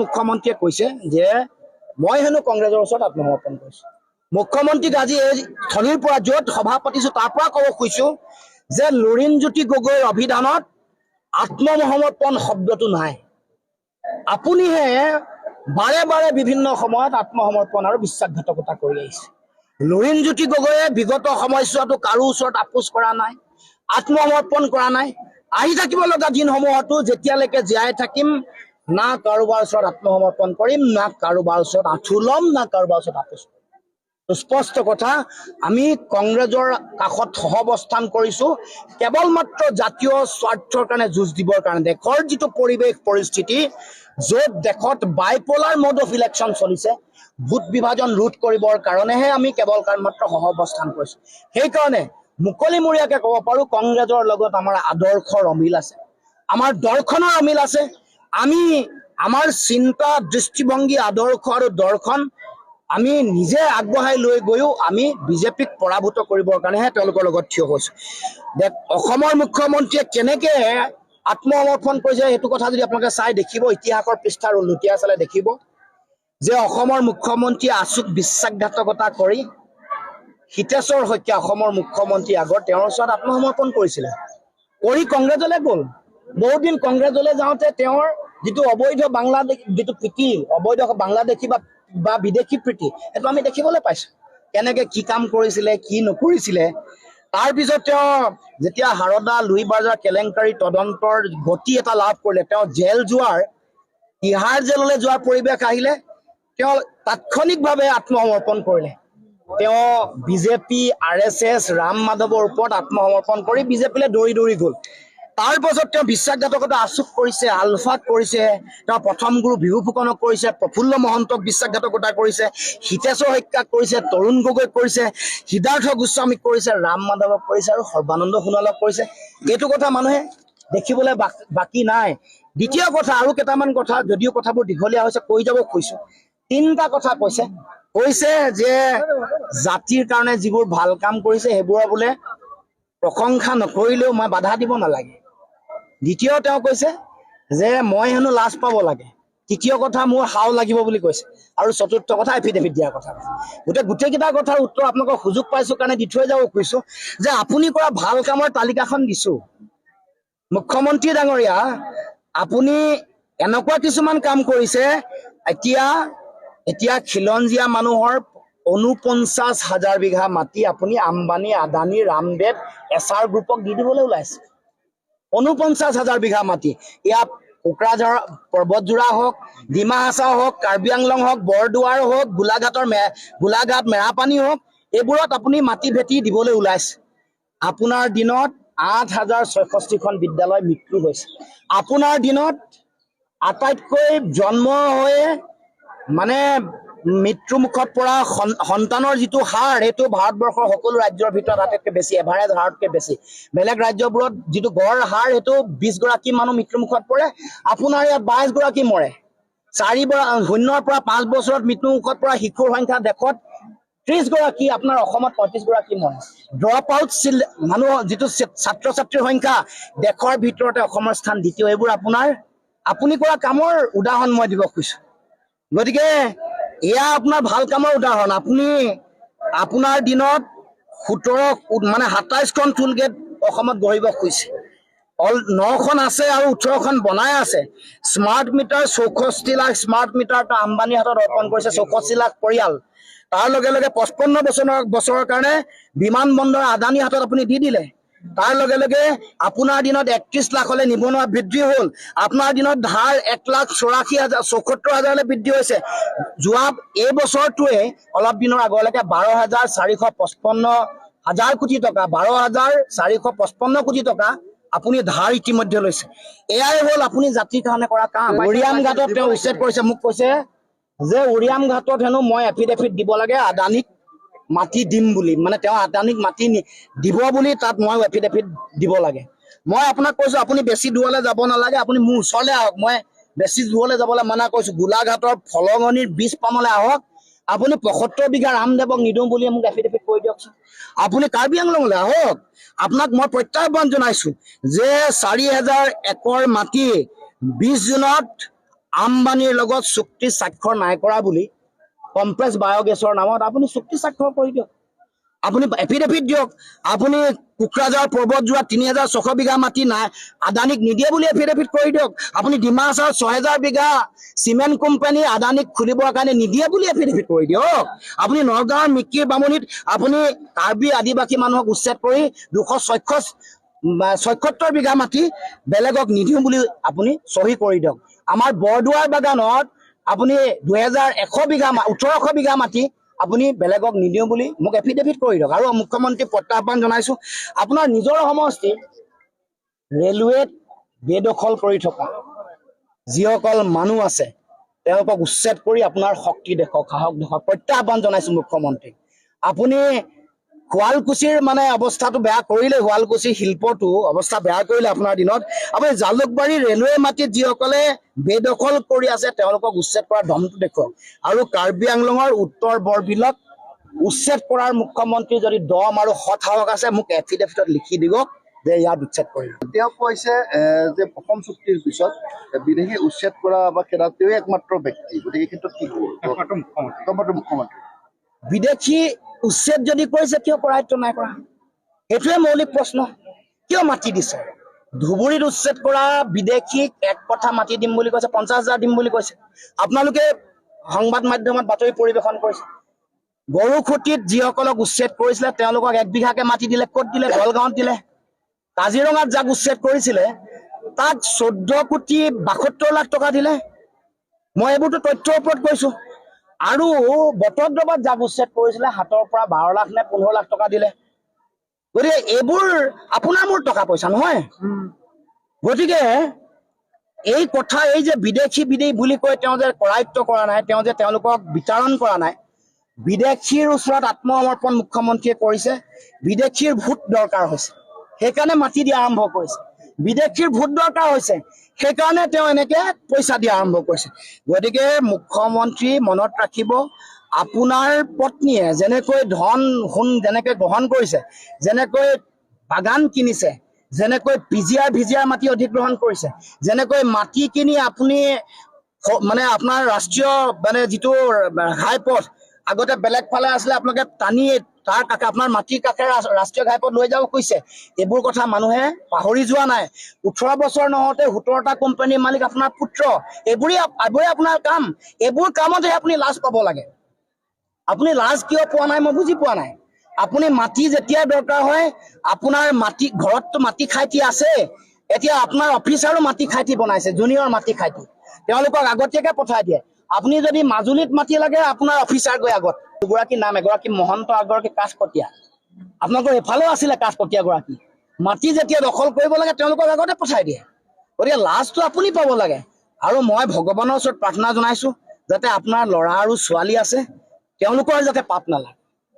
মুখ্যমন্ত্ৰীয়ে কৈছে যে মই হেনো কংগ্ৰেছৰ ওচৰত আত্মসমৰ্পণ কৰিছো। মুখ্যমন্ত্ৰীক আজি এই স্থলীৰ পৰা য'ত সভা পাতিছো তাৰ পৰা ক'ব খুজিছো যে লুৰিণজ্যোতি গগৈৰ অভিধানত আত্মসমৰ্পণ শব্দটো নাই। আপুনিহে বাৰে বাৰে বিভিন্ন সময়ত আত্মসমৰ্পণ আৰু বিশ্বাসঘাতকতা কৰি আহিছে। লুৰিণজ্যোতি গগৈয়ে বিগত সময়ছোৱাতো কাৰো ওচৰত আপোচ কৰা নাই, আত্মসমৰ্পণ কৰা নাই। আহি থাকিব লগা দিনসমূহতো যেতিয়ালৈকে জীয়াই থাকিম না কাৰোবাৰ ওচৰত আত্মসমৰ্পণ কৰিম, না কাৰোবাৰ ওচৰত আঁঠু ল'ম, না কাৰোবাৰ ওচৰত আপোচ কৰিম। স্পষ্ট কথা, আমি কংগ্ৰেছৰ কাষত সহৱস্থান কৰিছো কেৱল মাত্ৰ জাতীয় স্বাৰ্থৰ কাৰণে যুঁজ দিবৰ কাৰণে। দেশৰ যিটো পৰিৱেশ পৰিস্থিতি, য'ত দেশত বাইপলাৰ মোড অফ ইলেকশ্যন চলিছে, ভোট বিভাজন ৰোধ কৰিবৰ কাৰণেহে আমি কেৱল মাত্ৰ সহৱস্থান কৰিছো। সেইকাৰণে মুকলিমূৰীয়াকে ক'ব পাৰো কংগ্ৰেছৰ লগত আমাৰ আদৰ্শৰ অমিল আছে, আমাৰ দৰ্শনৰ অমিল আছে। আমি আমাৰ চিন্তা, দৃষ্টিভংগী, আদৰ্শ আৰু দৰ্শন আমি নিজে আগবঢ়াই লৈ গৈও আমি বিজেপিক পৰাভূত কৰিবৰ কাৰণেহে তেওঁলোকৰ লগত থিয় হৈছো। অসমৰ মুখ্যমন্ত্ৰীয়ে কেনেকে আত্মসমৰ্পণ কৰিছে সেইটো কথা যদি আপোনালোকে চাই দেখিব, ইতিহাসৰ পৃষ্ঠাৰ লুটিয়াই চালে দেখিব যে অসমৰ মুখ্যমন্ত্ৰীয়ে আচুক বিশ্বাসঘাতকতা কৰি হিতেশ্বৰ শইকীয়া অসমৰ মুখ্যমন্ত্ৰী আগত তেওঁৰ ওচৰত আত্মসমৰ্পণ কৰিছিলে, কৰি কংগ্ৰেছলৈ গ'ল। বহুদিন কংগ্ৰেছলৈ যাওঁতে তেওঁৰ যিটো অবৈধ বাংলাদেশ যিটো প্ৰীতি, অবৈধ বাংলাদেশী বা বিদেশী প্ৰীতি, সেইটো আমি দেখিবলৈ পাইছো। কেনেকে কি কাম কৰিছিলে, কি নকৰিছিলে। তাৰপিছত তেওঁ যেতিয়া হাৰদা লুই বাজাৰ কেলেংকাৰী তদন্তৰ গতি এটা লাভ কৰিলে, তেওঁ জেল যোৱাৰ, তিহাৰ জেললৈ যোৱাৰ পৰিৱেশ আহিলে, তেওঁ তাৎক্ষণিকভাৱে আত্মসমৰ্পণ কৰিলে। তেওঁ বিজেপি, RSS, ৰাম মাধৱৰ ওপৰত আত্মসমৰ্পণ কৰি বিজেপিলৈ দৌৰি দৌৰি গ'ল। তাৰ পাছত তেওঁ বিশ্বাসঘাতকতা আচুক কৰিছে, আলফাক কৰিছে, তেওঁ প্ৰথম গুৰু বিহু ফুকনক কৰিছে, প্ৰফুল্ল মহন্তক বিশ্বাসঘাতকতা কৰিছে, হিতেশ্বৰ শইকীয়াক কৰিছে, তৰুণ গগৈক কৰিছে, সিদ্ধাৰ্থ গোস্বামীক কৰিছে, ৰাম মাধৱক কৰিছে আৰু সৰ্বানন্দ সোণোৱালক কৰিছে। এইটো কথা মানুহে দেখিবলৈ বাকী নাই। দ্বিতীয় কথা, আৰু কেইটামান কথা, যদিও কথাবোৰ দীঘলীয়া হৈছে কৈ যাব খুজিছো। 3টা কথা কৈছে যে জাতিৰ কাৰণে যিবোৰ ভাল কাম কৰিছে সেইবোৰৰ বোলে প্ৰশংসা নকৰিলেও মই বাধা দিব নালাগে। দ্বিতীয় তেওঁ কৈছে যে মই হেনো লাজ পাব লাগে। তৃতীয় কথা, মোৰ হাও লাগিব বুলি কৈছে। আৰু চতুৰ্থ কথা, এফিডেভিট দিয়াৰ কথা। গোটেইকেইটা কথাৰ উত্তৰ আপোনালোকক সুযোগ পাইছো কাৰণে দি থৈ যাব খুজিছো যে আপুনি কৰা ভাল কামৰ তালিকাখন দিছো। মুখ্যমন্ত্ৰী ডাঙৰীয়া, আপুনি এনেকুৱা কিছুমান কাম কৰিছে, এতিয়া খিলঞ্জীয়া মানুহৰ 49,000 বিঘা মাটি আপুনি আম্বানী, আদানী, ৰামদেৱ, SR গ্ৰুপক দি দিবলৈ ওলাইছে। 49,000 বিঘা মাটি, ইয়াত কোকৰাঝাৰ পৰ্বতজোৰা হওক, ডিমা হাছাও হওক, কাৰ্বি আংলং হওক, বৰদুৱাৰ হওক, গোলাঘাট মেৰাপানী হওক, এইবোৰত আপুনি মাটি ভেটি দিবলৈ ওলাইছে। আপোনাৰ দিনত 8,066খন বিদ্যালয় মৃত্যু হৈছে। আপোনাৰ দিনত আটাইতকৈ জন্ম হৈয়ে মানে মৃত্যুমুখত পৰা সন্তানৰ যিটো হাৰ, সেইটো ভাৰতবৰ্ষৰ সকলো ৰাজ্যৰ ভিতৰত আটাইতকৈ বেছি, এভাৰেজ হাৰতকৈ বেছি। বেলেগ ৰাজ্যবোৰত যিটো গড় হাৰ, সেইটো 20 গৰাকী মানুহ মৃত্যুমুখত পৰে, আপোনাৰ ইয়াত 22 গৰাকী মৰে। 0 পৰা 5 বছৰত মৃত্যুমুখত পৰা শিশুৰ সংখ্যা দেশত 30 গৰাকী, আপোনাৰ অসমত 35 গৰাকী মৰে। ড্ৰপ আউট মানুহ যিটো ছাত্ৰ ছাত্ৰীৰ সংখ্যা দেশৰ ভিতৰতে অসমৰ স্থান দ্বিতীয়। এইবোৰ আপুনি কৰা কামৰ উদাহৰণ মই দিব খুজিছো। গতিকে এয়া আপোনাৰ ভাল কামৰ উদাহৰণ। আপোনাৰ দিনত 27খন টুল গেট অসমত গঢ়িব খুজিছে, 9খন আছে আৰু 18খন বনাই আছে। Smart meter 64 lakh smart meter আম্বানীৰ হাতত অৰ্পণ কৰিছে 64 লাখ পৰিয়াল। তাৰ লগে লগে 55 বছৰৰ কাৰণে বিমান বন্দৰ আদানীৰ হাতত আপুনি দি দিলে। তাৰ লগে লগে আপোনাৰ দিনত 31 লাখলৈ নিবনুৱা বৃদ্ধি হ'ল। আপোনাৰ দিনত ধাৰ 1,74,000 বৃদ্ধি হৈছে। যোৱা এই বছৰটোৱে অলপ দিনৰ আগলৈকে 12,455 কোটি টকা, 12,455 কোটি টকা আপুনি ধাৰ ইতিমধ্যে লৈছে। এয়াই হ'ল আপুনি জাতিৰ কাৰণে কৰা কাম। উৰিয়াম ঘাটত তেওঁ উচ্ছেদ কৰিছে, মোক কৈছে যে উৰিয়াম ঘাটত হেনো মই এফিডেভিট দিব লাগে আদানীক মাটি দিম বুলি, মানে তেওঁ আদানীক মাটি দিব বুলি তাত মই এফিডেভিট দিব লাগে। মই আপোনাক কৈছো আপুনি বেছি দূৰলৈ যাব নালাগে, আপুনি মোৰ ওচৰলৈ আহক। মই বেছি দূৰলৈ যাবলৈ মানা কৰিছো। গোলাঘাটৰ ফলঙনিৰ বীজ পামলৈ আহক। আপুনি 75 বিঘা ৰামদেৱক নিদিওঁ বুলি মোক এফিডেভিট কৰি দিয়কচোন। আপুনি কাৰ্বি আংলঙলৈ আহক। আপোনাক মই প্ৰত্যাহ্বান জনাইছো যে 4,000 একৰ মাটি 20 জুনত আম্বানীৰ লগত চুক্তি স্বাক্ষৰ নাই কৰা বুলি কমপ্লেক্স বায়'গেছৰ নামত আপুনি চুক্তি স্বাক্ষৰ কৰি দিয়ক। আপুনি এফিডেভিট দিয়ক। আপুনি কোকৰাঝাৰ পৰ্বতজোৰা ৩,৬০০ বিঘা মাটি নাই আদানীক নিদিয়ে বুলি এফিডেভিট কৰি দিয়ক। আপুনি ডিমাহাছাও ৬,০০০ বিঘা চিমেণ্ট কোম্পানী আদানীক খুলিবৰ কাৰণে নিদিয়ে বুলি এফিডেভিট কৰি দিয়ক। আপুনি নগাঁৱৰ মিকিৰ বামুণীত আপুনি কাৰ্বি আদিবাসী মানুহক উচ্ছেদ কৰি ২৭৬ বিঘা মাটি বেলেগক নিদিওঁ বুলি আপুনি চহী কৰি দিয়ক। আমাৰ বৰদুৱাৰ বাগানত আপুনি ২,১০০ বিঘা ১৮০০ বিঘা মাটি আপুনি বেলেগক নিদিওঁ বুলি মোক এফিডেভিট কৰি দিয়ক। আৰু মুখ্যমন্ত্ৰীক প্ৰত্যাহ্বান জনাইছো, আপোনাৰ নিজৰ সমষ্টি ৰেলৱেত বেদখল কৰি থকা যিসকল মানুহ আছে তেওঁলোকক উচ্ছেদ কৰি আপোনাৰ শক্তি দেখক, সাহস দেখক। প্ৰত্যাহ্বান জনাইছো মুখ্যমন্ত্ৰীক। আপুনি শুৱালকুছিৰ মানে অৱস্থাটো বেয়া কৰিলে, শুৱালকুছিৰ শিল্পটো অৱস্থা বেয়া কৰিলে আপোনাৰ দিনত। আপুনি জালুকবাৰী ৰেলৱে মাটিত যিসকলে বেদখল কৰি আছে তেওঁলোকক উচ্ছেদ কৰাৰ ধমটো দেখুৱাওক। আৰু কাৰ্বি আংলঙৰ উত্তৰ বৰবিলক উচ্ছেদ কৰাৰ মুখ্যমন্ত্ৰী যদি দম আৰু সৎ সাহস আছে মোক এফিডেভিটত লিখি দিব যে ইয়াত উচ্ছেদ কৰিব। তেওঁ কৈছে যে অসম চুক্তিৰ পিছত বিদেশী উচ্ছেদ কৰা বা খেদা তেওঁৱে একমাত্ৰ ব্যক্তি, গতিকে এই ক্ষেত্ৰত কি ক'ব? একমাত্ৰ মুখ্যমন্ত্ৰী। বিদেশী উচ্ছেদ যদি কৰিছে কিয় কৰায়ত্ব নাই কৰা? সেইটোৱে মৌলিক প্ৰশ্ন। কিয় মাটি দিছে? ধুবুৰীত উচ্ছেদ কৰা বিদেশীক ১ কঠা মাটি দিম বুলি কৈছে, ৫০,০০০ দিম বুলি কৈছে। আপোনালোকে সংবাদ মাধ্যমত বাতৰি পৰিৱেশন কৰিছে। গৰুখুটিত যিসকলক উচ্ছেদ কৰিছিলে তেওঁলোকক ১ বিঘাকে মাটি দিলে। ক'ত দিলে? দলগাঁৱত দিলে। কাজিৰঙাত যাক উচ্ছেদ কৰিছিলে তাক ১৪,৭২,০০,০০০ টকা দিলে। মই এইবোৰতো তথ্যৰ ওপৰত কৈছো। আৰু বটদ্ৰৱাত যাক উচ্ছেদ কৰিছিলে হাতৰ পৰা ১২ লাখ নে ১৫ লাখ টকা দিলে। গতিকে এইবোৰ আপোনাৰ মোৰ টকা পইচা নহয়। গতিকে এই কথা, এই যে বিদেশী বুলি কৈ তেওঁ যে কৰায়ত্ব কৰা নাই, তেওঁ যে তেওঁলোকক বিতৰণ কৰা নাই, বিদেশীৰ ওচৰত আত্মসমৰ্পণ মুখ্যমন্ত্ৰীয়ে কৰিছে। বিদেশীৰ ভোট দৰকাৰ হৈছে, সেইকাৰণে মাটি দিয়া আৰম্ভ কৰিছে। বিদেশীৰ ভোট দৰকাৰ হৈছে, সেইকাৰণে তেওঁ এনেকে পইচা দিয়া আৰম্ভ কৰিছে। গতিকে মুখ্যমন্ত্ৰী মনত ৰাখিব, আপোনাৰ পত্নীয়ে যেনেকৈ ধন সোণ যেনেকৈ গ্ৰহণ কৰিছে, যেনেকৈ বাগান কিনিছে, যেনেকৈ ভিজিয়াৰ মাটি অধিগ্ৰহণ কৰিছে, যেনেকৈ মাটি কিনি আপুনি মানে আপোনাৰ ৰাষ্ট্ৰীয় মানে যিটো ঘাইপথ আগতে বেলেগ ফালে আছিলে আপোনালোকে টানি তাৰ কাষে আপোনাৰ মাটিৰ কাষে ৰাষ্ট্ৰীয় ঘাইপথ লৈ যাব খুজিছে। এইবোৰ কথা মানুহে পাহৰি যোৱা নাই। ১৮ বছৰ নহওঁতে ১৭টা কোম্পানীৰ মালিক আপোনাৰ পুত্ৰ। এইবোৰেই আপোনাৰ কাম। এইবোৰ কামতহে আপুনি লাজ পাব লাগে। আপুনি লাজ কিয় পোৱা নাই মই বুজি পোৱা নাই। আপুনি মাটি যেতিয়া দৰকাৰ হয়, আপোনাৰ মাটি ঘৰততো মাটি খাইটি আছে, এতিয়া আপোনাৰ অফিচাৰো মাটি খাইটি বনাইছে, জুনিয়ৰ মাটি খাইটি, তেওঁলোকক আগতীয়াকে পঠাই দিয়ে। আপুনি যদি মাজুলীত মাটি লাগে আপোনাৰ অফিচাৰ গৈ আগত, দুগৰাকী নাম, এগৰাকী মহন্ত, এগৰাকী কাছকটীয়া। আপোনালোকৰ এইফালেও আছিলে কাছকটীয়া গৰাকী। মাটি যেতিয়া দখল কৰিব লাগে তেওঁলোকক আগতে পঠাই দিয়ে। গতিকে লাজটো আপুনি পাব লাগে। আৰু মই ভগৱানৰ ওচৰত প্ৰাৰ্থনা জনাইছো যাতে আপোনাৰ ল'ৰা আৰু ছোৱালী আছে তেওঁলোকৰ যাতে পাপ নালাগে।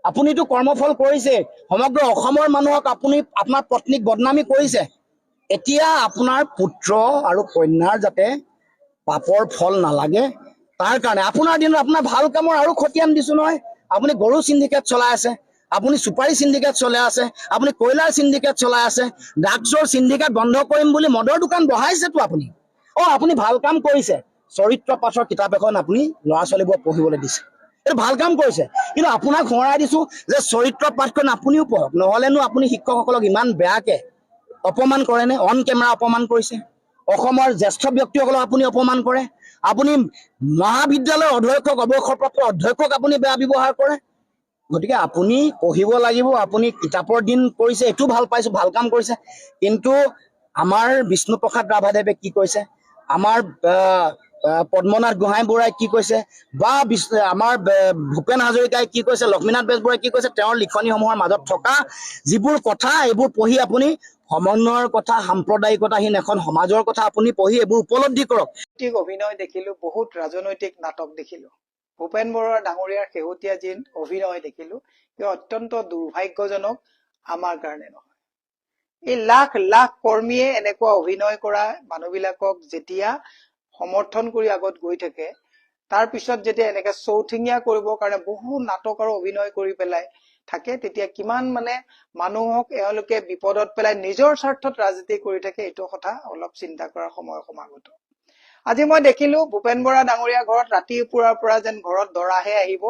আপুনিতো কৰ্মফল কৰিছে, সমগ্ৰ অসমৰ মানুহক আপুনি আপোনাৰ পত্নীক বদনামী কৰিছে। এতিয়া আপোনাৰ পুত্ৰ আৰু কন্যাৰ যাতে পাপৰ ফল নালাগে তাৰ কাৰণে আপোনাৰ দিনত আপোনাৰ ভাল কামৰ আৰু খতিয়ান দিছো নহয়। আপুনি গৰু চিণ্ডিকেট চলাই আছে, আপুনি চুপাৰী চিণ্ডিকেট চলাই আছে, আপুনি কয়লাৰ চিণ্ডিকেট চলাই আছে, ড্ৰাগছৰ চিণ্ডিকেট বন্ধ কৰিম বুলি মদৰ দোকান বহাইছেতো আপুনি। আপুনি ভাল কাম কৰিছে। চৰিত্ৰ পাঠৰ কিতাপ এখন আপুনি ল'ৰা ছোৱালীবোৰক পঢ়িবলৈ দিছে, এইটো ভাল কাম কৰিছে। কিন্তু আপোনাক সোঁৱৰাই দিছো যে চৰিত্ৰ পাঠখন আপুনিও পঢ়ক, নহলেনো আপুনি শিক্ষকসকলক ইমান বেয়াকে অপমান কৰেনে? অন কেমেৰা অপমান কৰিছে। অসমৰ জ্যেষ্ঠ ব্যক্তিসকলক আপুনি অপমান কৰে। আপুনি মহাবিদ্যালয়ৰ অধ্যক্ষক, অৱসৰপ্ৰাপ্ত অধ্যক্ষক আপুনি বেয়া ব্যৱহাৰ কৰে। গতিকে আপুনি পঢ়িব লাগিব। আপুনি কিতাপৰ দিন কৰিছে, এইটো ভাল পাইছো, ভাল কাম কৰিছে। কিন্তু আমাৰ বিষ্ণুপ্ৰসাদ ৰাভাদেৱে কি কৈছে, আমাৰ পদ্মনাথ গোহাঁই বৰাই কি কৈছে, বা আমাৰ ভূপেন হাজৰিকাই কি কৈছে, লক্ষ্মীনাথ বেজবৰুৱাই কি কৈছে, তেওঁৰ লিখনিসমূহৰ মাজত থকা যিবোৰ কথা, এইবোৰ পঢ়ি আপুনি সমন্বয়ৰ কথা, সাম্প্ৰদায়িকতাহীন এখন সমাজৰ কথা আপুনি পঢ়ি এইবোৰ উপলব্ধি কৰক। অভিনয় দেখিলো, বহুত ৰাজনৈতিক নাটক দেখিলো। ভূপেন বৰা ডাঙৰীয়াৰ শেহতীয়া যি অভিনয় দেখিলো, এই অত্যন্ত দুৰ্ভাগ্যজনক আমাৰ কাৰণে নহয়। এই লাখ লাখ কৰ্মীয়ে এনেকুৱা অভিনয় কৰা মানুহবিলাকক যেতিয়া সমৰ্থন কৰি আগত গৈ থাকে, তাৰ পিছত যেতিয়া এনেকে চৌঠিঙীয়া কৰিবৰ কাৰণে বহু নাটক আৰু অভিনয় কৰি পেলাই থাকে, তেতিয়া কিমান মানে মানুহক এওঁলোকে বিপদত পেলাই নিজৰ স্বাৰ্থত ৰাজনীতি কৰি থাকে, এইটো কথা অলপ চিন্তা কৰাৰ সময় সমাগত। আজি মই দেখিলো ভূপেন বৰা ডাঙৰীয়া ঘৰত ৰাতিপুৱাৰ পৰা যেন ঘৰত দৰাহে আহিব,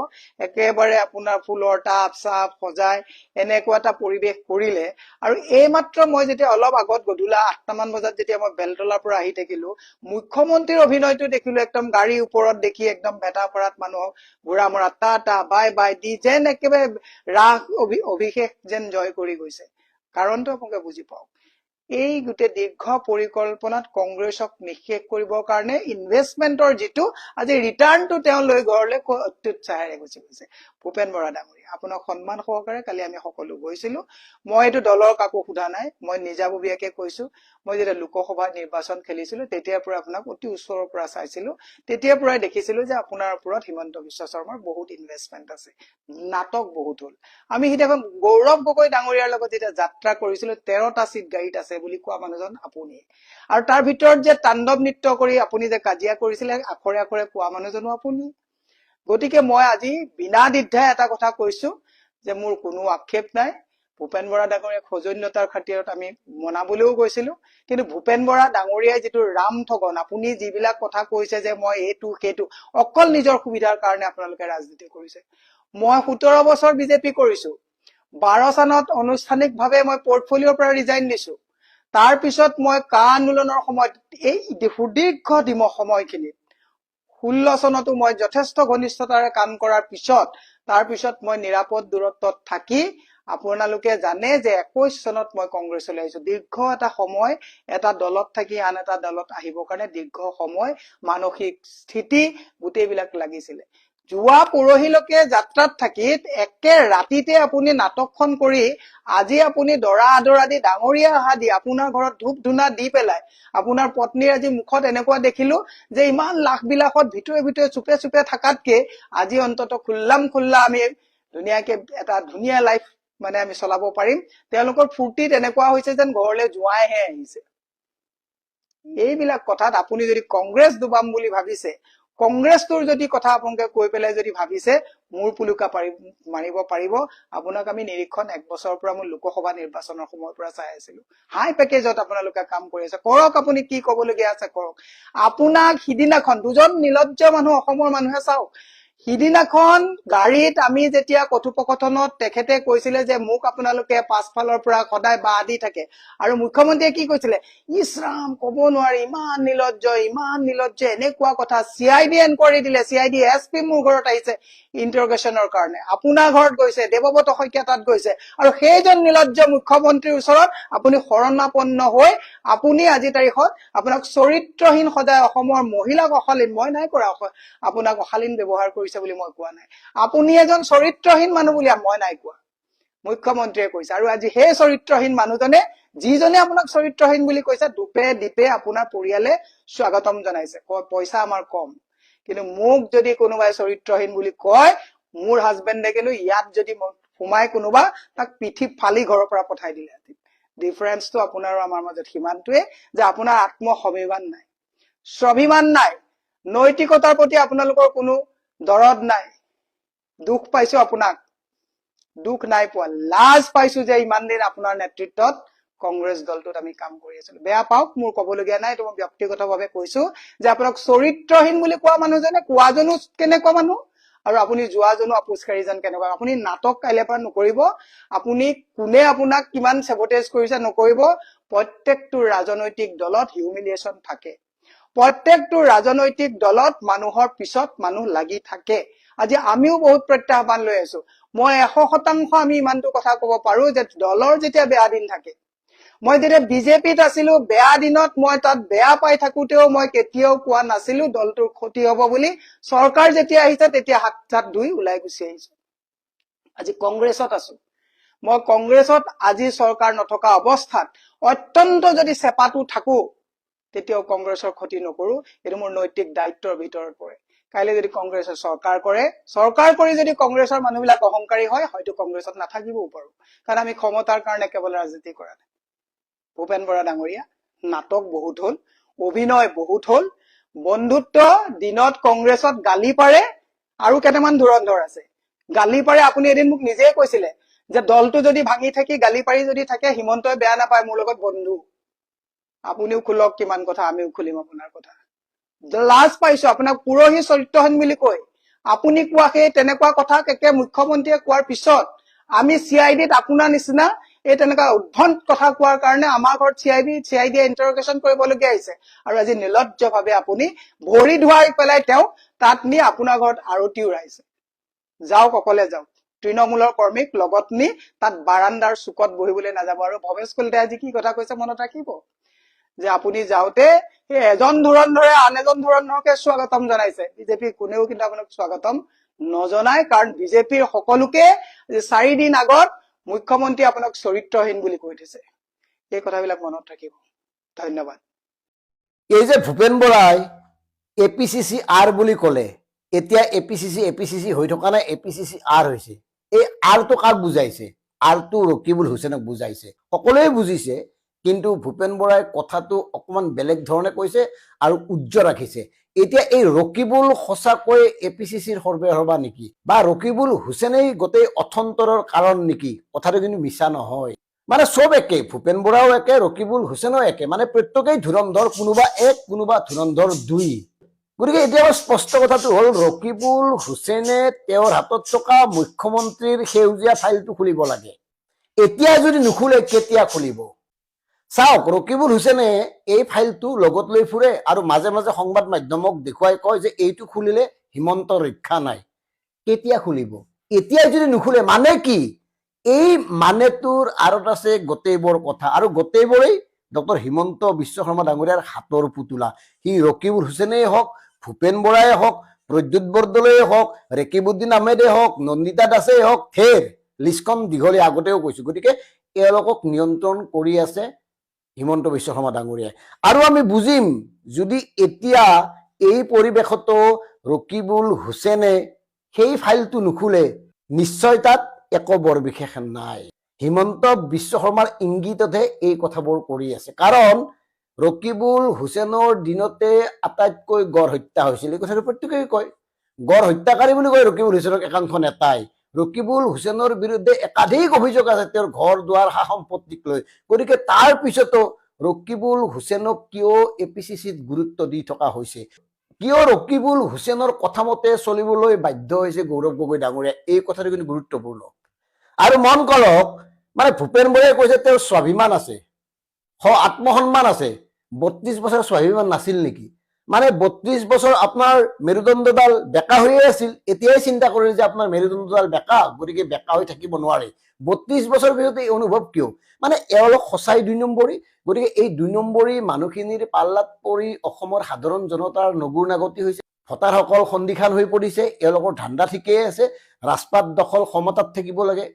একেবাৰে আপোনাৰ ফুলৰ টাব চাপ সজাই এনেকুৱা এটা পৰিৱেশ কৰিলে। আৰু এইমাত্ৰ মই যেতিয়া অলপ আগত গধূলা 8টামান বজাত যেতিয়া মই বেলতলাৰ পৰা আহি থাকিলো, মুখ্যমন্ত্ৰীৰ অভিনয়টো দেখিলো একদম গাড়ীৰ ওপৰত দেখি একদম বেটাপাৰাত মানুহক ঘোঁৰা মৰা টা বাই বাই দি যেন একেবাৰে ৰাস অভিষেক যেন জয় কৰি গৈছে। কাৰণটো আপোনালোকে বুজি পাওক, এই গোটেই দীৰ্ঘ পৰিকল্পনাত কংগ্ৰেছক নিঃশেষ কৰিবৰ কাৰণে ইনভেষ্টমেন্টৰ যিটো আজি ৰিটাৰ্ণটো তেওঁ লৈ ঘৰলৈ অত্যুৎসাহেৰে গুচি গৈছে। ভূপেন বৰা ডাঙৰীয়া, আপোনাক সন্মান সহকাৰে কালি আমি সকলো গৈছিলো। মই এইটো দলৰ কাকো সোধা নাই, মই নিজাববীয়াকে কৈছো। মই যেতিয়া লোকসভা নিৰ্বাচন খেলিছিলো তেতিয়াৰ পৰা আপোনাক অতি ওচৰৰ পৰা চাইছিলো, তেতিয়াৰ পৰাই দেখিছিলো যে আপোনাৰ ওপৰত হিমন্ত বিশ্ব শৰ্মাৰ বহুত ইনভেষ্টমেন্ট আছে। নাটক বহুত হল। আমি সিদিনাখন গৌৰৱ গগৈ ডাঙৰীয়াৰ লগত যেতিয়া যাত্ৰা কৰিছিলো 13টা চিট গাড়ীত আছে বুলি কোৱা মানুহজন আপুনি, আৰু তাৰ ভিতৰত যে তাণ্ডৱ নৃত্য কৰি আপুনি যে কাজিয়া কৰিছিলে আখৰে আখৰে কোৱা মানুহজনো আপুনি। গতিকে মই আজি বিনা দ্বিধাই এটা কথা কৈছো যে মোৰ কোনো আক্ষেপ নাই। ভূপেন বৰা ডাঙৰীয়াক সৌজন্যতাৰ খাতিৰত আমি মনাবলৈও গৈছিলো, কিন্তু ভূপেন বৰা ডাঙৰীয়াই যিটো ৰাম ঠগন, আপুনি যিবিলাক কথা কৈছে যে মই এইটো সেইটো অকল নিজৰ সুবিধাৰ কাৰণে আপোনালোকে ৰাজনীতি কৰিছে। মই 17 বছৰ বিজেপি কৰিছো। 12 চনত আনুষ্ঠানিকভাৱে মই পৰ্টফলিঅ'ৰ পৰা ৰিজাইন দিছো। তাৰ পিছত মই কা আন্দোলনৰ সময়ত এই সুদীৰ্ঘ সময়খিনিত 16 চনতো মই যথেষ্ট ঘনিষ্ঠতাৰে কাম কৰাৰ পিছত তাৰপিছত মই নিৰাপদ দূৰত্বত থাকি আপোনালোকে জানে যে 21 চনত মই কংগ্ৰেছলৈ আহিছো। দীৰ্ঘ এটা সময় এটা দলত থাকি আন এটা দলত আহিবৰ কাৰণে দীৰ্ঘ সময় মানসিক স্থিতি গোটেইবিলাক লাগিছিলে। যোৱা পৰহিলৈকে যাত্ৰাত থাকি একে ৰাতিতে আপুনি নাটকখন কৰি আজি আপুনি দৰা আদৰা দি ডাঙৰীয়া অহা দি আপোনাৰ ঘৰত ধূপ ধূনা দি পেলাই আপোনাৰ পত্নীৰ আজি মুখত এনেকুৱা দেখিলো যে ইমান লাখ বিলাকত ভিতৰে ভিতৰে চুপে চুপে থাকাতকে আজি অন্তত খোল্লা আমি ধুনীয়াকে এটা ধুনীয়া লাইফ মানে আমি চলাব পাৰিম। তেওঁলোকৰ ফূৰ্তিত এনেকুৱা হৈছে যেন ঘৰলৈ জোঁৱাইহে আহিছে। এইবিলাক কথাত আপুনি যদি কংগ্ৰেছ ডুবাম বুলি ভাবিছে, কংগ্ৰেছটোৰ যদি কথা আপোনালোকে কৈ পেলাই যদি ভাবিছে মূৰ পুলুকা মাৰিব পাৰিব, আপোনাক আমি নিৰীক্ষণ 1 বছৰৰ পৰা মই লোকসভা নিৰ্বাচনৰ সময়ৰ পৰা চাই আছিলো। হাই পেকেজত আপোনালোকে কাম কৰি আছে, কৰক আপুনি কি কবলগীয়া আছে কৰক। আপোনাক সিদিনাখন দুজন নিলজ্জ মানুহ অসমৰ মানুহে চাওক, সিদিনাখন গাড়ীত আমি যেতিয়া কথোপকথনত তেখেতে কৈছিলে যে মোক আপোনালোকে পাছফালৰ পৰা সদায় বাহ দি থাকে, আৰু মুখ্যমন্ত্ৰীয়ে কি কৈছিলে, ইছৰাম কব নোৱাৰি ইমান নিলজ্জ এনেকুৱা কথা। CID এনকোৱাৰী দিলে, CID SP মোৰ ঘৰত আহিছে ইন্টাৰগেশ্যনৰ কাৰণে, আপোনাৰ ঘৰত গৈছে, দেৱব্ৰত শইকীয়া তাত গৈছে, আৰু সেইজন নিলজ্জ মুখ্যমন্ত্ৰীৰ ওচৰত আপুনি শৰণাপন্ন হৈ আপুনি আজি তাৰিখত আপোনাক চৰিত্ৰহীন সদায় অসমৰ মহিলাক অশালীন, মই নাই কৰা আপোনাক অশালীন ব্যৱহাৰ কৰিছে বুলি মই কোৱা নাই, আপুনি এজন চৰিত্ৰহীন মানুহ বুলি মই নাই কোৱা, মুখ্যমন্ত্ৰীয়ে কৈছে। আৰু আজি সেই চৰিত্ৰহীন মানুহজনে যিজনে আপোনাক চৰিত্ৰহীন বুলি কৈছে দুপে দ্বীপে আপোনাৰ পৰিয়ালে স্বাগতম জনাইছে, পইচা আমাৰ কম, কিন্তু মোক যদি কোনোবাই চৰিত্ৰহীন বুলি কয়, মোৰ হাজবেণ্ডে কিন্তু ইয়াত যদি সোমাই কোনোবা তাক পিঠি ফালি ঘৰৰ পৰা পঠাই দিলে। ডিফাৰেন্সটো আপোনাৰ আৰু আমাৰ মাজত সিমানটোৱে যে আপোনাৰ আত্মস্বাভিমান নাই, স্বাভিমান নাই, নৈতিকতাৰ প্ৰতি আপোনালোকৰ কোনো দৰদ নাই। দুখ পাইছো আপোনাক, দুখ নাই পোৱা, লাজ পাইছো যে ইমান দিন আপোনাৰ নেতৃত্বত কংগ্ৰেছ দলটোত আমি কাম কৰি আছিলো। বেয়া পাওক, মোৰ কবলগীয়া নাই, এইটো মই ব্যক্তিগতভাৱে কৈছো যে আপোনাক চৰিত্ৰহীন বুলি কোৱা মানুহজনে কোৱাজনো কেনেকুৱা মানুহ, আৰু আপুনি যোৱাজনো আপোচকাৰীজন কেনেকুৱা। আপুনি নাটক কাইলৈ পৰা নকৰিব, আপুনি কোনে আপোনাক কিমান চেবটেজ কৰিছে নকৰিব। প্ৰত্যেকটো ৰাজনৈতিক দলত হিউমিলিয়েশ্যন থাকে, প্ৰত্যেকটো ৰাজনৈতিক দলত মানুহৰ পিছত মানুহ লাগি থাকে। আজি আমিও বহুত প্ৰত্যাহ্বান লৈ আছো। মই 100% আমি ইমানটো কথা কব পাৰো যে দলৰ যেতিয়া বেয়া দিন থাকে, মই যেতিয়া বিজেপিত আছিলো বেয়া দিনত মই তাত বেয়া পাই থাকোতেও মই কেতিয়াও কোৱা নাছিলো দলটোৰ ক্ষতি হব বুলি। চৰকাৰ যেতিয়া আহিছে তেতিয়া হাত চাত ধুই ওলাই গুচি আহিছো। আজি কংগ্ৰেছত আছো, মই কংগ্ৰেছত আজি চৰকাৰ নথকা অৱস্থাত অত্যন্ত যদি চেপাটো থাকো তেতিয়াও কংগ্ৰেছৰ ক্ষতি নকৰো, এইটো মোৰ নৈতিক দায়িত্বৰ ভিতৰত পৰে। কাইলৈ যদি কংগ্ৰেছে চৰকাৰ কৰে, চৰকাৰ কৰি যদি কংগ্ৰেছৰ মানুহবিলাক অহংকাৰী হয়, হয়তো কংগ্ৰেছত নাথাকিবও পাৰো, কাৰণ আমি ক্ষমতাৰ কাৰণে কেৱল ৰাজনীতি কৰা নাই। ভূপেন বৰা ডাঙৰীয়া, নাটক বহুত হল, অভিনয় বহুত হল, বন্ধুত্ব দিনত কংগ্ৰেছত গালি পাৰে, আৰু কেইটামান ধুৰন্ধৰ আছে গালি পাৰে। আপুনি এদিন মোক নিজে কৈছিলে যে দলটো যদি ভাঙি থাকি গালি পাৰি যদি থাকে হিমন্তই বেয়া নাপায়, মোৰ লগত বন্ধু। আপুনিও খোলক কিমান কথা, আমিও খুলিম আপোনাৰ কথা। লাজ পাইছো আপোনাক পুৰোহিত চৰিত্ৰহীন বুলি কৈ আপুনি কোৱা সেই তেনেকুৱা কথা একে মুখ্যমন্ত্ৰীয়ে কোৱাৰ পিছত আমি CIDত আপোনাৰ নিচিনা এই তেনেকুৱা উদ্ভণ্ড কথা কোৱাৰ কাৰণে আমাৰ ঘৰত CIDয়ে ইণ্টাৰগেশ্যন কৰিবলগীয়া হৈছে আৰু আজি নিৰ্লজ্জভাৱে আপুনি ভৰি ধুৱাই পেলাই তেওঁ তাত নি আপোনাৰ ঘৰত আৰতি উৰাইছে। যাওক অকলে যাওক, তৃণমূলৰ কৰ্মীক লগত নি তাত বাৰাণ্ডাৰ চুকত বহিবলৈ নাযাব। আৰু ভৱেশ কলিতাই আজি কি কথা কৈছে মনত ৰাখিব যে আপুনি যাওঁতে সেই এজন ধুৰন্ধৰে আন এজন ধুৰন্ধৰকে স্বাগতম জনাইছে। বিজেপি কোনেও কিন্তু আপোনাক স্বাগতম নজনায়, কাৰণ বিজেপিৰ সকলোকে 4 দিন আগত মুখ্যমন্ত্ৰী আপোনাক চৰিত্ৰহীন বুলি কৈ দিছে। এই কথাবিলাক মনত ৰাখিব। ধন্যবাদ। এই যে ভূপেন বৰাই APCC R বুলি ক'লে, এতিয়া APCC হৈ থকা নাই, APCC R হৈছে। এই আৰটো কাক বুজাইছে? আৰটো ৰকিবুল হুছেইনক বুজাইছে। সকলোৱে বুজিছে, কিন্তু ভূপেন বৰাই কথাটো অকমান বেলেগ ধৰণে কৈছে আৰু উজ্জ্ব ৰাখিছে। এতিয়া এই ৰকিবুল সঁচাকৈ APCCৰ সৰ্বেসৰ্বা নেকি, বা ৰকিবুল হুছেইনেই গোটেই অথন্তৰৰ কাৰণ নেকি? কথাটো কিন্তু মিছা নহয়। মানে চব একে, ভূপেন বৰাও একে, ৰকিবুল হুছেইনো একে, মানে প্ৰত্যেকেই ধুৰন্ধৰ, কোনোবা এক কোনোবা ধুৰন্ধৰ 2। গতিকে এতিয়া স্পষ্ট কথাটো হ'ল, ৰকিবুল হুছেইনে তেওঁৰ হাতত থকা মুখ্যমন্ত্ৰীৰ সেউজীয়া ফাইলটো খুলিব লাগে। এতিয়া যদি নুখুলে কেতিয়া খুলিব? চাওক, ৰকিবুল হুছেইনে এই ফাইলটো লগত লৈ ফুৰে আৰু মাজে মাজে সংবাদ মাধ্যমক দেখুৱাই কয় যে এইটো খুলিলে হিমন্ত ৰক্ষা নাই। কেতিয়া খুলিব? এতিয়াই যদি নুখুলে মানে কি? এই মানেটোৰ আঁৰত আছে গোটেইবোৰ কথা, আৰু গোটেইবোৰেই ডক্টৰ হিমন্ত বিশ্ব শৰ্মা ডাঙৰীয়াৰ হাতৰ পুতলা। সি ৰকিবুল হুছেইনেই হওক, ভূপেন বৰাই হওক, প্ৰদ্যুৎ বৰদলৈয়ে হওক, ৰেকিবুদ্দিন আহমেদে হওক, নন্দিতা দাসেই হওক, লিষ্টখন দীঘলীয়া, আগতেও কৈছো। গতিকে এওঁলোকক নিয়ন্ত্ৰণ কৰি আছে হিমন্ত বিশ্ব শৰ্মা ডাঙৰীয়াই। আৰু আমি বুজিম যদি এতিয়া এই পৰিৱেশতো ৰকিবুল হুছেইনে সেই ফাইলটো নুখুলে, নিশ্চয় তাত একো বৰ বিশেষ নাই। হিমন্ত বিশ্ব শৰ্মাৰ ইংগিততহে এই কথাবোৰ কৰি আছে। কাৰণ ৰকিবুল হুছেইনৰ দিনতে আটাইতকৈ গড় হত্যা হৈছিল, এই কথাটো প্ৰত্যেকেই কয়। গড় হত্যাকাৰী বুলি কয় ৰকিবুল হুছেইনক একাংশ নেতাই। ৰকিবুল হুছেইনৰ বিৰুদ্ধে একাধিক অভিযোগ আছে তেওঁৰ ঘৰ দুৱাৰ সা সম্পত্তিক লৈ। গতিকে তাৰ পিছতো ৰকিবুল হুছেইনক কিয় APCCত গুৰুত্ব দি থকা হৈছে, কিয় ৰকিবুল হুছেইনৰ কথা মতে চলিবলৈ বাধ্য হৈছে গৌৰৱ গগৈ ডাঙৰীয়া, এই কথাটো কিন্তু গুৰুত্বপূৰ্ণ। আৰু মন কৰক, মানে ভূপেন বৰাই কৈছে তেওঁৰ স্বাভিমান আছে, আত্মসন্মান আছে। 32 বছৰ স্বাভিমান নাছিল নেকি? মানে 32 বছৰ আপোনাৰ মেৰুদণ্ডডাল বেকা হৈয়ে আছিল, এতিয়াই চিন্তা কৰিলে যে আপোনাৰ মেৰুদণ্ডডাল বেকা, গতিকে বেকা হৈ থাকিব নোৱাৰে। 32 বছৰ পিছত এই অনুভৱ কিয়? মানে এওঁলোক সঁচাই 2 নম্বৰী। গতিকে এই 2 নম্বৰী মানুহখিনিৰ পাল্লাত পৰি অসমৰ সাধাৰণ জনতাৰ নগুৰ নাগতি হৈছে, ভোটাৰসকল সন্দিখান হৈ পৰিছে। এওঁলোকৰ ধান্দা ঠিকেই আছে, ৰাজপাট দখল ক্ষমতাত থাকিব লাগে,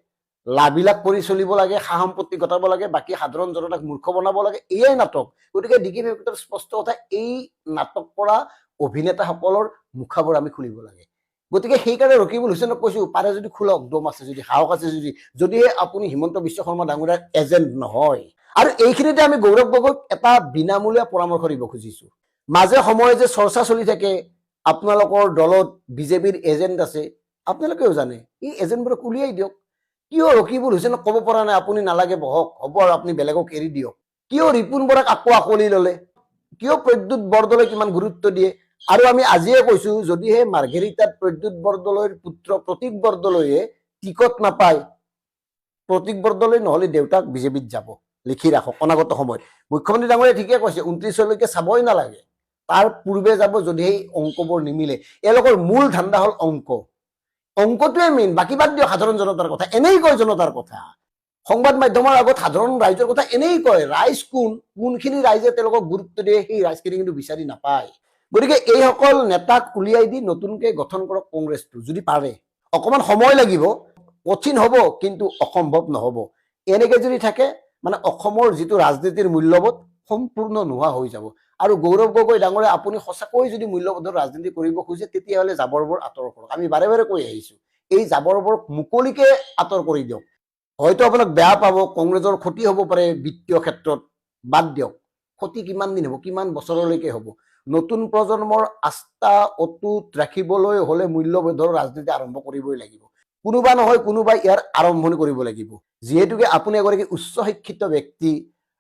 লাভবিলাক কৰি চলিব লাগে, সা সম্পত্তি গটাব লাগে, বাকী সাধাৰণ জনতাক মূৰ্খ বনাব লাগে, এয়াই নাটক। গতিকে ডিগি ফেক্টৰ স্পষ্ট কথা, এই নাটক কৰা অভিনেতাসকলৰ মুখাবোৰ আমি খুলিব লাগে। গতিকে সেইকাৰণে ৰকিবুল হুছেইনক কৈছো, পাৰে যদি খোলক, দম আছে যদি, সাহস আছে যদিহে আপুনি হিমন্ত বিশ্ব শৰ্মা ডাঙৰীয়াৰ এজেণ্ট নহয়। আৰু এইখিনিতে আমি গৌৰৱ গগৈক এটা বিনামূলীয়া পৰামৰ্শ দিব খুজিছো। মাজে সময়ে যে চৰ্চা চলি থাকে আপোনালোকৰ দলত বিজেপিৰ এজেণ্ট আছে, আপোনালোকেও জানে, এই এজেণ্টবোৰক উলিয়াই দিয়ক। কিয় ৰকিবুল হুছেইনক ক'ব পৰা নাই আপুনি নালাগে বহক, হ'ব আৰু আপুনি বেলেগক এৰি দিয়ক? কিয় ৰিপুন বৰাক আকৌ আকোৱালি ললে? কিয় প্ৰদ্যুৎ বৰদলৈ কিমান গুৰুত্ব দিয়ে? আৰু আমি আজিয়ে কৈছো, যদিহে মাৰ্ঘেৰিটাত প্ৰদ্যুৎ বৰদলৈৰ পুত্ৰ প্ৰতীক বৰদলৈয়ে টিকট নাপায়, প্ৰতীক বৰদলৈ নহলে দেউতাক বিজেপিত যাব, লিখি ৰাখক অনাগত সময়ত। মুখ্যমন্ত্ৰী ডাঙৰীয়াই ঠিকে কৈছে, 29লৈকে চাবই নালাগে, তাৰ পূৰ্বে যাব যদিহে অংকবোৰ নিমিলে। এওঁলোকৰ মূল ধান্দা হল অংক, অংকটোৱে মেইন, বাকী বাদ দিয়ক সাধাৰণ জনতাৰ কথা। এনেই কয় জনতাৰ কথা, সংবাদ মাধ্যমৰ আগত সাধাৰণ ৰাইজৰ কথা এনেই কয়। ৰাইজ কোনখিনি ৰাইজে তেওঁলোকক গুৰুত্ব দিয়ে, সেই ৰাইজখিনি কিন্তু বিচাৰি নাপায়। গতিকে এইসকল নেতাক উলিয়াই দি নতুনকে গঠন কৰক কংগ্ৰেছটো, যদি পাৰে। অকমান সময় লাগিব, কঠিন হব, কিন্তু অসম্ভৱ নহব। এনেকে যদি থাকে মানে অসমৰ যিটো ৰাজনীতিৰ মূল্যবোধ সম্পূৰ্ণ নোহোৱা হৈ যাব। আৰু গৌৰৱ গগৈ ডাঙৰীয়া, আপুনি সঁচাকৈ যদি মূল্যবোধৰ ৰাজনীতি কৰিব খোজে, তেতিয়াহ'লে জাবৰবোৰ আঁতৰ কৰক। আমি বাৰে বাৰে কৈ আহিছো, এই জাবৰবোৰ মুকলিকে আঁতৰ কৰি দিয়ক। হয়তো আপোনাক বেয়া পাব, কংগ্ৰেছৰ ক্ষতি হ'ব পাৰে বিত্তীয় ক্ষেত্ৰত, বাদ দিয়ক। ক্ষতি কিমান দিন হ'ব, কিমান বছৰলৈকে হ'ব? নতুন প্ৰজন্মৰ আস্থা অটুট ৰাখিবলৈ হলে মূল্যবোধৰ ৰাজনীতি আৰম্ভ কৰিবই লাগিব। কোনোবা নহয় কোনোবাই ইয়াৰ আৰম্ভণি কৰিব লাগিব। যিহেতুকে আপুনি এগৰাকী উচ্চ শিক্ষিত ব্যক্তি,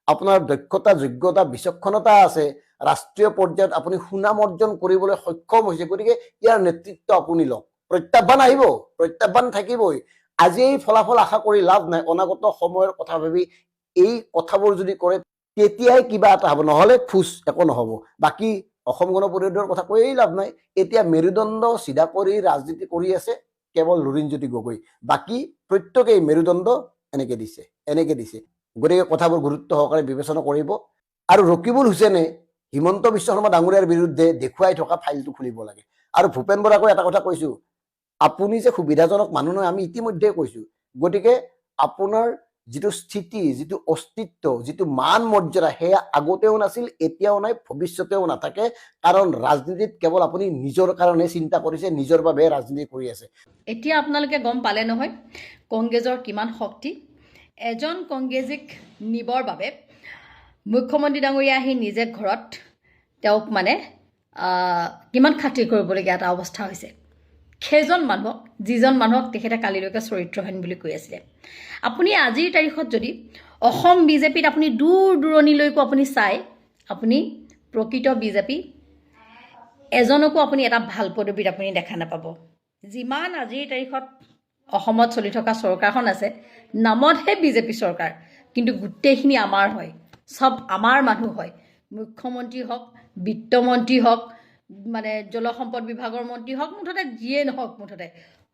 আপোনাৰ দক্ষতা যোগ্যতা বিচক্ষণতা আছে, ৰাষ্ট্ৰীয় পৰ্যায়ত আপুনি সুনাম অৰ্জন কৰিবলৈ সক্ষম হৈছে। গতিকে ইয়াৰ নেতৃত্ব আপুনি লওক। প্ৰত্যাহ্বান আহিব, প্ৰত্যাহ্বান থাকিবই। আজি এই ফলাফল আশা কৰি লাভ নাই। অনাগত সময়ৰ কথা ভাবি এই কথাবোৰ যদি কৰে তেতিয়াই কিবা এটা হ'ব, নহ'লে ফুচ একো নহ'ব। বাকী অসম গণ পৰিষদৰ কথা কৈয়েই লাভ নাই। এতিয়া মেৰুদণ্ড চিধা কৰি ৰাজনীতি কৰি আছে কেৱল লুৰিণজ্যোতি গগৈ। বাকী প্ৰত্যেকেই মেৰুদণ্ড এনেকে দিছে। গতিকে কথাবোৰ গুৰুত্ব সহকাৰে বিবেচনা কৰিব। আৰু ৰকিবুল হুছেইনে হিমন্ত বিশ্ব শৰ্মা ডাঙৰীয়াৰ বিৰুদ্ধে দেখুৱাই থকা ফাইলটো খুলিব লাগে। আৰু ভূপেন বৰাকো এটা কথা কৈছো, আপুনি যে সুবিধাজনক মানুহ নহয় আমি ইতিমধ্যে কৈছো। গতিকে আপোনাৰ যিটো স্থিতি, যিটো অস্তিত্ব, যিটো মান মৰ্যাদা সেয়া আগতেও নাছিল, এতিয়াও নাই, ভৱিষ্যতেও নাথাকে। কাৰণ ৰাজনীতিত কেৱল আপুনি নিজৰ কাৰণে চিন্তা কৰিছে, নিজৰ বাবে ৰাজনীতি কৰি আছে। এতিয়া আপোনালোকে গম পালে নহয় কংগ্ৰেছৰ কিমান শক্তি। এজন কংগ্ৰেছীক নিবৰ বাবে মুখ্যমন্ত্ৰী ডাঙৰীয়া আহি নিজে ঘৰত তেওঁক মানে কিমান খাতিৰ কৰিবলগীয়া এটা অৱস্থা হৈছে। সেইজন মানুহক, যিজন মানুহক তেখেতে কালিলৈকে চৰিত্ৰহীন বুলি কৈ আছিলে। আপুনি আজিৰ তাৰিখত যদি অসম বিজেপিত আপুনি দূৰ দূৰণিলৈকো আপুনি চাই, আপুনি প্ৰকৃত বিজেপি এজনকো আপুনি এটা ভাল পদবীত আপুনি দেখা নাপাব। যিমান আজিৰ তাৰিখত অসমত চলি থকা চৰকাৰখন আছে, নামতহে বিজেপি চৰকাৰ, কিন্তু গোটেইখিনি আমাৰ হয়, চব আমাৰ মানুহ হয়। মুখ্যমন্ত্ৰী হওক, বিত্তমন্ত্ৰী হওক, মানে জলসম্পদ বিভাগৰ মন্ত্ৰী হওক, মুঠতে যিয়ে নহওক, মুঠতে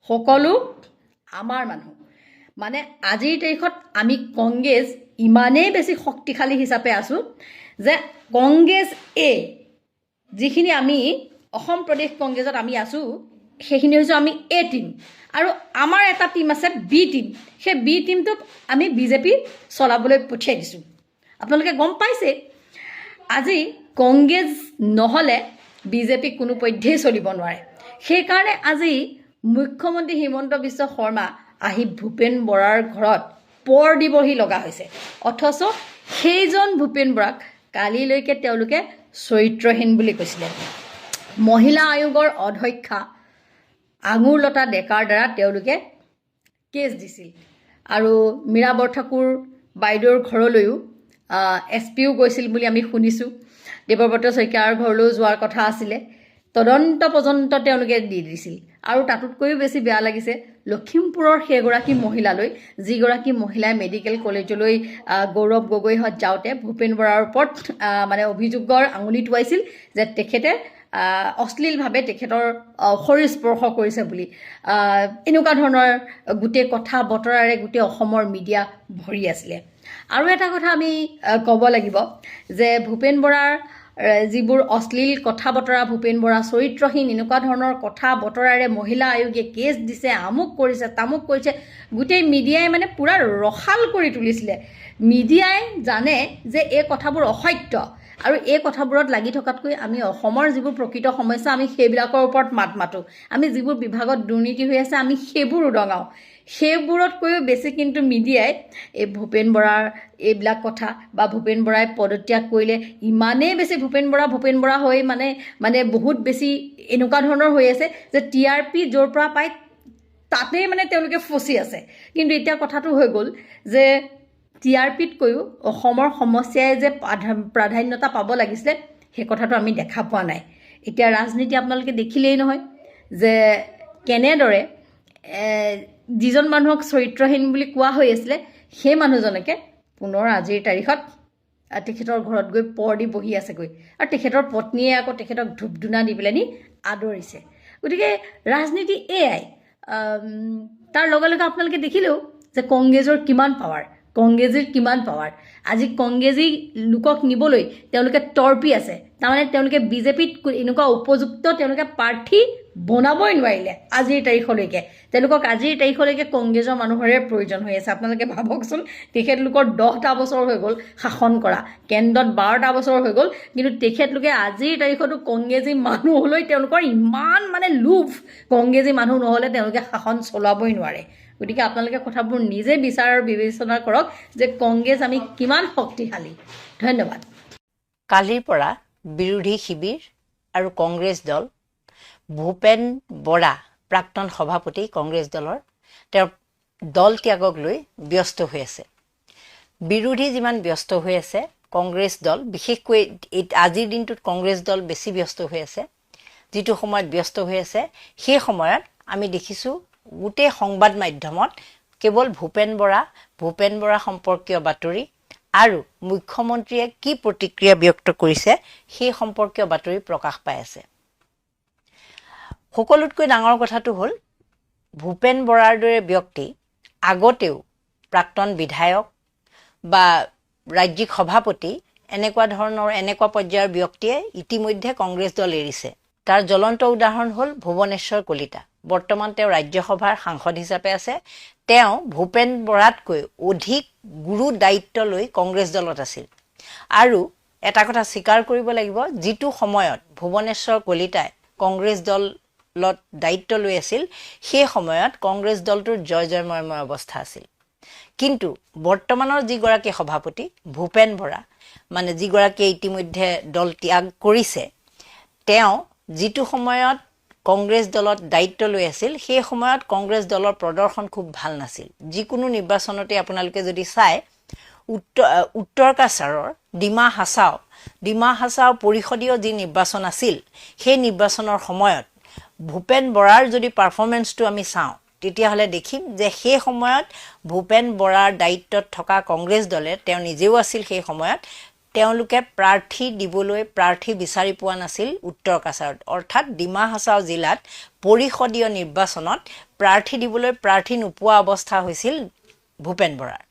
সকলো আমাৰ মানুহ। মানে আজিৰ তাৰিখত আমি কংগ্ৰেছ ইমানেই বেছি শক্তিশালী হিচাপে আছোঁ যে কংগ্ৰেছ যিখিনি আমি অসম প্ৰদেশ কংগ্ৰেছত আমি আছোঁ, সেইখিনি হৈছোঁ আমি টিম। আৰু আমাৰ এটা টিম আছে বি টিম। সেই বি টিমটোক আমি বিজেপি চলাবলৈ পঠিয়াই দিছোঁ। আপোনালোকে গম পাইছে আজি কংগ্ৰেছ নহ'লে বিজেপি কোনোপধ্যেই চলিব নোৱাৰে। সেইকাৰণে আজি মুখ্যমন্ত্ৰী হিমন্ত বিশ্ব শৰ্মা আহি ভূপেন বৰাৰ ঘৰত পৰ দিবহি লগা হৈছে। অথচ সেইজন ভূপেন বৰাক কালিলৈকে তেওঁলোকে চৰিত্ৰহীন বুলি কৈছিলে। মহিলা আয়োগৰ অধ্যক্ষা আঙুৰলতা ডেকাৰ দ্বাৰা তেওঁলোকে কেছ দিছিল। আৰু মীৰা বৰঠাকুৰ বাইদেউৰ ঘৰলৈও এছ পিও গৈছিল বুলি আমি শুনিছোঁ। দেৱব্ৰত শইকীয়াৰ ঘৰলৈও যোৱাৰ কথা আছিলে। তদন্ত পৰ্যন্ত তেওঁলোকে দি দিছিল। আৰু তাতোতকৈও বেছি বেয়া লাগিছে লখিমপুৰৰ সেইগৰাকী মহিলালৈ, যিগৰাকী মহিলাই মেডিকেল কলেজলৈ গৌৰৱ গগৈহঁত যাওঁতে ভূপেন বৰাৰ ওপৰত মানে অভিযোগৰ আঙুলি টোৱাইছিল যে তেখেতে অশ্লীলভাৱে তেখেতৰ শৰীৰ স্পৰ্শ কৰিছে বুলি। এনেকুৱা ধৰণৰ গোটেই কথা বতৰাৰে গোটেই অসমৰ মিডিয়া ভৰি আছিলে। আৰু এটা কথা আমি ক'ব লাগিব যে ভূপেন বৰাৰ যিবোৰ অশ্লীল কথা বতৰা, ভূপেন বৰা চৰিত্ৰহীন, এনেকুৱা ধৰণৰ কথা বতৰাৰে মহিলা আয়োগে কেছ দিছে, আমুক কৰিছে, তামুক কৰিছে, গোটেই মিডিয়াই মানে পূৰা ৰসাল কৰি তুলিছিলে। মিডিয়াই জানে যে এই কথাবোৰ অসত্য, আৰু এই কথাবোৰত লাগি থকাতকৈ আমি অসমৰ যিবোৰ প্ৰকৃত সমস্যা আমি সেইবিলাকৰ ওপৰত মাত মাতোঁ। আমি যিবোৰ বিভাগত দুৰ্নীতি হৈ আছে আমি সেইবোৰ উদঙাওঁ। সেইবোৰতকৈও বেছি কিন্তু মিডিয়াই এই ভূপেন বৰাৰ এইবিলাক কথা বা ভূপেন বৰাই পদত্যাগ কৰিলে ইমানেই বেছি ভূপেন বৰা হৈ মানে বহুত বেছি এনেকুৱা ধৰণৰ হৈ আছে যে TRP য'ৰ পৰা পায় তাতেই মানে তেওঁলোকে ফচি আছে। কিন্তু এতিয়া কথাটো হৈ গ'ল যে TRPতকৈও অসমৰ সমস্যাই যে প্ৰাধান্যতা পাব লাগিছিলে সেই কথাটো আমি দেখা পোৱা নাই। এতিয়া ৰাজনীতি আপোনালোকে দেখিলেই নহয় যে কেনেদৰে যিজন মানুহক চৰিত্ৰহীন বুলি কোৱা হৈ আছিলে সেই মানুহজনকে পুনৰ আজিৰ তাৰিখত তেখেতৰ ঘৰত গৈ পৰ দি বহি আছেগৈ। আৰু তেখেতৰ পত্নীয়ে আকৌ তেখেতক ধূপ ধূনা দি পেলাই নি আদৰিছে। গতিকে ৰাজনীতি এয়াই। তাৰ লগে লগে আপোনালোকে দেখিলেও যে কংগ্ৰেছৰ কিমান পাৱাৰ। আজি কংগ্ৰেছী লোকক নিবলৈ তেওঁলোকে তৰ্পি আছে। তাৰমানে তেওঁলোকে বিজেপিত এনেকুৱা উপযুক্ত তেওঁলোকে প্ৰাৰ্থী বনাবই নোৱাৰিলে আজিৰ তাৰিখলৈকে। তেওঁলোকক আজিৰ তাৰিখলৈকে কংগ্ৰেছৰ মানুহৰে প্ৰয়োজন হৈ আছে। আপোনালোকে ভাবকচোন, তেখেতলোকৰ 10টা বছৰ হৈ গ'ল শাসন কৰা, কেন্দ্ৰত 12টা বছৰ হৈ গ'ল, কিন্তু তেখেতলোকে আজিৰ তাৰিখতো কংগ্ৰেছী মানুহলৈ তেওঁলোকৰ ইমান মানে লোভ। কংগ্ৰেছী মানুহ নহ'লে তেওঁলোকে শাসন চলাবই নোৱাৰে। গতিকে আপোনালোকে কথাবোৰ নিজে বিচাৰ আৰু বিবেচনা কৰক যে কংগ্ৰেছ আমি কিমান শক্তিশালী। ধন্যবাদ। কালিৰ পৰা বিৰোধী শিবিৰ আৰু কংগ্ৰেছ দল, ভূপেন বৰা প্ৰাক্তন সভাপতি কংগ্ৰেছ দলৰ, তেওঁৰ দল ত্যাগক লৈ ব্যস্ত হৈ আছে। বিৰোধী যিমান ব্যস্ত হৈ আছে, কংগ্ৰেছ দল বিশেষকৈ আজিৰ দিনটোত কংগ্ৰেছ দল বেছি ব্যস্ত হৈ আছে যিটো সময়ত ব্যস্ত হৈ আছে সেই সময়ত আমি দেখিছোঁ গোটেই সংবাদ মাধ্যমত কেৱল ভূপেন বৰা সম্পৰ্কীয় বাতৰি আৰু মুখ্যমন্ত্ৰীয়ে কি প্ৰতিক্ৰিয়া ব্যক্ত কৰিছে সেই সম্পৰ্কীয় বাতৰি প্ৰকাশ পাই আছে সকলোতকৈ ডাঙৰ কথাটো হ'ল ভূপেন বৰাৰ দৰে ব্যক্তি আগতেও প্ৰাক্তন বিধায়ক বা ৰাজ্যিক সভাপতি এনেকুৱা পৰ্যায়ৰ ব্যক্তিয়ে ইতিমধ্যে কংগ্ৰেছ দল এৰিছে তাৰ জ্বলন্ত উদাহৰণ হ'ল ভুৱনেশ্বৰ কলিতা বৰ্তমান তেওঁ ৰাজ্যসভাৰ সাংসদ হিচাপে আছে তেওঁ ভূপেন বৰাতকৈ অধিক গুৰু দায়িত্ব লৈ কংগ্ৰেছ দলত আছিল আৰু এটা কথা স্বীকাৰ কৰিব লাগিব যিটো সময়ত ভুৱনেশ্বৰ কলিতাই কংগ্ৰেছ দলত দায়িত্ব লৈ আছিল সেই সময়ত কংগ্ৰেছ দলটোৰ জয়ময় অৱস্থা আছিল কিন্তু বৰ্তমানৰ যিগৰাকী সভাপতি ভূপেন বৰা মানে যিগৰাকীয়ে ইতিমধ্যে দল ত্যাগ কৰিছে তেওঁ যিটো সময়ত কংগ্ৰেছ দলত দায়িত্ব লৈ আছিল সেই সময়ত কংগ্ৰেছ দলৰ প্ৰদৰ্শন খুব ভাল নাছিল যিকোনো নিৰ্বাচনতে আপোনালোকে যদি চাই উত্তৰ কাছাৰৰ ডিমা হাছাও পৰিষদীয় যি নিৰ্বাচন আছিল সেই নিৰ্বাচনৰ সময়ত ভূপেন বৰাৰ যদি পাৰফৰ্মেন্সটো আমি চাওঁ তেতিয়াহ'লে দেখিম যে সেই সময়ত ভূপেন বৰাৰ দায়িত্বত থকা কংগ্ৰেছ দলে তেওঁ নিজেও আছিল সেই সময়ত তেওঁলোকে প্ৰাৰ্থী বিচাৰি পোৱা নাছিল উত্তৰ কাছাৰত অৰ্থাৎ ডিমা হাছাও জিলাত পৰিষদীয় নিৰ্বাচনত প্ৰাৰ্থী নোপোৱা অৱস্থা হৈছিল ভূপেন বৰাৰ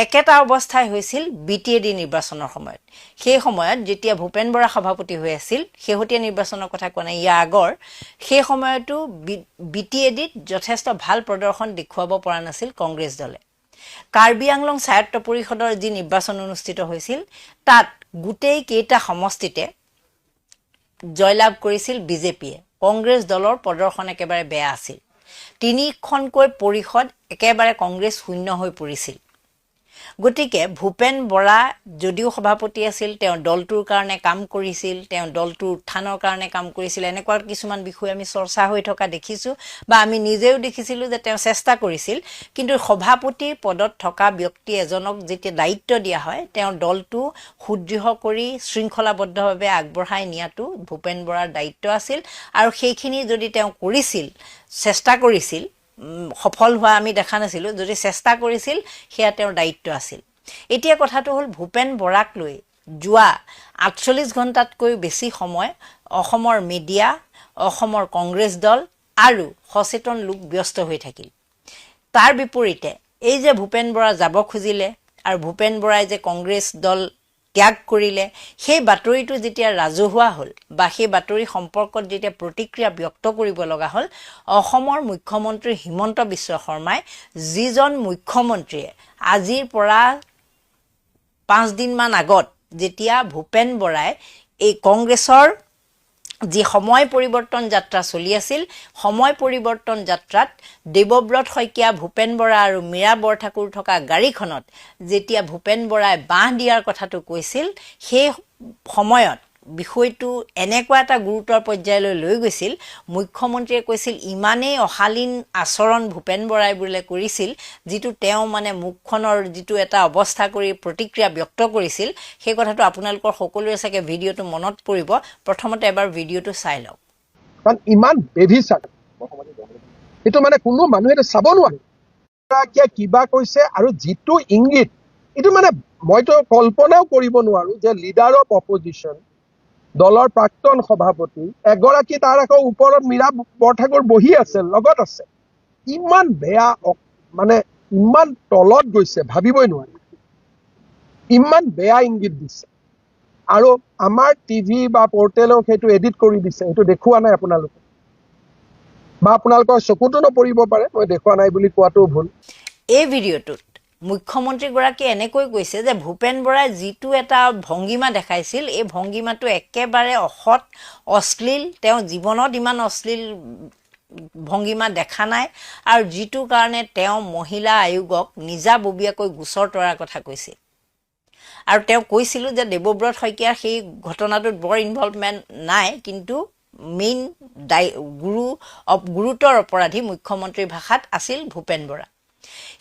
একেটা অৱস্থাই হৈছিল BTAD নিৰ্বাচনৰ সময়ত সেই সময়ত যেতিয়া ভূপেন বৰা সভাপতি হৈ আছিল শেহতীয়া নিৰ্বাচনৰ কথা কোৱা নাই ইয়াৰ আগৰ সেই সময়তো BTADত যথেষ্ট ভাল প্ৰদৰ্শন দেখুৱাব পৰা নাছিল কংগ্ৰেছ দলে কাৰ্বি আংলং স্বায়ত্ত পৰিষদৰ যি নিৰ্বাচন অনুষ্ঠিত হৈছিল তাত গোটেই কেইটা সমষ্টিতে জয়লাভ কৰিছিল বিজেপিয়ে কংগ্ৰেছ দলৰ প্ৰদৰ্শন একেবাৰে বেয়া আছিল তিনিখনকৈ পৰিষদ একেবাৰে কংগ্ৰেছ শূন্য হৈ পৰিছিল গতিকে ভূপেন বৰা যদিও সভাপতি আছিল তেওঁ দলটোৰ কাৰণে কাম কৰিছিল তেওঁ দলটোৰ উত্থানৰ কাৰণে কাম কৰিছিল এনেকুৱা কিছুমান বিষয় আমি চৰ্চা হৈ থকা দেখিছোঁ বা আমি নিজেও দেখিছিলোঁ যে তেওঁ চেষ্টা কৰিছিল কিন্তু সভাপতিৰ পদত থকা ব্যক্তি এজনক যেতিয়া দায়িত্ব দিয়া হয় তেওঁ দলটো সুদৃঢ় কৰি শৃংখলাবদ্ধভাৱে আগবঢ়াই নিয়াটো ভূপেন বৰাৰ দায়িত্ব আছিল আৰু সেইখিনি যদি তেওঁ চেষ্টা কৰিছিল সফল হোৱা আমি দেখা নাছিলোঁ যদি চেষ্টা কৰিছিল সেয়া তেওঁৰ দায়িত্ব আছিল এতিয়া কথাটো হ'ল ভূপেন বৰাক লৈ যোৱা 48 ঘণ্টাতকৈ বেছি সময় অসমৰ মিডিয়া অসমৰ কংগ্ৰেছ দল আৰু সচেতন লোক ব্যস্ত হৈ থাকিল তাৰ বিপৰীতে এই যে ভূপেন বৰা যাব খুজিলে আৰু ভূপেন বৰাই যে কংগ্ৰেছ দল ত্যাগ কৰিলে সেই বাতৰিটো যেতিয়া ৰাজহুৱা হ'ল বা সেই বাতৰি সম্পৰ্কত যেতিয়া প্ৰতিক্ৰিয়া ব্যক্ত কৰিব লগা হ'ল অসমৰ মুখ্যমন্ত্ৰী হিমন্ত বিশ্ব শৰ্মাই যিজন মুখ্যমন্ত্ৰীয়ে আজিৰ পৰা 5 দিনমান আগত যেতিয়া ভূপেন বৰাই এই কংগ্ৰেছৰ যি সময় পৰিৱৰ্তন যাত্ৰা চলি আছিল সময় পৰিৱৰ্তন যাত্ৰাত দেৱব্ৰত শইকীয়া ভূপেন বৰা আৰু মীৰা বৰঠাকুৰ থকা গাড়ীখনত যেতিয়া ভূপেন বৰাই বাঁহ দিয়াৰ কথাটো কৈছিল সেই সময়ত বিষয়টো এনেকুৱা এটা গুৰুতৰ পৰ্যায়লৈ লৈ গৈছিল মুখ্যমন্ত্ৰীয়ে কৈছিল ইমানেই অশালীন আচৰণ ভূপেন বৰাই বোলে কৰিছিল যিটো তেওঁ মানে মুখখনৰ যিটো এটা অৱস্থা কৰি প্ৰতিক্ৰিয়া ব্যক্ত কৰিছিল সেই কথাটো আপোনালোকৰ সকলোৰে চাগে ভিডিঅ'টো মনত পৰিব প্ৰথমতে এবাৰ ভিডিঅ'টো চাই লওক কাৰণ ইমান বেভিচাৰ এইটো মানে কোনো মানুহে চাব নোৱাৰে কিবা কৈছে আৰু যিটো ইংগিত এইটো মানে মইতো কল্পনাও কৰিব নোৱাৰো যে লিডাৰ অফ অপজিশ্যন দলৰ প্ৰাক্তন সভাপতি এগৰাকী তাৰ আকৌ ওপৰত মীৰা বৰঠাকুৰ বহি আছে লগত আছে ইমান বেয়া মানে ইমান তলত গৈছে ভাবিবই নোৱাৰি ইমান বেয়া ইংগিত দিছে আৰু আমাৰ টিভি বা পৰ্টেলক সেইটো এডিট কৰি দিছে সেইটো দেখুওৱা নাই আপোনালোকে বা আপোনালোকৰ চকুতো নপৰিব পাৰে মই দেখুওৱা নাই বুলি কোৱাটো ভুল এই ভিডিঅ'টোত মুখ্যমন্ত্ৰীগৰাকীয়ে এনেকৈ কৈছে যে ভূপেন বৰাই যিটো এটা ভংগীমা দেখাইছিল এই ভংগীমাটো একেবাৰে অসৎ অশ্লীল তেওঁ জীৱনত ইমান অশ্লীল ভংগীমা দেখা নাই আৰু যিটো কাৰণে তেওঁ মহিলা আয়োগক নিজাববীয়াকৈ গোচৰ তৰাৰ কথা কৈছিল আৰু তেওঁ কৈছিল যে দেৱব্ৰত শইকীয়াৰ সেই ঘটনাটোত বৰ ইনভলভমেণ্ট নাই কিন্তু মেইন গুৰুতৰ অপৰাধী মুখ্যমন্ত্ৰীৰ ভাষাত আছিল ভূপেন বৰা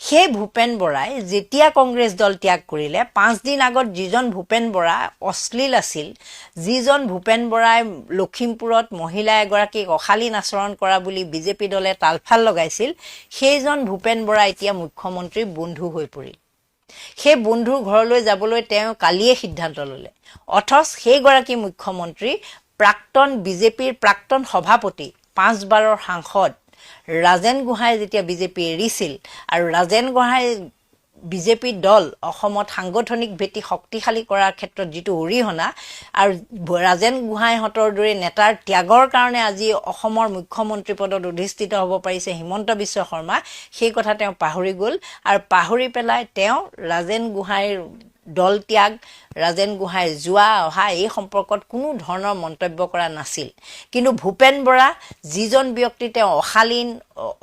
সেই ভূপেন বৰাই যেতিয়া কংগ্ৰেছ দল ত্যাগ কৰিলে 5 দিন আগত যিজন ভূপেন বৰা অশ্লীল আছিল, যিজন ভূপেন বৰাই লখিমপুৰত মহিলা এগৰাকীক অশালীন আচৰণ কৰা বুলি বিজেপি দলে তালফাল লগাইছিল, সেইজন ভূপেন বৰা এতিয়া মুখ্যমন্ত্ৰীৰ বন্ধু হৈ পৰিল। সেই বন্ধুৰ ঘৰলৈ যাবলৈ তেওঁ কালিয়ে সিদ্ধান্ত ল'লে। অথচ সেইগৰাকী মুখ্যমন্ত্ৰী প্ৰাক্তন বিজেপিৰ প্ৰাক্তন সভাপতি 5 বাৰৰ সাংসদ ৰাজেন গোহাঁই যেতিয়া বিজেপি এৰিছিল আৰু ৰাজেন গোহাঁই বিজেপি দল অসমত সাংগঠনিক ভেটি শক্তিশালী কৰাৰ ক্ষেত্ৰত যিটো অৰিহণা আৰু ৰাজেন গোহাঁইহঁতৰ দৰে নেতাৰ ত্যাগৰ কাৰণে আজি অসমৰ মুখ্যমন্ত্ৰী পদত অধিষ্ঠিত হ'ব পাৰিছে হিমন্ত বিশ্ব শৰ্মা, সেই কথা তেওঁ পাহৰি গ'ল। আৰু পাহৰি পেলাই তেওঁ ৰাজেন গোহাঁইৰ দল ত্যাগ, ৰাজেন গোহাঁই যোৱা অহা এই সম্পৰ্কত কোনো ধৰণৰ মন্তব্য কৰা নাছিল। কিন্তু ভূপেন বৰা যিজন ব্যক্তি তেওঁ অশালীন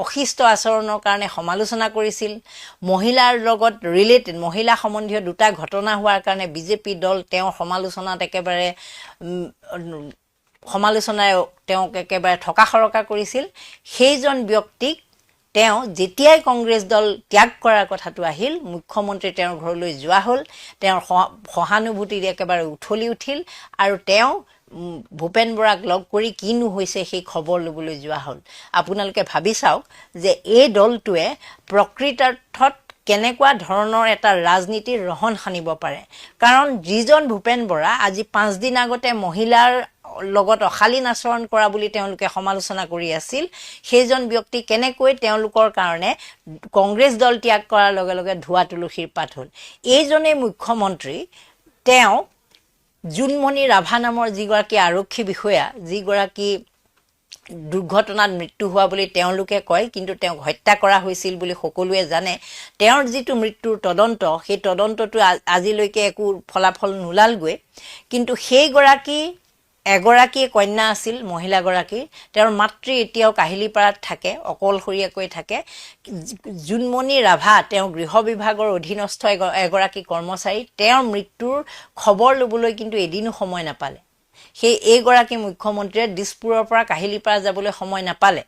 অশিষ্ট আচৰণৰ কাৰণে সমালোচনা কৰিছিল, মহিলাৰ লগত ৰিলেটেড মহিলা সম্বন্ধীয় 2টা ঘটনা হোৱাৰ কাৰণে বিজেপি দল তেওঁৰ সমালোচনাত একেবাৰে তেওঁক একেবাৰে ঠকাসৰকা কৰিছিল, সেইজন ব্যক্তিক তেওঁ যেতিয়াই কংগ্ৰেছ দল ত্যাগ কৰাৰ কথাটো আহিল, মুখ্যমন্ত্ৰী তেওঁৰ ঘৰলৈ যোৱা হ'ল, তেওঁৰ সহানুভূতি একেবাৰে উঠলি উঠিল আৰু তেওঁ ভূপেন বৰাক লগ কৰি কিনো হৈছে সেই খবৰ ল'বলৈ যোৱা হ'ল। আপোনালোকে ভাবি চাওক যে এই দলটোৱে প্ৰকৃতাৰ্থত কেনেকুৱা ধৰণৰ এটা ৰাজনীতিৰ ৰহণ সানিব পাৰে। কাৰণ যিজন ভূপেন বৰা আজি 5 দিন আগতে মহিলাৰ লগত অশালীন আচৰণ কৰা বুলি তেওঁলোকে সমালোচনা কৰি আছিল, সেইজন ব্যক্তি কেনেকৈ তেওঁলোকৰ কাৰণে কংগ্ৰেছ দল ত্যাগ কৰাৰ লগে লগে ধোৱা তুলসীৰ পাত হ'ল। এইজনেই মুখ্যমন্ত্ৰী, তেওঁ জোনমণি ৰাভা নামৰ যিগৰাকী আৰক্ষী বিষয়া, যিগৰাকী দুৰ্ঘটনাত মৃত্যু হোৱা বুলি তেওঁলোকে কয়, কিন্তু তেওঁক হত্যা কৰা হৈছিল বুলি সকলোৱে জানে। তেওঁৰ যিটো মৃত্যুৰ তদন্ত, সেই তদন্তটো আজিলৈকে একো ফলাফল নোলালগৈ। কিন্তু সেইগৰাকী এগৰাকী কন্যা আছিল, মহিলাগৰাকী, তেওঁৰ মাতৃ এতিয়াও কাহিলীপাৰাত থাকে, অকলশৰীয়াকৈ থাকে। জোনমণি ৰাভা তেওঁ গৃহ বিভাগৰ অধীনস্থ এগৰাকী কৰ্মচাৰী, তেওঁৰ মৃত্যুৰ খবৰ ল'বলৈ কিন্তু এদিনো সময় নাপালে। এইগৰাকী মুখ্যমন্ত্ৰীয়ে দিছপুৰৰ পৰা কাহিলীপাৰা যাবলৈ সময় নাপালে।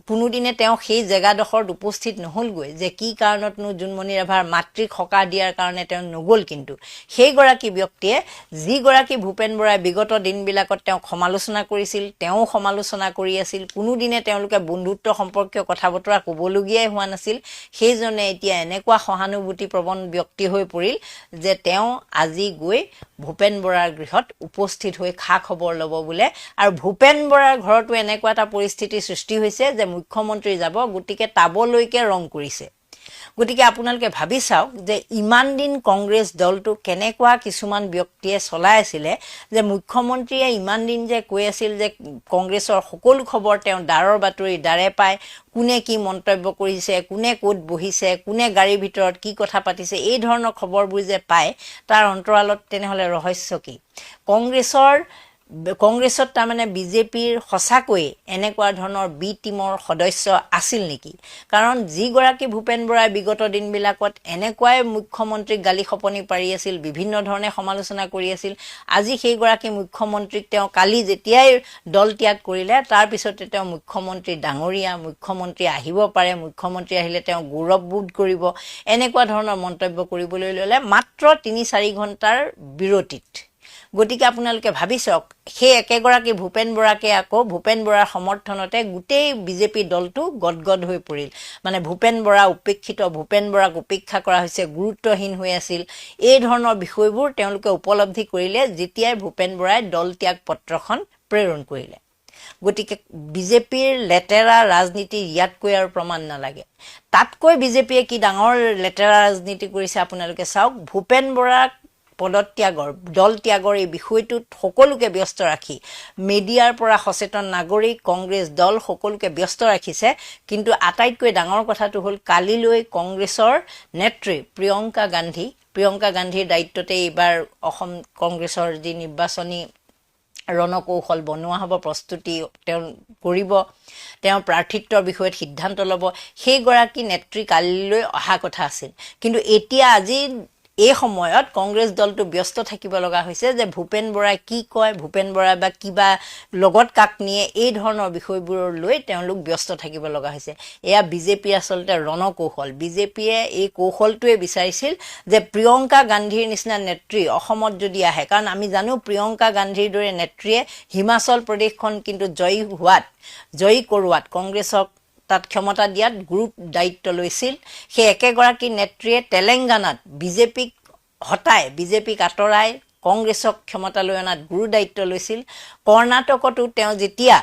কোনোদিনে তেওঁ সেই জেগাডোখৰত উপস্থিত নহ'লগৈ, যে কি কাৰণতনো জোনমণি ৰাভাৰ মাতৃক সকাহ দিয়াৰ কাৰণে তেওঁ নগ'ল। কিন্তু সেইগৰাকী ব্যক্তিয়ে যিগৰাকী ভূপেন বৰাই বিগত দিনবিলাকত তেওঁক সমালোচনা কৰিছিল, তেওঁ সমালোচনা কৰি আছিল, কোনোদিনে তেওঁলোকে বন্ধুত্ব সম্পৰ্কীয় কথা বতৰা ক'বলগীয়াই হোৱা নাছিল, সেইজনে এতিয়া এনেকুৱা সহানুভূতিপ্ৰৱণ ব্যক্তি হৈ পৰিল যে তেওঁ আজি গৈ ভূপেন বৰাৰ গৃহত উপস্থিত হৈ খা খবৰ ল'ব বোলে। আৰু ভূপেন বৰাৰ ঘৰতো এনেকুৱা এটা পৰিস্থিতিৰ সৃষ্টি হৈছে যে মুখ্যমন্ত্ৰী যাব, গতিকে টাবলৈকে ৰং কৰিছে। গতিকে আপোনালোকে ভাবি চাওক যে ইমান দিন কংগ্ৰেছ দলটো কেনেকুৱা কিছুমান ব্যক্তিয়ে চলাই আছিলে, যে মুখ্যমন্ত্ৰীয়ে ইমান দিন যে কৈ আছিল যে কংগ্ৰেছৰ সকলো খবৰ তেওঁ দাৰৰ বাতৰি দাৰে পায়, কোনে কি মন্তব্য কৰিছে, কোনে ক'ত বহিছে, কোনে গাড়ীৰ ভিতৰত কি কথা পাতিছে, এই ধৰণৰ খবৰবোৰ যে পায়, তাৰ অন্তৰালত তেনেহ'লে ৰহস্য কি? কংগ্ৰেছত তাৰমানে বিজেপিৰ সঁচাকৈয়ে এনেকুৱা ধৰণৰ বি টিমৰ সদস্য আছিল নেকি? কাৰণ যিগৰাকী ভূপেন বৰাই বিগত দিনবিলাকত এনেকুৱাই মুখ্যমন্ত্ৰীক গালি খপনি পাৰি আছিল, বিভিন্ন ধৰণে সমালোচনা কৰি আছিল, আজি সেইগৰাকী মুখ্যমন্ত্ৰীক তেওঁ কালি যেতিয়াই দল ত্যাগ কৰিলে, তাৰপিছতে তেওঁ মুখ্যমন্ত্ৰী ডাঙৰীয়া, মুখ্যমন্ত্ৰী আহিব পাৰে, মুখ্যমন্ত্ৰী আহিলে তেওঁ গৌৰৱবোধ কৰিব, এনেকুৱা ধৰণৰ মন্তব্য কৰিবলৈ ল'লে মাত্ৰ 3-4 ঘণ্টাৰ বিৰতিত। গতিকে আপোনালোকে ভাবি চাওক, সেই একেগৰাকী ভূপেন বৰাকে আকৌ ভূপেন বৰাৰ সমৰ্থনতে গোটেই বিজেপি দলটো গদগদ হৈ পৰিল। মানে ভূপেন বৰা উপেক্ষিত, ভূপেন বৰাক উপেক্ষা কৰা হৈছে, গুৰুত্বহীন হৈ আছিল, এই ধৰণৰ বিষয়বোৰ তেওঁলোকে উপলব্ধি কৰিলে যেতিয়াই ভূপেন বৰাই দল ত্যাগ পত্ৰখন প্ৰেৰণ কৰিলে। গতিকে বিজেপিৰ লেতেৰা ৰাজনীতি ইয়াতকৈ আৰু প্ৰমাণ নালাগে। তাতকৈ বিজেপিয়ে কি ডাঙৰ লেতেৰা ৰাজনীতি কৰিছে আপোনালোকে চাওক। ভূপেন বৰাক পদত্যাগৰ, দল ত্যাগৰ এই বিষয়টোত সকলোকে ব্যস্ত ৰাখি মিডিয়াৰ পৰা সচেতন নাগৰিক, কংগ্ৰেছ দল সকলোকে ব্যস্ত ৰাখিছে। কিন্তু আটাইতকৈ ডাঙৰ কথাটো হ'ল কালিলৈ কংগ্ৰেছৰ নেত্ৰী প্ৰিয়ংকা গান্ধীৰ দায়িত্বতে এইবাৰ অসম কংগ্ৰেছৰ যি নিৰ্বাচনী ৰণকৌশল বনোৱা হ'ব, প্ৰস্তুতি তেওঁ কৰিব, তেওঁ প্ৰাৰ্থিত্বৰ বিষয়ত সিদ্ধান্ত ল'ব, সেইগৰাকী নেত্ৰী কালিলৈ অহা কথা আছিল। কিন্তু এতিয়া আজি এই সময়ত কংগ্ৰেছ দলটো ব্যস্ত থাকিব লগা হৈছে যে ভূপেন বৰাই কি কয়, ভূপেন বৰাই বা কিবা লগত কাক নিয়ে, এই ধৰণৰ বিষয়বোৰৰ লৈ তেওঁলোক ব্যস্ত থাকিব লগা হৈছে। এয়া বিজেপিৰ আচলতে ৰণকৌশল। বিজেপিয়ে এই কৌশলটোৱে বিচাৰিছিল যে প্ৰিয়ংকা গান্ধীৰ নিচিনা নেত্ৰী অসমত যদি আহে, কাৰণ আমি জানো প্ৰিয়ংকা গান্ধীৰ দৰে নেত্ৰীয়ে হিমাচল প্ৰদেশখন কিন্তু জয়ী কৰোৱাত কংগ্ৰেছক তাত ক্ষমতা দিয়াত গুৰু দায়িত্ব লৈছিল। সেই একেগৰাকী নেত্ৰীয়ে তেলেংগানাত বিজেপিক হটাই, বিজেপিক আঁতৰাই কংগ্ৰেছক ক্ষমতালৈ অনাত গুৰু দায়িত্ব লৈছিল। কৰ্ণাটকতো তেওঁ যেতিয়া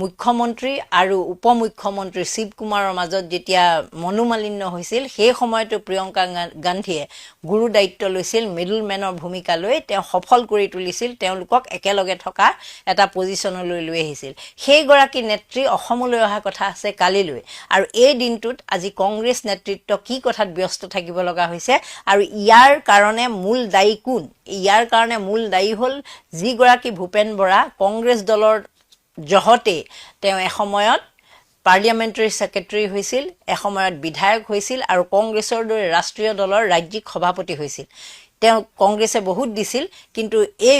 মুখ্যমন্ত্ৰী আৰু উপ মুখ্যমন্ত্ৰী শিৱ কুমাৰৰ মাজত যেতিয়া মনোমালিন্য হৈছিল, সেই সময়তো প্ৰিয়ংকা গান্ধীয়ে গুৰু দায়িত্ব লৈছিল, মিডলমেনৰ ভূমিকা লৈ তেওঁ সফল কৰি তুলিছিল, তেওঁলোকক একেলগে থকা এটা পজিশ্যনলৈ লৈ আহিছিল। সেইগৰাকী নেত্ৰী অসমলৈ অহা কথা আছে কালিলৈ, আৰু এই দিনটোত আজি কংগ্ৰেছ নেতৃত্ব কি কথাত ব্যস্ত থাকিব লগা হৈছে, আৰু ইয়াৰ কাৰণে মূল দায়ী কোন? ইয়াৰ কাৰণে মূল দায়ী হ'ল যিগৰাকী ভূপেন বৰা কংগ্ৰেছ দলৰ জহতে তেওঁ এসময়ত পাৰ্লিয়ামেণ্টাৰী ছেক্ৰেটাৰী হৈছিল, এসময়ত বিধায়ক হৈছিল আৰু কংগ্ৰেছৰ দৰে ৰাষ্ট্ৰীয় দলৰ ৰাজ্যিক সভাপতি হৈছিল। তেওঁ কংগ্ৰেছে বহুত দিছিল, কিন্তু এই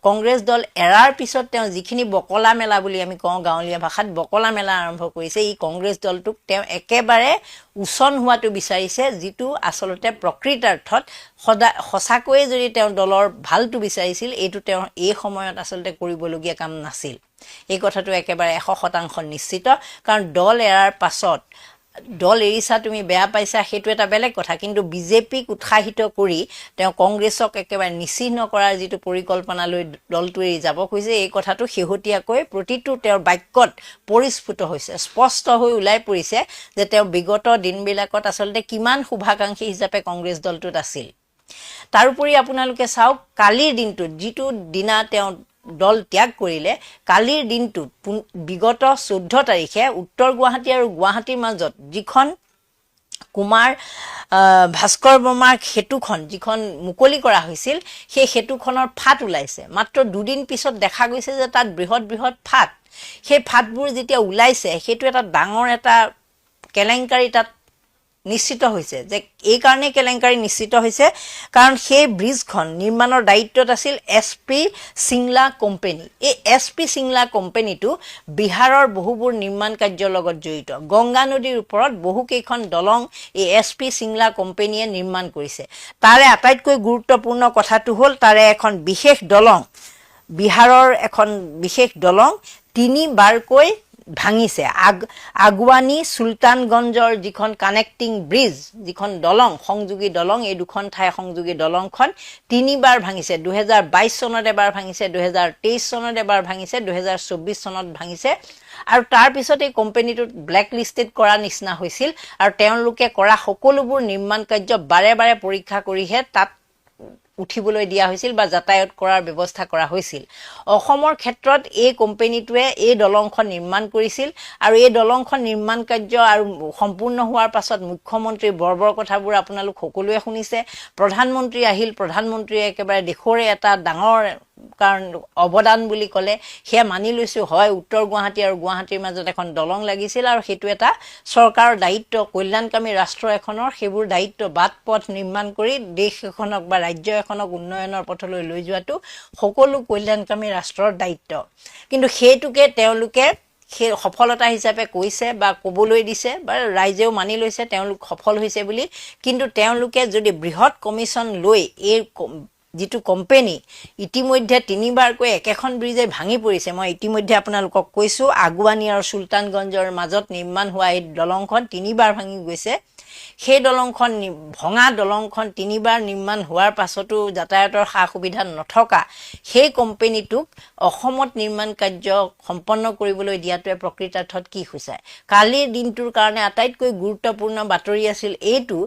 কংগ্ৰেছ দল এৰাৰ পিছত তেওঁ যিখিনি বকলা মেলা বুলি আমি কওঁ গাঁৱলীয়া ভাষাত, বকলা মেলা আৰম্ভ কৰিছে। এই কংগ্ৰেছ দলটোক তেওঁ একেবাৰে উচন হোৱাটো বিচাৰিছে, যিটো আচলতে প্ৰকৃতাৰ্থত সঁচাকৈয়ে যদি তেওঁ দলৰ ভালটো বিচাৰিছিল, এইটো তেওঁ এই সময়ত আচলতে কৰিবলগীয়া কাম নাছিল। এই কথাটো একেবাৰে 100% নিশ্চিত, কাৰণ দল এৰাৰ পাছত দল এৰিছা, তুমি বেয়া পাইছা, সেইটো এটা বেলেগ কথা, কিন্তু বিজেপিক উৎসাহিত কৰি তেওঁ কংগ্ৰেছক একেবাৰে নিচিহ্ন কৰাৰ যিটো পৰিকল্পনা লৈ দলটো এৰি যাব খুজিছে, এই কথাটো শেহতীয়াকৈ প্ৰতিটো তেওঁৰ বাক্যত পৰিস্ফুট হৈছে, স্পষ্ট হৈ ওলাই পৰিছে যে তেওঁ বিগত দিনবিলাকত আচলতে কিমান শুভাকাংক্ষী হিচাপে কংগ্ৰেছ দলটোত আছিল। তাৰোপৰি আপোনালোকে চাওক, কালিৰ দিনটোত যিটো দিনা তেওঁ দল ত্যাগ কৰিলে, কালিৰ দিনটোত বিগত 14 তাৰিখে উত্তৰ গুৱাহাটী আৰু গুৱাহাটীৰ মাজত যিখন কুমাৰ ভাস্কৰ বৰ্মাৰ সেতুখন যিখন মুকলি কৰা হৈছিল, সেই সেতুখনৰ ফাট ওলাইছে। মাত্ৰ দুদিন পিছত দেখা গৈছে যে তাত বৃহৎ ফাট। সেই ফাটবোৰ যেতিয়া ওলাইছে, সেইটো এটা ডাঙৰ এটা কেলেংকাৰী তাত নিশ্চিত হৈছে। যে এই কাৰণেই কেলেংকাৰী নিশ্চিত হৈছে কাৰণ সেই ব্ৰিজখন নিৰ্মাণৰ দায়িত্বত আছিল SP সিংলা কোম্পানী। এই SP সিংলা কোম্পানীটো বিহাৰৰ বহুবোৰ নিৰ্মাণ কাৰ্যৰ লগত জড়িত। গংগা নদীৰ ওপৰত বহুকেইখন দলং এই SP সিংলা কোম্পানীয়ে নিৰ্মাণ কৰিছে। তাৰে আটাইতকৈ গুৰুত্বপূৰ্ণ কথাটো হ'ল তাৰে এখন বিশেষ দলং, বিহাৰৰ এখন বিশেষ দলং 3 বাৰকৈ ভাঙিছে। আগুৱানী সুলতানগঞ্জৰ যিখন কানেক্টিং ব্ৰিজ, যিখন দলং সংযোগী দলং, এই দুখন ঠাই সংযোগী দলংখন 3 বাৰ ভাঙিছে। 2022 চনত এবাৰ ভাঙিছে, 2023 চনত এবাৰ ভাঙিছে, 2024 চনত ভাঙিছে। আৰু তাৰ পিছত এই কোম্পানীটোত ব্লেক লিষ্টেড কৰা নিচিনা হৈছিল, আৰু তেওঁলোকে কৰা সকলোবোৰ নিৰ্মাণ কাৰ্য বাৰে বাৰে পৰীক্ষা কৰিহে তাত উঠিবলৈ দিয়া হৈছিল বা যাতায়াত কৰাৰ ব্যৱস্থা কৰা হৈছিল। অসমৰ ক্ষেত্ৰত এই কোম্পানীটোৱে এই দলংখন নিৰ্মাণ কৰিছিল, আৰু এই দলংখন নিৰ্মাণ কাৰ্য আৰু সম্পূৰ্ণ হোৱাৰ পাছত মুখ্যমন্ত্ৰীৰ বৰবৰ কথাবোৰ আপোনালোক সকলোৱে শুনিছে। প্ৰধানমন্ত্ৰী আহিল, প্ৰধানমন্ত্ৰীয়ে একেবাৰে দেশৰে এটা ডাঙৰ কাৰণ অৱদান বুলি ক'লে সেয়া মানি লৈছোঁ। হয়, উত্তৰ গুৱাহাটী আৰু গুৱাহাটীৰ মাজত এখন দলং লাগিছিল, আৰু সেইটো এটা চৰকাৰৰ দায়িত্ব, কল্যাণকামী ৰাষ্ট্ৰ এখনৰ সেইবোৰ দায়িত্ব, বাট পথ নিৰ্মাণ কৰি দেশ এখনক বা ৰাজ্য এখনক উন্নয়নৰ পথলৈ লৈ যোৱাটো সকলো কল্যাণকামী ৰাষ্ট্ৰৰ দায়িত্ব। কিন্তু সেইটোকে তেওঁলোকে সেই সফলতা হিচাপে কৈছে বা ক'বলৈ দিছে, বা ৰাইজেও মানি লৈছে তেওঁলোক সফল হৈছে বুলি। কিন্তু তেওঁলোকে যদি বৃহৎ কমিশ্যন লৈ এই যিটো কোম্পানী ইতিমধ্যে 3 বাৰকৈ একেখন ব্ৰিজে ভাঙি পৰিছে, মই ইতিমধ্যে আপোনালোকক কৈছোঁ, আগুৱানী আৰু সুলতানগঞ্জৰ মাজত নিৰ্মাণ হোৱা এই দলংখন 3 বাৰ ভাঙি গৈছে। সেই দলংখন ভঙা দলংখন 3 বাৰ নিৰ্মাণ হোৱাৰ পাছতো যাতায়াতৰ সা সুবিধা নথকা সেই কোম্পানীটোক অসমত নিৰ্মাণ কাৰ্য সম্পন্ন কৰিবলৈ দিয়াটোৱে প্ৰকৃতাৰ্থত কি সূচায়? কালিৰ দিনটোৰ কাৰণে আটাইতকৈ গুৰুত্বপূৰ্ণ বাতৰি আছিল এইটো,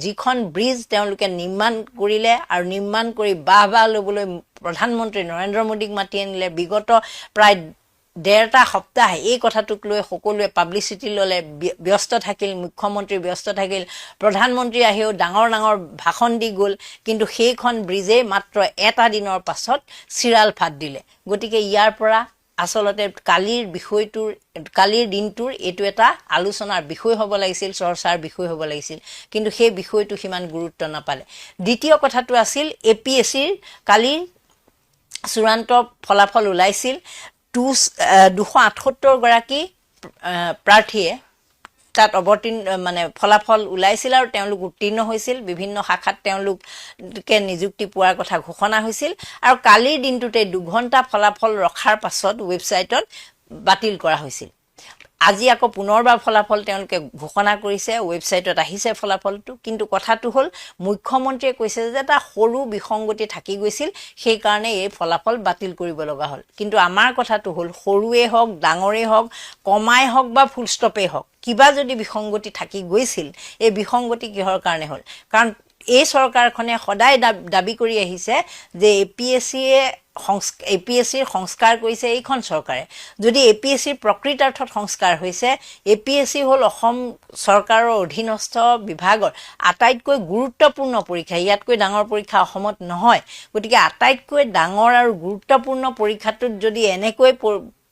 যিখন ব্ৰিজ তেওঁলোকে নিৰ্মাণ কৰিলে আৰু নিৰ্মাণ কৰি বাহ ল'বলৈ প্ৰধানমন্ত্ৰী নৰেন্দ্ৰ মোদীক মাতি আনিলে। বিগত প্ৰায় 1.5 সপ্তাহ এই কথাটোক লৈ সকলোৱে পাব্লিচিটি ল'লে, ব্যস্ত থাকিল, মুখ্যমন্ত্ৰী ব্যস্ত থাকিল, প্ৰধানমন্ত্ৰী আহিও ডাঙৰ ভাষণ দি গ'ল, কিন্তু সেইখন ব্ৰিজে মাত্ৰ এটা দিনৰ পাছত চিৰাল ফাট দিলে। গতিকে ইয়াৰ পৰা আচলতে কালিৰ দিনটোৰ এইটো এটা আলোচনাৰ বিষয় হ'ব লাগিছিল, চৰ্চাৰ বিষয় হ'ব লাগিছিল, কিন্তু সেই বিষয়টো সিমান গুৰুত্ব নাপালে। দ্বিতীয় কথাটো আছিল APSCৰ কালি চূড়ান্ত ফলাফল ওলাইছিল। 278 গৰাকী প্ৰাৰ্থীয়ে তাত মানে ফলাফল ওলাইছিল আৰু তেওঁলোক উত্তীৰ্ণ হৈছিল। বিভিন্ন শাখাত তেওঁলোকে নিযুক্তি পোৱাৰ কথা ঘোষণা হৈছিল আৰু কালিৰ দিনটোতে 2 ঘণ্টা ফলাফল ৰখাৰ পাছত ৱেবছাইটত বাতিল কৰা হৈছিল। আজি আকৌ পুনৰবাৰ ফলাফল তেওঁলোকে ঘোষণা কৰিছে, ৱেবছাইটত আহিছে ফলাফলটো। কিন্তু কথাটো হ'ল মুখ্যমন্ত্ৰীয়ে কৈছে যে এটা সৰু বিসংগতি থাকি গৈছিল, সেইকাৰণে এই ফলাফল বাতিল কৰিব লগা হ'ল। কিন্তু আমাৰ কথাটো হ'ল সৰুৱে হওক, ডাঙৰেই হওক, কমাই হওক বা ফুল ষ্টপেই হওক, কিবা যদি বিসংগতি থাকি গৈছিল, এই বিসংগতি কিহৰ কাৰণে হ'ল? কাৰণ এই চৰকাৰখনে সদায় দাবী কৰি আহিছে যে APSCৰ সংস্কাৰ কৰিছে এইখন চৰকাৰে। যদি APSCৰ প্ৰকৃতাৰ্থত সংস্কাৰ হৈছে, APSC হ'ল অসম চৰকাৰৰ অধীনস্থ বিভাগৰ আটাইতকৈ গুৰুত্বপূৰ্ণ পৰীক্ষা। ইয়াতকৈ ডাঙৰ পৰীক্ষা অসমত নহয়। গতিকে আটাইতকৈ ডাঙৰ আৰু গুৰুত্বপূৰ্ণ পৰীক্ষাটোত যদি এনেকৈ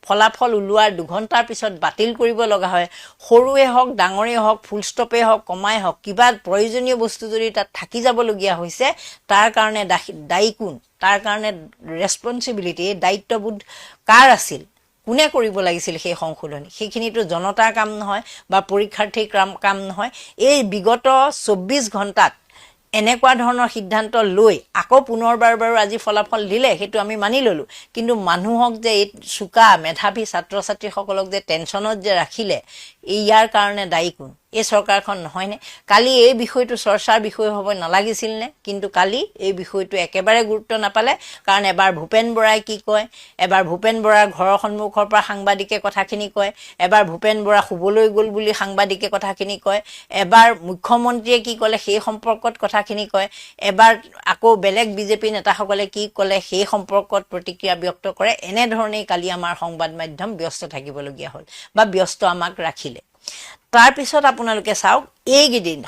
ফলাফল ওলোৱাৰ 2 ঘণ্টাৰ পিছত বাতিল কৰিব লগা হয়, সৰুৱে হওক, ডাঙৰেই হওক, ফুল ষ্টপেই হওক, কমাই হওক, কিবা প্ৰয়োজনীয় বস্তু যদি তাত থাকি যাবলগীয়া হৈছে, তাৰ কাৰণে দায়ী কোন? তাৰ কাৰণে ৰেছপনচিবিলিটি, দায়িত্ববোধ কাৰ আছিল? কোনে কৰিব লাগিছিল সেই সংশোধনী? সেইখিনিতো জনতাৰ কাম নহয় বা পৰীক্ষাৰ্থীৰ কাম নহয়। এই বিগত 24 ঘণ্টাত এনেকুৱা ধৰণৰ সিদ্ধান্ত লৈ আকৌ পুনৰবাৰ বাৰু আজি ফলাফল দিলে, সেইটো আমি মানি ল'লোঁ। কিন্তু মানুহক যে এই চোকা মেধাৱী ছাত্ৰ ছাত্ৰীসকলক যে টেনশ্যনত যে ৰাখিলে, ইয়াৰ কাৰণে দায়ী কোন? এই চৰকাৰখন নহয়নে? কালি এই বিষয়টো চৰ্চাৰ বিষয় হ'ব নালাগিছিল নে? কিন্তু কালি এই বিষয়টো একেবাৰে গুৰুত্ব নাপালে। কাৰণ এবাৰ ভূপেন বৰাই কি কয়, এবাৰ ভূপেন বৰাৰ ঘৰৰ সন্মুখৰ পৰা সাংবাদিকে কথাখিনি কয়, এবাৰ ভূপেন বৰা শুবলৈ গ'ল বুলি সাংবাদিকে কথাখিনি কয়, এবাৰ মুখ্যমন্ত্ৰীয়ে কি ক'লে সেই সম্পৰ্কত কথাখিনি কয়, এবাৰ আকৌ বেলেগ বিজেপি নেতাসকলে কি ক'লে সেই সম্পৰ্কত প্ৰতিক্ৰিয়া ব্যক্ত কৰে। এনেধৰণেই কালি আমাৰ সংবাদ মাধ্যম ব্যস্ত থাকিবলগীয়া হ'ল বা ব্যস্ত আমাক ৰাখিলে। তাৰপিছত আপোনালোকে চাওক, এইকেইদিন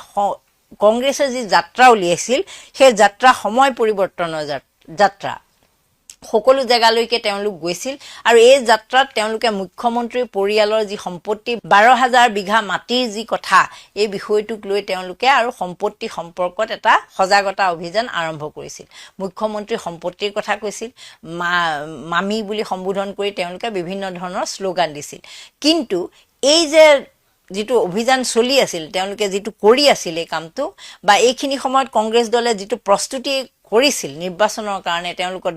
কংগ্ৰেছে যি যাত্ৰা উলিয়াইছিল, সেই যাত্ৰা সময় পৰিৱৰ্তনৰ যাত্ৰা। সকলো জেগালৈকে তেওঁলোক গৈছিল আৰু এই যাত্ৰাত তেওঁলোকে মুখ্যমন্ত্ৰীৰ পৰিয়ালৰ যি সম্পত্তি 12,000 বিঘা মাটিৰ যি কথা, এই বিষয়টোক লৈ তেওঁলোকে আৰু সম্পত্তি সম্পৰ্কত এটা সজাগতা অভিযান আৰম্ভ কৰিছিল। মুখ্যমন্ত্ৰীৰ সম্পত্তিৰ কথা কৈছিল, মামী বুলি সম্বোধন কৰি তেওঁলোকে বিভিন্ন ধৰণৰ শ্লোগান দিছিল। কিন্তু এই যে যিটো অভিযান চলি আছিল, তেওঁলোকে যিটো কৰি আছিল এই কামটো, বা এইখিনি সময়ত কংগ্ৰেছ দলে যিটো প্ৰস্তুতি কৰিছিল নিৰ্বাচনৰ কাৰণে, তেওঁলোকৰ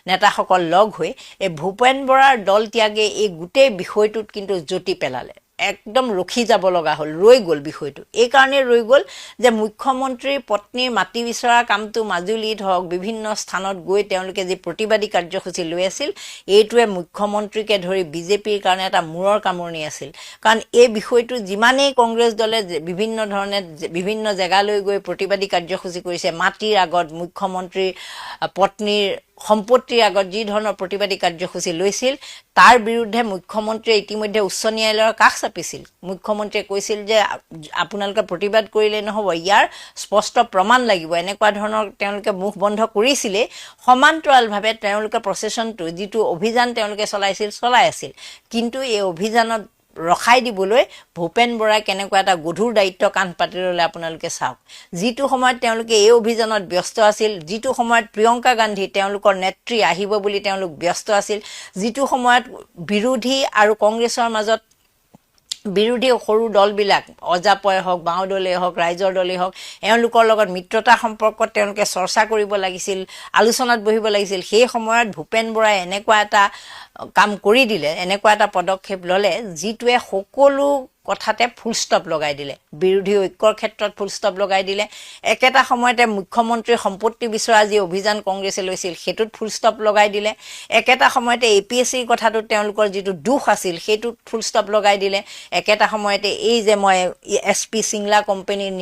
নেতাসকল লগ হৈ এই ভূপেন বৰাৰ দল ত্যাগে এই গোটেই বিষয়টোত কিন্তু জ্যোতি পেলালে। একদম ৰখি যাব লগা হ'ল, ৰৈ গ'ল বিষয়টো। এইকাৰণে ৰৈ গ'ল যে মুখ্যমন্ত্ৰীৰ পত্নীৰ মাটি বিচৰা কামটো মাজুলীত হওক, বিভিন্ন স্থানত গৈ তেওঁলোকে যি প্ৰতিবাদী কাৰ্যসূচী লৈ আছিল, এইটোৱে মুখ্যমন্ত্ৰীকে ধৰি বিজেপিৰ কাৰণে এটা মূৰৰ কামৰণি আছিল। কাৰণ এই বিষয়টো যিমানেই কংগ্ৰেছ দলে বিভিন্ন ধৰণে বিভিন্ন জেগালৈ গৈ প্ৰতিবাদী কাৰ্যসূচী কৰিছে, মাটিৰ আগত মুখ্যমন্ত্ৰীৰ পত্নীৰ সম্পত্তিৰ আগত যি ধৰণৰ প্ৰতিবাদী কাৰ্যসূচী লৈছিল, তাৰ বিৰুদ্ধে মুখ্যমন্ত্ৰীয়ে ইতিমধ্যে উচ্চ ন্যায়ালয়ৰ কাষ চাপিছিল। মুখ্যমন্ত্ৰীয়ে কৈছিল যে আপোনালোকে প্ৰতিবাদ কৰিলে নহ'ব, ইয়াৰ স্পষ্ট প্ৰমাণ লাগিব। এনেকুৱা ধৰণৰ তেওঁলোকে মুখ বন্ধ কৰিছিলেই। সমান্তৰালভাৱে তেওঁলোকে প্ৰচেছনটো, যিটো অভিযান তেওঁলোকে চলাই আছিল, কিন্তু এই অভিযানত ৰখাই দিবলৈ ভূপেন বৰাই কেনেকুৱা এটা গধুৰ দায়িত্ব কান্ধ পাতি ল'লে আপোনালোকে চাওক। যিটো সময়ত তেওঁলোকে এই অভিযানত ব্যস্ত আছিল, যিটো সময়ত প্ৰিয়ংকা গান্ধী তেওঁলোকৰ নেত্ৰী আহিব বুলি তেওঁলোক ব্যস্ত আছিল, যিটো সময়ত বিৰোধী আৰু কংগ্ৰেছৰ মাজত বিৰোধী সৰু দলবিলাক, অজাপই হওক, বাওঁ দলেই হওক, ৰাইজৰ দলেই হওক, এওঁলোকৰ লগত মিত্ৰতা সম্পৰ্কত তেওঁলোকে চৰ্চা কৰিব লাগিছিল, আলোচনাত বহিব লাগিছিল, সেই সময়ত ভূপেন বৰাই এনেকুৱা এটা কাম কৰি দিলে, এনেকুৱা এটা পদক্ষেপ ল'লে, যিটোৱে সকলো কথাতে ফুল ষ্টপ লগাই দিলে। বিৰোধী ঐক্যৰ ক্ষেত্ৰত ফুল ষ্টপ লগাই দিলে। একেটা সময়তে মুখ্যমন্ত্ৰীৰ সম্পত্তি বিচৰা যি অভিযান কংগ্ৰেছে লৈছিল, সেইটোত ফুল ষ্টপ লগাই দিলে। একেটা সময়তে APSCৰ কথাটোত তেওঁলোকৰ যিটো দুখ আছিল, সেইটোত ফুল ষ্টপ লগাই দিলে। একেটা সময়তে এই যে মই SP চিংলা কোম্পানীৰ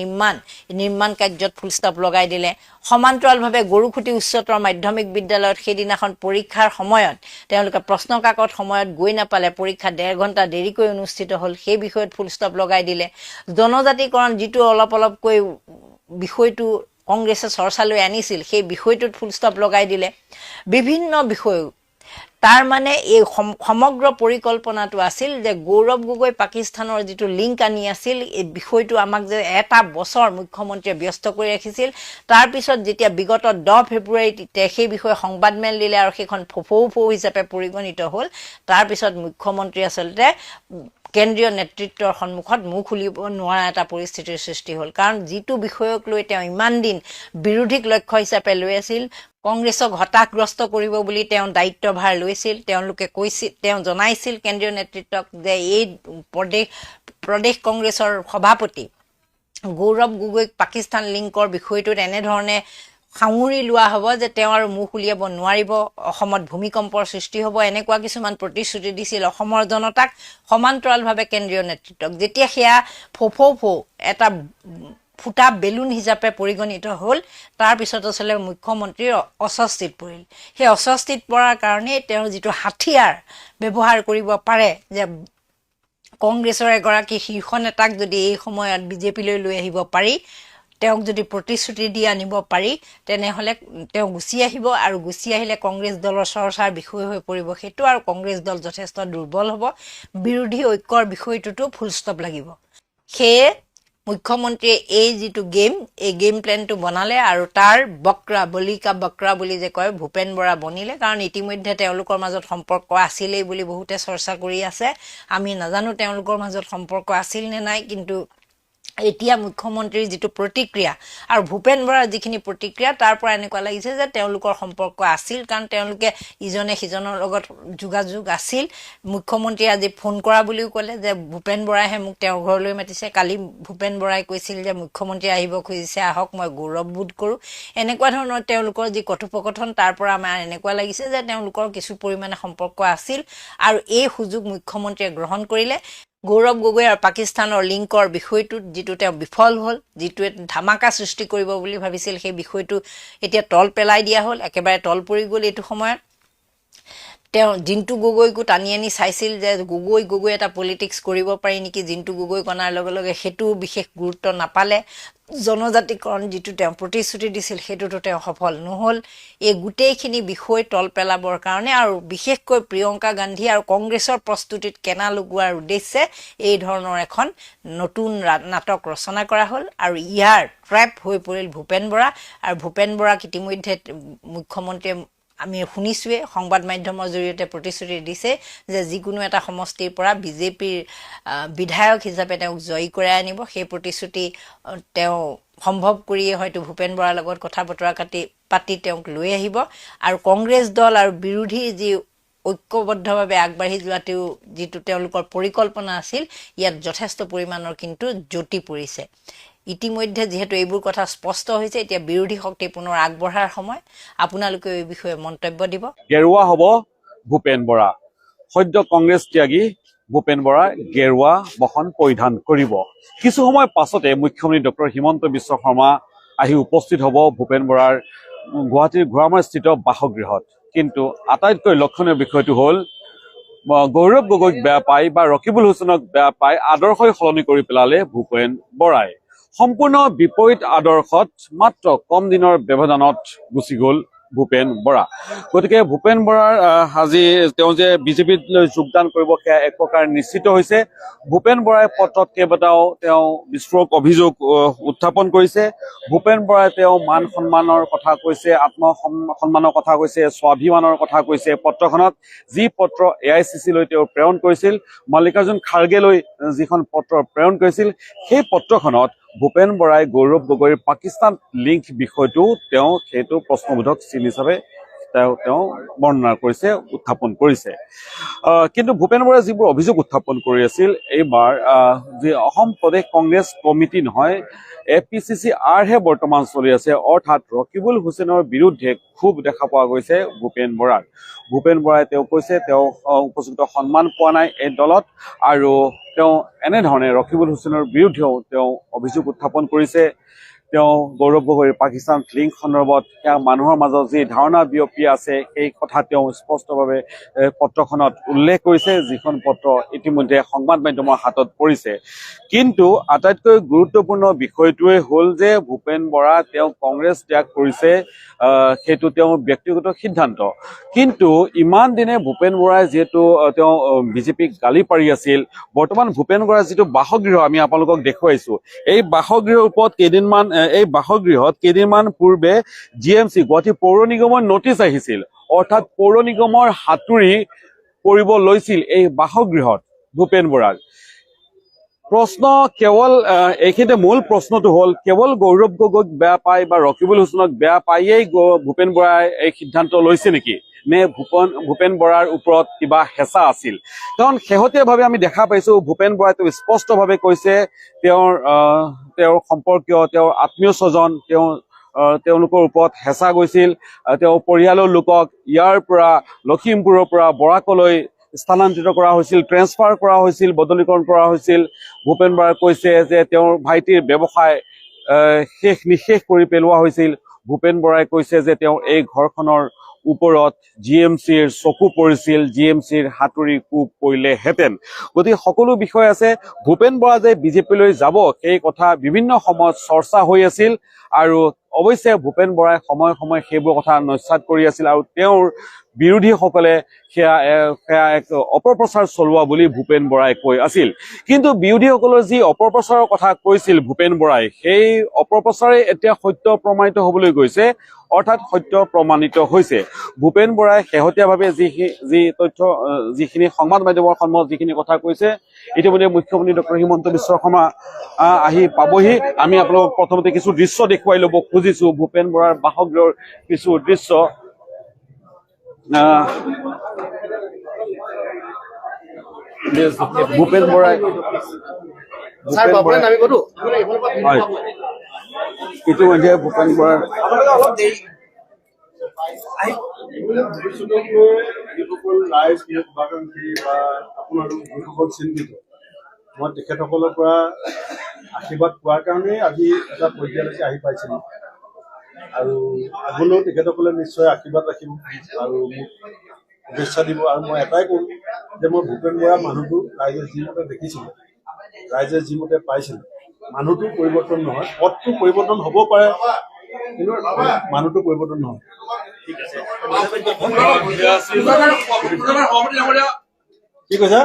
নিৰ্মাণ কাৰ্যত ফুল ষ্টপ লগাই দিলে। সমান্তৰালভাৱে গৰুখুটি উচ্চতৰ মাধ্যমিক বিদ্যালয়ত সেইদিনাখন পৰীক্ষাৰ সময়ত তেওঁলোকে প্ৰশ্ন কাকত সময়ত গৈ নাপালে, পৰীক্ষা 1.5 ঘণ্টা দেৰিকৈ অনুষ্ঠিত হ'ল, সেই বিষয়ত ফুল ষ্টপ লগাই দিলে। জনজাতিকৰণ যিটো অলপকৈ বিষয়টো কংগ্ৰেছে চৰ্চালৈ আনিছিল, সেই বিষয়টোত ফুল ষ্টপ লগাই দিলে। বিভিন্ন বিষয় তাৰ মানে এই সমগ্ৰ পৰিকল্পনাটো আছিল যে গৌৰৱ গগৈ পাকিস্তানৰ যিটো লিংক আনি আছিল, এই বিষয়টো আমাক যে এটা বছৰ মুখ্যমন্ত্ৰীয়ে ব্যস্ত কৰি ৰাখিছিল। তাৰপিছত যেতিয়া বিগত 10 ফেব্ৰুৱাৰীত সেই বিষয়ে সংবাদমেল দিলে আৰু সেইখন ফৌ হিচাপে পৰিগণিত হ'ল, তাৰপিছত মুখ্যমন্ত্ৰী আচলতে কেন্দ্ৰীয় নেতৃত্বৰ সন্মুখত মুখ খুলিব নোৱাৰা এটা পৰিস্থিতিৰ সৃষ্টি হ'ল। কাৰণ যিটো বিষয়ক লৈ তেওঁ ইমান দিন বিৰোধীক লক্ষ্য হিচাপে লৈ আছিল, কংগ্ৰেছক হতাশগ্ৰস্ত কৰিব বুলি তেওঁ দায়িত্বভাৰ লৈছিল। তেওঁ জনাইছিল কেন্দ্ৰীয় নেতৃত্বক যে এই প্ৰদেশ কংগ্ৰেছৰ সভাপতি গৌৰৱ গগৈক পাকিস্তান লিংকৰ বিষয়টোত এনেধৰণে সাঙুৰি লোৱা হ'ব যে তেওঁ আৰু মুখ উলিয়াব নোৱাৰিব, অসমত ভূমিকম্পৰ সৃষ্টি হ'ব, এনেকুৱা কিছুমান প্ৰতিশ্ৰুতি দিছিল অসমৰ জনতাক, সমান্তৰালভাৱে কেন্দ্ৰীয় নেতৃত্বক। যেতিয়া সেয়া ফৌ এটা ফুটা বেলুন হিচাপে পৰিগণিত হ'ল, তাৰপিছত আচলতে মুখ্যমন্ত্ৰীৰ অস্বস্তিত পৰিল। সেই অস্বস্তিত পৰাৰ কাৰণে তেওঁ যিটো হাথিয়াৰ ব্যৱহাৰ কৰিব পাৰে যে কংগ্ৰেছৰ এগৰাকী শীৰ্ষ নেতাক যদি এই সময়ত বিজেপিলৈ লৈ আহিব পাৰি, তেওঁক যদি প্ৰতিশ্ৰুতি দি আনিব পাৰি, তেনেহ'লে তেওঁ গুচি আহিব, আৰু গুচি আহিলে কংগ্ৰেছ দলৰ চৰ্চাৰ বিষয় হৈ পৰিব সেইটো, আৰু কংগ্ৰেছ দল যথেষ্ট দুৰ্বল হ'ব, বিৰোধী ঐক্যৰ বিষয়টোতো ফুল ষ্টপ লাগিব। সেয়ে মুখ্যমন্ত্ৰীয়ে এই যিটো এই গেম প্লেনটো বনালে, আৰু তাৰ বলিকা বক্ৰা বুলি যে কয় ভূপেন বৰা বনিলে। কাৰণ ইতিমধ্যে তেওঁলোকৰ মাজত সম্পৰ্ক আছিলেই বুলি বহুতে চৰ্চা কৰি আছে। আমি নাজানো তেওঁলোকৰ মাজত সম্পৰ্ক আছিল নে নাই, কিন্তু এতিয়া মুখ্যমন্ত্ৰীৰ যিটো প্ৰতিক্ৰিয়া আৰু ভূপেন বৰাৰ যিখিনি প্ৰতিক্ৰিয়া, তাৰ পৰা এনেকুৱা লাগিছে যে তেওঁলোকৰ সম্পৰ্ক আছিল, কাৰণ তেওঁলোকে ইজনে সিজনৰ লগত যোগাযোগ আছিল। মুখ্যমন্ত্ৰীয়ে আজি ফোন কৰা বুলিও ক'লে যে ভূপেন বৰাইহে মোক তেওঁৰ ঘৰলৈ মাতিছে। কালি ভূপেন বৰাই কৈছিল যে মুখ্যমন্ত্ৰী আহিব খুজিছে, আহক, মই গৌৰৱবোধ কৰোঁ। এনেকুৱা ধৰণৰ তেওঁলোকৰ যি কথোপকথন, তাৰ পৰা আমাৰ এনেকুৱা লাগিছে যে তেওঁলোকৰ কিছু পৰিমাণে সম্পৰ্ক আছিল, আৰু এই সুযোগ মুখ্যমন্ত্ৰীয়ে গ্ৰহণ কৰিলে। গৌৰৱ গগৈ আৰু পাকিস্তানৰ লিংকৰ বিষয়টোত যিটো তেওঁ বিফল হ'ল, যিটোৱে ধামাকা সৃষ্টি কৰিব বুলি ভাবিছিল, সেই বিষয়টো এতিয়া তল পেলাই দিয়া হ'ল, একেবাৰে তল পৰি গ'ল। এইটো সময়ত তেওঁ জিন্তু গগৈকো টানি আনি চাইছিল যে গগৈ এটা পলিটিক্স কৰিব পাৰি নেকি। জিন্তু গগৈক অনাৰ লগে লগে সেইটো বিশেষ গুৰুত্ব নাপালে। জনজাতিকৰণ যিটো তেওঁ প্ৰতিশ্ৰুতি দিছিল, সেইটোতো তেওঁ সফল নহ'ল। এই গোটেইখিনি বিষয় তল পেলাবৰ কাৰণে, আৰু বিশেষকৈ প্ৰিয়ংকা গান্ধী আৰু কংগ্ৰেছৰ প্ৰস্তুতিত কেনা লগোৱাৰ উদ্দেশ্যে এই ধৰণৰ এখন নতুন নাটক ৰচনা কৰা হ'ল, আৰু ইয়াৰ ট্ৰেপ হৈ পৰিল ভূপেন বৰা। আৰু ভূপেন বৰাক ইতিমধ্যে মুখ্যমন্ত্ৰীয়ে আমি শুনিছোৱে সংবাদ মাধ্যমৰ জৰিয়তে প্ৰতিশ্ৰুতি দিছে যে যিকোনো এটা সমষ্টিৰ পৰা বিজেপিৰ বিধায়ক হিচাপে তেওঁক জয়ী কৰাই আনিব। সেই প্ৰতিশ্ৰুতি তেওঁ সম্ভৱ কৰিয়ে হয়তো ভূপেন বৰাৰ লগত কথা বতৰা পাতি তেওঁক লৈ আহিব। আৰু কংগ্ৰেছ দল আৰু বিৰোধী যি ঐক্যবদ্ধভাৱে আগবাঢ়ি যোৱাটো যিটো তেওঁলোকৰ পৰিকল্পনা আছিল, ইয়াত যথেষ্ট পৰিমাণৰ কিন্তু জ্যোতি পৰিছে। ইতিমধ্যে যিহেতু এইবোৰ কথা স্পষ্ট হৈছে, এতিয়া বিৰোধী শক্তি পুনৰ আগবঢ়াৰ সময়। আপোনালোকে এই বিষয়ে মন্তব্য দিব। গেৰুৱা হ'ব ভূপেন বৰা। সদ্য কংগ্ৰেছ ত্যাগী ভূপেন বৰা গেৰুৱা বসন পৰিধান কৰিব। কিছু সময় পাছতে মুখ্যমন্ত্ৰী ডক্টৰ হিমন্ত বিশ্ব শৰ্মা আহি উপস্থিত হ'ব ভূপেন বৰাৰ গুৱাহাটীৰ ঘোঁৰামৰাস্থিত বাসগৃহত। কিন্তু আটাইতকৈ লক্ষণীয় বিষয়টো হ'ল গৌৰৱ গগৈক বেয়া পাই বা ৰকিবুল হুছেইনক বেয়া পাই আদৰ্শই সলনি কৰি পেলালে ভূপেন বৰাই। সম্পূৰ্ণ বিপৰীত আদৰ্শত মাত্ৰ কম দিনৰ ব্যৱধানত গুচি গ'ল ভূপেন বৰা। গতিকে ভূপেন বৰাৰ আজি তেওঁ যে বিজেপিত যোগদান কৰিব, সেয়া এক প্ৰকাৰ নিশ্চিত হৈছে। ভূপেন বৰাই পত্ৰত কেইবাটাও তেওঁ বিস্ফোৰক অভিযোগ উত্থাপন কৰিছে। ভূপেন বৰাই তেওঁ মান সন্মানৰ কথা কৈছে, আত্মসন্মানৰ কথা কৈছে, স্বাভিমানৰ কথা কৈছে। পত্ৰখনত যি পত্ৰ AICC লৈ তেওঁ প্ৰেৰণ কৰিছিল, মল্লিকাৰ্জুন খাৰ্গেলৈ যিখন পত্ৰ প্ৰেৰণ কৰিছিল, সেই পত্ৰখনত ভূপেন বৰাই গৌৰৱ গগৈৰ পাকিস্তান লিংক বিষয়টো তেওঁ সেইটো প্ৰশ্নবোধক চিন হিচাপে তেওঁ বৰ্ণনা কৰিছে, উত্থাপন কৰিছে। কিন্তু ভূপেন বৰাই যিবোৰ অভিযোগ উত্থাপন কৰি আছিল, এইবাৰ যি অসম প্ৰদেশ কংগ্ৰেছ কমিটি নহয়, APCCRহে বৰ্তমান চলি আছে। অৰ্থাৎ ৰকিবুল হুছেইনৰ বিৰুদ্ধে ক্ষোভ দেখা পোৱা গৈছে ভূপেন বৰাৰ। ভূপেন বৰাই তেওঁ কৈছে তেওঁ উপযুক্ত সন্মান পোৱা নাই এই দলত, আৰু তেওঁ এনেধৰণে ৰকিবুল হুছেইনৰ বিৰুদ্ধেও তেওঁ অভিযোগ উত্থাপন কৰিছে। তেওঁ গৌৰৱ গগৈৰ পাকিস্তান লিংক সন্দৰ্ভত সেয়া মানুহৰ মাজত যি ধাৰণা বিয়পি আছে সেই কথা তেওঁ স্পষ্টভাৱে পত্ৰখনত উল্লেখ কৰিছে, যিখন পত্ৰ ইতিমধ্যে সংবাদ মাধ্যমৰ হাতত পৰিছে। কিন্তু আটাইতকৈ গুৰুত্বপূৰ্ণ বিষয়টোৱে হ'ল যে ভূপেন বৰা তেওঁ কংগ্ৰেছ ত্যাগ কৰিছে, সেইটো তেওঁৰ ব্যক্তিগত সিদ্ধান্ত। কিন্তু ইমান দিনে ভূপেন বৰাই যিহেতু তেওঁ বিজেপিক গালি পাৰি আছিল, বৰ্তমান ভূপেন বৰাৰ যিটো বাসগৃহ আমি আপোনালোকক দেখুৱাইছো, এই বাসগৃহৰ ওপৰত কেইদিনমান পূৰ্বে GMC গুৱাহাটী পৌৰ নিগমৰ নটিচ আহিছিল, অৰ্থাৎ পৌৰ নিগমৰ হাতুৰি কৰিব লৈছিল এই বাসগৃহত ভূপেন বৰাক। প্ৰশ্ন কেৱল এইখিনিতে মূল প্ৰশ্নটো হ'ল কেৱল গৌৰৱ গগৈক বেয়া পায় বা ৰকিবুল হুছেইনক বেয়া পায়েই ভূপেন বৰাই এই সিদ্ধান্ত লৈছে নেকি, নে ভূপেন বৰাৰ ওপৰত কিবা হেঁচা আছিল? কাৰণ শেহতীয়াভাৱে আমি দেখা পাইছো ভূপেন বৰাই তেওঁ স্পষ্টভাৱে কৈছে তেওঁৰ সম্পৰ্কীয়, তেওঁৰ আত্মীয় স্বজন, তেওঁলোকৰ ওপৰত হেঁচা গৈছিল। তেওঁ পৰিয়ালৰ লোকক ইয়াৰ পৰা লখিমপুৰৰ পৰা বৰাকলৈ স্থানান্তৰিত কৰা হৈছিল, ট্ৰেন্সফাৰ কৰা হৈছিল, বদলীকৰণ কৰা হৈছিল। ভূপেন বৰাই কৈছে যে তেওঁৰ ভাইটিৰ ব্যৱসায় নিঃশেষ কৰি পেলোৱা হৈছিল। ভূপেন বৰাই কৈছে যে তেওঁ এই ঘৰখনৰ ওপৰত GMCৰ চকু পৰিছিল, GMCৰ হাতুৰি কোব পৰিলেহেঁতেন। গতিকে সকলো বিষয় আছে। ভূপেন বৰা যে বিজেপিলৈ যাব সেই কথা বিভিন্ন সময়ত চৰ্চা হৈ আছিল, আৰু অৱশ্যে ভূপেন বৰাই সময়ে সময়ে সেইবোৰ কথা নস্যাৎ কৰি আছিল, আৰু তেওঁৰ বিৰোধীসকলে সেয়া এক অপপ্ৰচাৰ চলোৱা বুলি ভূপেন বৰাই কৈ আছিল। কিন্তু বিৰোধীসকলৰ যি অপপ্ৰচাৰৰ কথা কৈছিল ভূপেন বৰাই, সেই অপপ্ৰচাৰে এতিয়া সত্য প্ৰমাণিত হ'বলৈ গৈছে, অৰ্থাৎ সত্য প্ৰমাণিত হৈছে। ভূপেন বৰাই শেহতীয়াভাৱে যিখিনি সংবাদ মাধ্যমৰ সন্মুখত যিখিনি কথা কৈছে, ইতিমধ্যে মুখ্যমন্ত্ৰী ডক্টৰ হিমন্ত বিশ্ব শৰ্মা আহি পাবহি। আমি আপোনালোকক প্ৰথমতে কিছু দৃশ্য দেখুৱাই ল'ব খুজিছো, ভূপেন বৰাৰ বাসগৃহৰ কিছু দৃশ্য। ভূপেন বৰাই ইতিমধ্যে ভূপেন বৰাৰ মই তেখেতসকলৰ পৰা আশীৰ্বাদ পোৱাৰ কাৰণেই আজি এটা পৰ্যায়লৈকে আহি পাইছিলোঁ, আৰু আগলৈও তেখেতসকলে নিশ্চয় আশীৰ্বাদ ৰাখিব আৰু মোক শুভেচ্ছা দিব। আৰু মই এটাই ক'ম যে মই ভূপেন বৰা মানুহটো ৰাইজে যিমতে দেখিছিলোঁ, ৰাইজে যিমতে পাইছিল, মানুহটো পৰিৱৰ্তন নহয়, পথটো পৰিৱৰ্তন হ'ব পাৰে কিন্তু মানুহটো পৰিৱৰ্তন নহয়। কি কৈছা?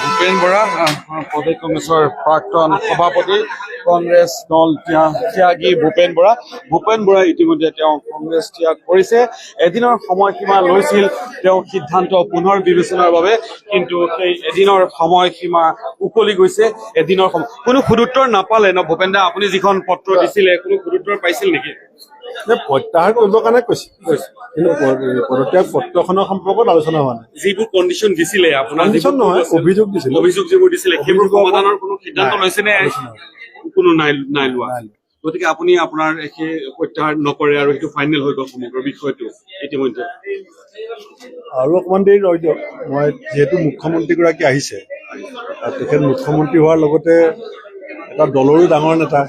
ভূপেন বৰা প্ৰদেশ কংগ্ৰেছৰ প্ৰাক্তন সভাপতি, কংগ্ৰেছ দল ত্যাগী ভূপেন বৰা ইতিমধ্যে তেওঁ কংগ্ৰেছ ত্যাগ কৰিছে। এদিনৰ সময়সীমা লৈছিল তেওঁ সিদ্ধান্ত পুনৰ বিবেচনাৰ বাবে, কিন্তু সেই এদিনৰ সময়সীমা উকলি গৈছে। কোনো সুদুত্তৰ নাপালে ন ভূপেন দা? আপুনি যিখন পত্ৰ দিছিলে কোনো সুদুত্তৰ পাইছিল নেকি? প্ৰত্যাহাৰ কৰিবৰ কাৰণে কৈছে, কিন্তু পদত্যাগ পত্ৰখনৰ সম্পৰ্কত আলোচনা হোৱা নাই। যিবোৰ কণ্ডিশ্যন দিছিলে আপোনাৰ, কণ্ডিশ্যন নহয়, অভিযোগ দিছিলে, যিবোৰ দিছিলে সেইবোৰ সমাধানৰ কোনো সিদ্ধান্ত লৈছে নে? কোনো নাই লোৱা। গতিকে আপুনি আপোনাৰ সেই প্ৰত্যাহাৰ নকৰে আৰু সেইটো ফাইনেল হৈ গ'ল সমগ্ৰ বিষয়টো ইতিমধ্যে? আৰু অকণমান দেৰি ৰৈ দিয়ক। মই যিহেতু মুখ্যমন্ত্ৰীগৰাকী আহিছে, তেখেত মুখ্যমন্ত্ৰী হোৱাৰ লগতে এটা দলৰো ডাঙৰ নেতা,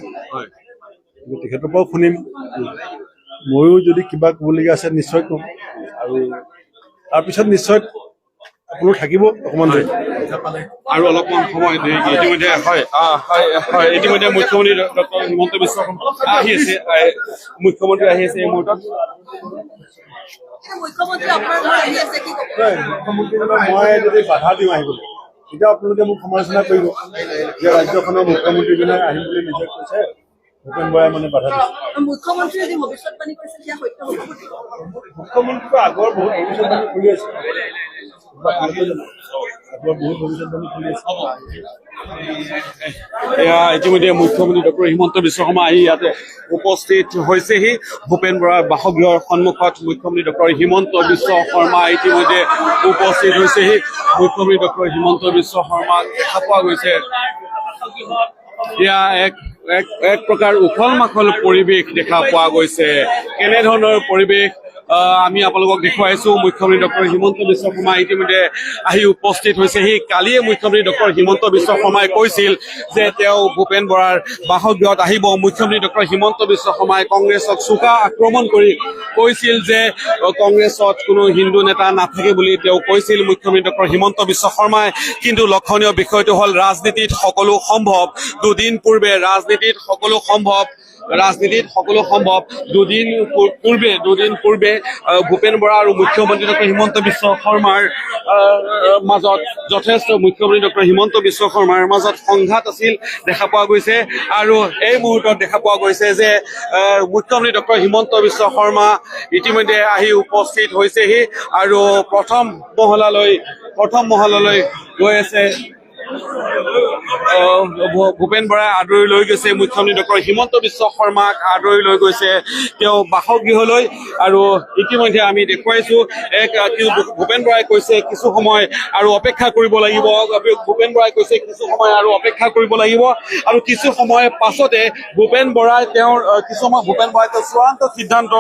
তেখেতৰ পৰাও শুনিম। ময়ো যদি কিবা ক'বলগীয়া আছে নিশ্চয় ক'ম, আৰু তাৰপিছত নিশ্চয় আপোনালোক থাকিব অকণমান দেৰি আৰু অলপমান সময় ইতিমধ্যে। ইতিমধ্যে মুখ্যমন্ত্ৰী ডক্টৰ হিমন্ত বিশ্ব শৰ্মা আহি আছে, মুখ্যমন্ত্ৰী আহি আছে এই মুহূৰ্তত। মুখ্যমন্ত্ৰীজনক মই যদি বাধা দিওঁ আহিবলৈ, তেতিয়া আপোনালোকে মোক সমালোচনা কৰিব যে ৰাজ্যখনৰ মুখ্যমন্ত্ৰীজনে আহিম বুলি নিজে কৈছে, ভূপেন বৰাই মানে বাধা দিছে। মুখ্যমন্ত্ৰীটো আগৰ বহুত ভৱিষ্যতবাণী খুলি আছে, ইতিমধ্যে মুখ্যমন্ত্ৰী ডক্টৰ হিমন্ত বিশ্ব শৰ্মা আহি ইয়াতে উপস্থিত হৈছেহি। ভূপেন বৰাৰ বাসগৃহৰ সন্মুখত মুখ্যমন্ত্ৰী ডক্টৰ হিমন্ত বিশ্ব শৰ্মা ইতিমধ্যে উপস্থিত হৈছেহি। মুখ্যমন্ত্ৰী ডক্টৰ হিমন্ত বিশ্ব শৰ্মাক দেখা পোৱা গৈছে। এয়া এক প্ৰকাৰ উখল মাখল পৰিৱেশ দেখা পোৱা গৈছে। কেনেধৰণৰ পৰিৱেশ আমি আপোনালোকক দেখুৱাইছো মুখ্যমন্ত্ৰী ডক্টৰ হিমন্ত বিশ্ব শৰ্মা ইতিমধ্যে আহি উপস্থিত হৈছেহি। কালিয়ে মুখ্যমন্ত্ৰী ডক্টৰ হিমন্ত বিশ্ব শৰ্মাই কৈছিল যে তেওঁ ভূপেন বৰাৰ বাসগৃহত আহিব। মুখ্যমন্ত্ৰী ডক্টৰ হিমন্ত বিশ্ব শৰ্মাই কংগ্ৰেছক চোকা আক্ৰমণ কৰি কৈছিল যে কংগ্ৰেছত কোনো হিন্দু নেতা নাথাকে বুলি তেওঁ কৈছিল মুখ্যমন্ত্ৰী ডক্টৰ হিমন্ত বিশ্ব শৰ্মাই। কিন্তু লক্ষণীয় বিষয়টো হ'ল ৰাজনীতিত সকলো সম্ভৱ। দুদিন পূৰ্বে ৰাজনীতিত সকলো সম্ভৱ। দুদিন পূৰ্বে ভূপেন বৰা আৰু মুখ্যমন্ত্ৰী ডক্টৰ হিমন্ত বিশ্ব শৰ্মাৰ মাজত মুখ্যমন্ত্ৰী ডক্টৰ হিমন্ত বিশ্ব শৰ্মাৰ মাজত সংঘাত আছিল দেখা পোৱা গৈছে। আৰু এই মুহূৰ্তত দেখা পোৱা গৈছে যে মুখ্যমন্ত্ৰী ডক্টৰ হিমন্ত বিশ্ব শৰ্মা ইতিমধ্যে আহি উপস্থিত হৈছেহি আৰু প্ৰথম মহলালৈ গৈ আছে। ভূপেন বৰাই আদৰি লৈ গৈছে মুখ্যমন্ত্ৰী ডক্টৰ হিমন্ত বিশ্ব শৰ্মাক আদৰি লৈ গৈছে তেওঁ বাসগৃহলৈ। আৰু ইতিমধ্যে আমি দেখুৱাইছো ভূপেন বৰাই কৈছে কিছু সময় আৰু অপেক্ষা কৰিব লাগিব। আৰু কিছু সময়ৰ পাছতে ভূপেন বৰাই তেওঁৰ চূড়ান্ত সিদ্ধান্ত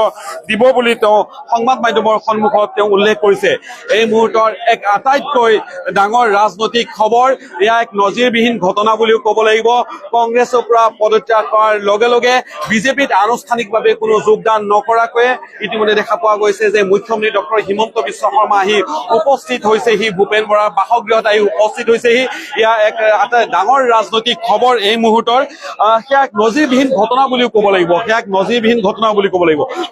দিব বুলি তেওঁ সংবাদ মাধ্যমৰ সন্মুখত তেওঁ উল্লেখ কৰিছে। এই মুহূৰ্তৰ এক আটাইতকৈ ডাঙৰ ৰাজনৈতিক খবৰ, এয়া এক নজিৰবিহীন ঘটনা বুলিও ক'ব লাগিব। কংগ্ৰেছৰ পৰা পদত্যাগ কৰাৰ লগে লগে বিজেপিত আনুষ্ঠানিকভাৱে কোনো যোগদান নকৰাকৈয়ে ইতিমধ্যে দেখা পোৱা গৈছে যে মুখ্যমন্ত্ৰী ডক্টৰ হিমন্ত বিশ্ব শৰ্মা আহি উপস্থিত হৈছেহি ভূপেন বৰাৰ বাসগৃহত আহি উপস্থিত হৈছেহি। এয়া এক এটা ডাঙৰ ৰাজনৈতিক খবৰ এই মুহূৰ্তৰ। সেয়া এক নজিৰবিহীন ঘটনা বুলিও ক'ব লাগিব।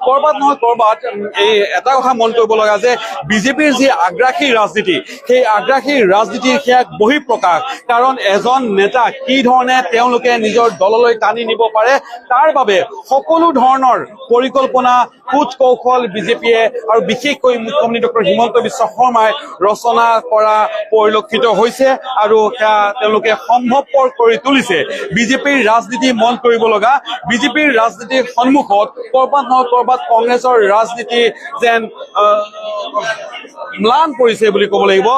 ক'ৰবাত নহয় ক'ৰবাত এই এটা কথা মন কৰিব লগা যে বিজেপিৰ যি আগ্ৰাসী ৰাজনীতি, সেই আগ্ৰাসী ৰাজনীতিৰ সেয়া এক বহিঃপ্ৰকাশ। কাৰণ এজন নেতাক কি ধৰণে তেওঁলোকে নিজৰ দললৈ টানি নিব পাৰে তাৰ বাবে সকলো ধৰণৰ পৰিকল্পনা কুট কৌশল বিজেপিয়ে আৰু বিশেষকৈ মুখ্যমন্ত্ৰী ডক্টৰ হিমন্ত বিশ্ব শৰ্মাই ৰচনা কৰা পৰিলক্ষিত হৈছে আৰু সেয়া তেওঁলোকে সম্ভৱপৰ কৰি তুলিছে। বিজেপিৰ ৰাজনীতি মন কৰিব লগা, বিজেপিৰ ৰাজনীতিৰ সন্মুখত ক'ৰবাত নহয় ক'ৰবাত কংগ্ৰেছৰ ৰাজনীতি যেন ম্লান পৰিছে বুলি ক'ব লাগিব।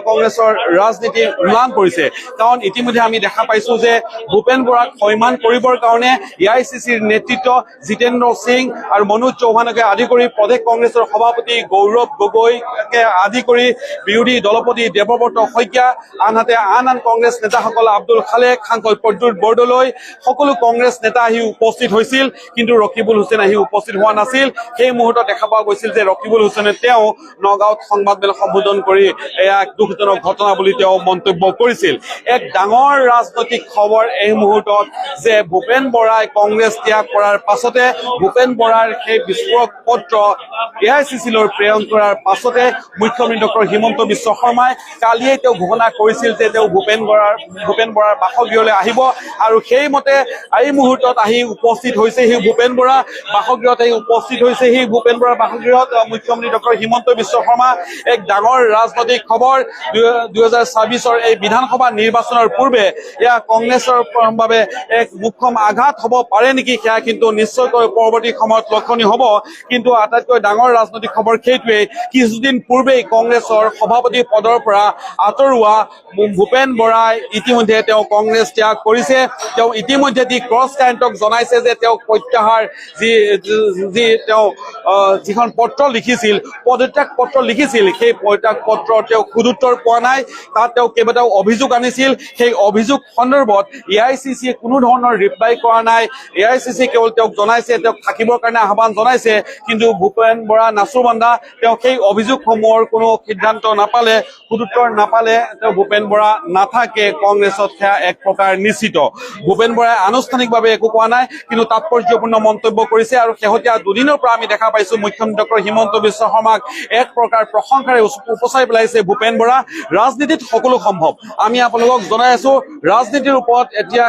কংগ্ৰেছৰ ৰাজনীতি ম্লান পৰিছে কাৰণ ইতিমধ্যে আমি দেখা পাইছো যে ভূপেন বৰাক সন্মান কৰিবৰ কাৰণে AICCৰ নেতৃত্ব জিতেন্দ্ৰ সিং আৰু মনোজ চৌহানকে আদি কৰি প্ৰদেশ কংগ্ৰেছৰ সভাপতি গৌৰৱ গগৈকে আদি কৰি বিৰোধী দলপতি দেৱব্ৰত শইকীয়া, আনহাতে আন কংগ্ৰেছ নেতাসকল আব্দুল খালেক, সাংসদ প্ৰদ্যুৎ বৰদলৈ, সকলো কংগ্ৰেছ নেতা আহি উপস্থিত হৈছিল। কিন্তু ৰকিবুল হুছেইন আহি উপস্থিত হোৱা নাছিল। সেই মুহূৰ্তত দেখা পোৱা গৈছিল যে ৰকিবুল হুছেইনে তেওঁ নগাঁৱত সংবাদমেল সম্বোধন কৰি এয়া এক দুখজনক ঘটনা বুলি তেওঁ মন্তব্য কৰিছিল। এক ডাঙৰ ৰাজনৈতিক খবৰ এই মুহূৰ্তত যে ভূপেন বৰাই কংগ্ৰেছ ত্যাগ কৰাৰ পাছতে ভূপেন বৰাৰ সেই বিস্ফোৰক পত্ৰ AICCলৈ প্ৰেৰণ কৰাৰ পাছতে মুখ্যমন্ত্ৰী ডক্টৰ হিমন্ত বিশ্ব শৰ্মাই কালিয়ে তেওঁ ঘোষণা কৰিছিল যে তেওঁ ভূপেন বৰাৰ বাসগৃহলৈ আহিব আৰু সেইমতে এই মুহূৰ্তত আহি উপস্থিত হৈছেহি ভূপেন বৰা বাসগৃহত আহি উপস্থিত হৈছেহি ভূপেন বৰাৰ বাসগৃহত মুখ্যমন্ত্ৰী ডক্টৰ হিমন্ত বিশ্ব শৰ্মা। এক ডাঙৰ ৰাজনৈতিক খবৰ 2024 এই বিধানসভা নিৰ্বাচনৰ পূৰ্বে এয়া কংগ্ৰেছৰ বাবে এক মুখ্যম আঘাত হ'ব পাৰে নেকি, সেয়া কিন্তু নিশ্চয়কৈ পৰৱৰ্তী সময়ত লক্ষণীয় হ'ব। কিন্তু আটাইতকৈ ডাঙৰ ৰাজনৈতিক খবৰ সেইটোৱেই, কিছুদিন পূৰ্বেই কংগ্ৰেছৰ সভাপতি পদৰ পৰা আঁতৰোৱা ভূপেন বৰাই ইতিমধ্যে তেওঁ কংগ্ৰেছ ত্যাগ কৰিছে। তেওঁ ইতিমধ্যে দি ক্ৰছ কাৰেণ্টক জনাইছে যে তেওঁ প্ৰত্যাহাৰ যিখন পত্ৰ লিখিছিল, পদত্যাগ পত্ৰ লিখিছিল, সেই পদত্যাগ পত্ৰ তেওঁ সুদুত্তৰ পোৱা নাই। তাত তেওঁ কেইবাটাও অভিযোগ আনিছিল। সেই অভিযোগ সন্দৰ্ভত AICCয়ে কোনো ধৰণৰ ৰিপ্লাই কৰা নাই। AICC কেৱল তেওঁক জনাইছে, তেওঁক থাকিবৰ কাৰণে আহ্বান জনাইছে। কিন্তু ভূপেন বৰা নাচুৰবান্দা তেওঁ সেই অভিযোগসমূহৰ কোনো সিদ্ধান্ত নাপালে, সুদুত্তৰ নাপালে। তেওঁ ভূপেন বৰা নাথাকে কংগ্ৰেছত, সেয়া এক প্ৰকাৰ নিশ্চিত। ভূপেন বৰাই আনুষ্ঠানিকভাৱে একো কোৱা নাই, কিন্তু তাৎপৰ্যপূৰ্ণ মন্তব্য কৰিছে। আৰু শেহতীয়া দুদিনৰ পৰা আমি দেখা পাইছো মুখ্যমন্ত্ৰী ডক্টৰ হিমন্ত বিশ্ব শৰ্মাক এক প্ৰকাৰ প্ৰশংসাৰে উপচাই পেলাইছে ভূপেন বৰা। ৰাজনীতিত সকলো সম্ভৱ। আমি আপোনালোকক জনাই আছো ৰাজনীতিৰ ওপৰত এতিয়া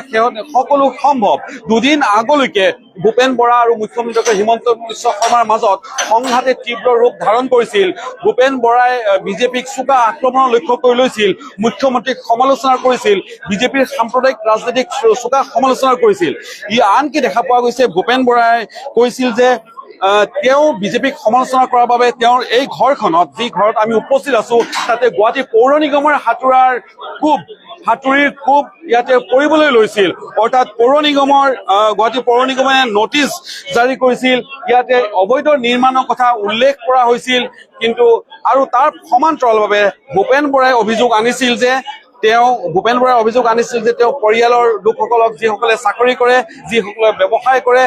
সকলো সম্ভৱ। দুদিন আগলৈকে ভূপেন বৰা আৰু মুখ্যমন্ত্ৰী ডক্টৰ হিমন্ত বিশ্ব শৰ্মাৰ মাজত সংঘাতে তীব্ৰ ৰূপ ধাৰণ কৰিছিল। ভূপেন বৰাই বিজেপিক চোকা আক্ৰমণৰ লক্ষ্য কৰি লৈছিল, মুখ্যমন্ত্ৰীক সমালোচনা কৰিছিল, বিজেপিৰ সাম্প্ৰদায়িক ৰাজনীতিক চোকা সমালোচনা কৰিছিল। আনকি দেখা পোৱা গৈছে ভূপেন বৰাই কৈছিল যে তেওঁ বিজেপিক সমালোচনা কৰাৰ বাবে তেওঁৰ এই ঘৰখনত, যি ঘৰত আমি উপস্থিত আছো, তাতে গুৱাহাটী পৌৰ নিগমৰ হাতুৰিৰ কোব ইয়াতে কৰিবলৈ লৈছিল। অৰ্থাৎ গুৱাহাটী পৌৰ নিগমে নটিচ জাৰি কৰিছিল, ইয়াতে অবৈধ নিৰ্মাণৰ কথা উল্লেখ কৰা হৈছিল। কিন্তু আৰু তাৰ সমান্তৰালভাৱে ভূপেন বৰাই অভিযোগ আনিছিল যে তেওঁ পৰিয়ালৰ লোকসকলক, যিসকলে চাকৰি কৰে, যিসকলে ব্যৱসায় কৰে,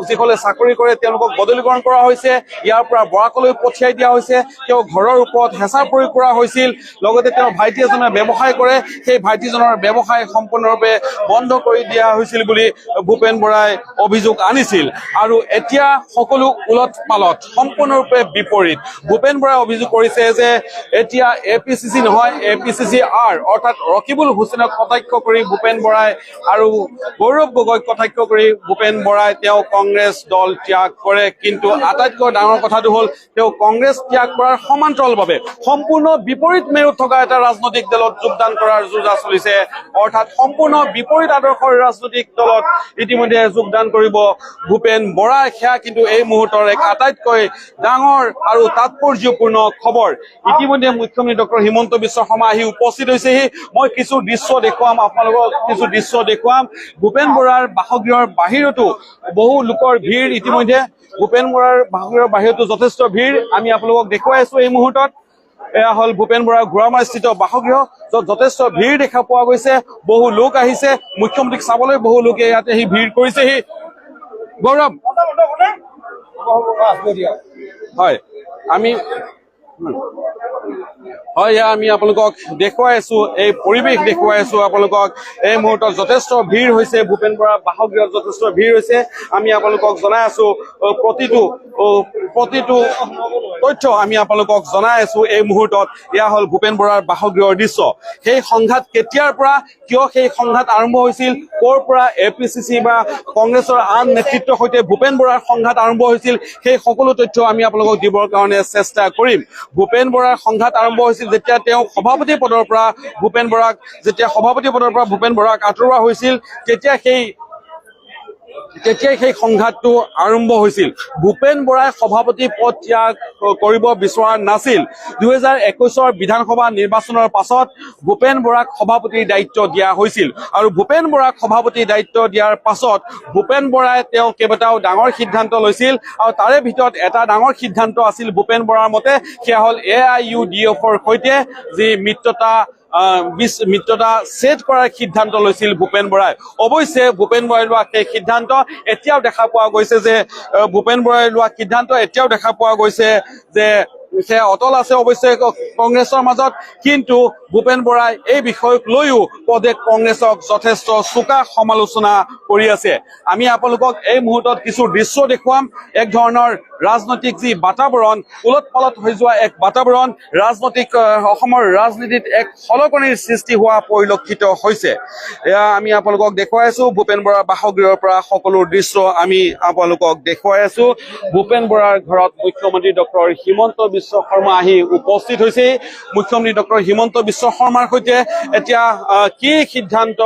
যিসকলে চাকৰি কৰে তেওঁলোকক বদলীকৰণ কৰা হৈছে, ইয়াৰ পৰা বৰাকলৈ পঠিয়াই দিয়া হৈছে, তেওঁ ঘৰৰ ওপৰত হেঁচা প্ৰয়োগ কৰা হৈছিল। লগতে তেওঁৰ ভাইটি এজনে ব্যৱসায় কৰে, সেই ভাইটিজনৰ ব্যৱসায় সম্পূৰ্ণৰূপে বন্ধ কৰি দিয়া হৈছিল বুলি ভূপেন বৰাই অভিযোগ আনিছিল। আৰু এতিয়া সকলো উলট পালট, সম্পূৰ্ণৰূপে বিপৰীত। ভূপেন বৰাই অভিযোগ কৰিছে যে এতিয়া APCC নহয়, APCCR অৰ্থাৎ ৰকিবুল হুছেইনক কটাক্ষ কৰি ভূপেন বৰাই আৰু গৌৰৱ গগৈক কটাক্ষ কৰি ভূপেন বৰাই তেওঁ কংগ্ৰেছ দল ত্যাগ কৰে। কিন্তু আটাইতকৈ ডাঙৰ কথাটো হ'ল তেওঁ কংগ্ৰেছ ত্যাগ কৰাৰ সমান্তৰালভাৱে সম্পূৰ্ণ বিপৰীত মেৰুত থকা এটা ৰাজনৈতিক দলত যোগদান কৰাৰ যোজা চলিছে। অৰ্থাৎ সম্পূৰ্ণ বিপৰীত আদৰ্শৰ ৰাজনৈতিক দলত ইতিমধ্যে যোগদান কৰিব ভূপেন বৰাই। সেয়া কিন্তু এই মুহূৰ্তৰ এক আটাইতকৈ ডাঙৰ আৰু তাৎপৰ্যপূৰ্ণ খবৰ। ইতিমধ্যে মুখ্যমন্ত্ৰী ডক্টৰ হিমন্ত বিশ্ব শৰ্মা আহি উপস্থিত হৈছেহি। মই কিছু দৃশ্য দেখুৱাম, আপোনালোকক ভূপেন বৰাৰ বাসগৃহৰ বাহিৰতো বহু লোকৰ ভিৰ। ইতিমধ্যে ভূপেন বৰাৰ বাসগৃহৰ বাহিৰতো যথেষ্ট ভিৰ আমি আপোনালোকক দেখুৱাই আছো এই মুহূৰ্তত। এয়া হ'ল ভূপেন বৰাৰ ঘোঁৰামাৰীস্থিত বাসগৃহ, য'ত যথেষ্ট ভিৰ দেখা পোৱা গৈছে। বহু লোক আহিছে মুখ্যমন্ত্ৰীক চাবলৈ, বহু লোকে ইয়াতে আহি ভিৰ কৰিছেহি। গৌৰৱ, হয় আমি আপোনালোকক দেখুৱাই আছো, এই পৰিৱেশ দেখুৱাই আছো আপোনালোকক। এই মুহূৰ্তত যথেষ্ট ভিৰ হৈছে, ভূপেন বৰাৰ বাসগৃহত যথেষ্ট ভিৰ হৈছে। আমি আপোনালোকক জনাই আছো প্ৰতিটো তথ্য আমি আপোনালোকক জনাই আছো এই মুহূৰ্তত। এয়া হ'ল ভূপেন বৰাৰ বাসগৃহৰ দৃশ্য। সেই সংঘাত কেতিয়াৰ পৰা, কিয় সেই সংঘাত আৰম্ভ হৈছিল, ক'ৰ পৰা APCC বা কংগ্ৰেছৰ আন নেতৃত্বৰ সৈতে ভূপেন বৰাৰ সংঘাত আৰম্ভ হৈছিল, সেই সকলো তথ্য আমি আপোনালোকক দিবৰ কাৰণে চেষ্টা কৰিম। ভূপেন বৰাৰ সংঘাত আৰম্ভ হৈছিল যেতিয়া তেওঁ সভাপতি পদৰ পৰা ভূপেন বৰাক আঁতৰোৱা হৈছিল, তেতিয়াই সেই সংঘাতটো আৰম্ভ হৈছিল। ভূপেন বৰাই সভাপতি পদ ত্যাগ কৰিব বিচৰা নাছিল। 2021 বিধানসভা নিৰ্বাচনৰ পাছত ভূপেন বৰাক সভাপতিৰ দায়িত্ব দিয়া হৈছিল। আৰু ভূপেন বৰাক সভাপতিৰ দায়িত্ব দিয়াৰ পাছত ভূপেন বৰাই তেওঁ কেইবাটাও ডাঙৰ সিদ্ধান্ত লৈছিল। আৰু তাৰে ভিতৰত এটা ডাঙৰ সিদ্ধান্ত আছিল ভূপেন বৰাৰ মতে, সেয়া হ'ল AIUDFৰ সৈতে যি মিত্ৰতা ছেট কৰাৰ সিদ্ধান্ত লৈছিল ভূপেন বৰাই। অৱশ্যে ভূপেন বৰাই লোৱা সেই সিদ্ধান্ত এতিয়াও দেখা পোৱা গৈছে যে সেয়া অটল আছে অৱশ্যে কংগ্ৰেছৰ মাজত। কিন্তু ভূপেন বৰাই এই বিষয়ক লৈও পদে কংগ্ৰেছক যথেষ্ট চোকা সমালোচনা কৰি আছে। আমি আপোনালোকক এই মুহূৰ্তত কিছু দৃশ্য দেখুৱাম। এক ধৰণৰ ৰাজনৈতিক যি বাতাবৰণ, উলট পালট হৈ যোৱা এক বাতাবৰণ, অসমৰ ৰাজনীতিত এক সলকনিৰ সৃষ্টি হোৱা পৰিলক্ষিত হৈছে। এয়া আমি আপোনালোকক দেখুৱাই আছো ভূপেন বৰাৰ বাসগৃহৰ পৰা সকলো দৃশ্য আমি আপোনালোকক দেখুৱাই আছো। ভূপেন বৰাৰ ঘৰত মুখ্যমন্ত্ৰী ডক্টৰ হিমন্ত বিশ্ব শৰ্মা আহি উপস্থিত হৈছে। মুখ্যমন্ত্ৰী ডক্টৰ হিমন্ত বিশ্ব শৰ্মাৰ সৈতে এতিয়া কি সিদ্ধান্ত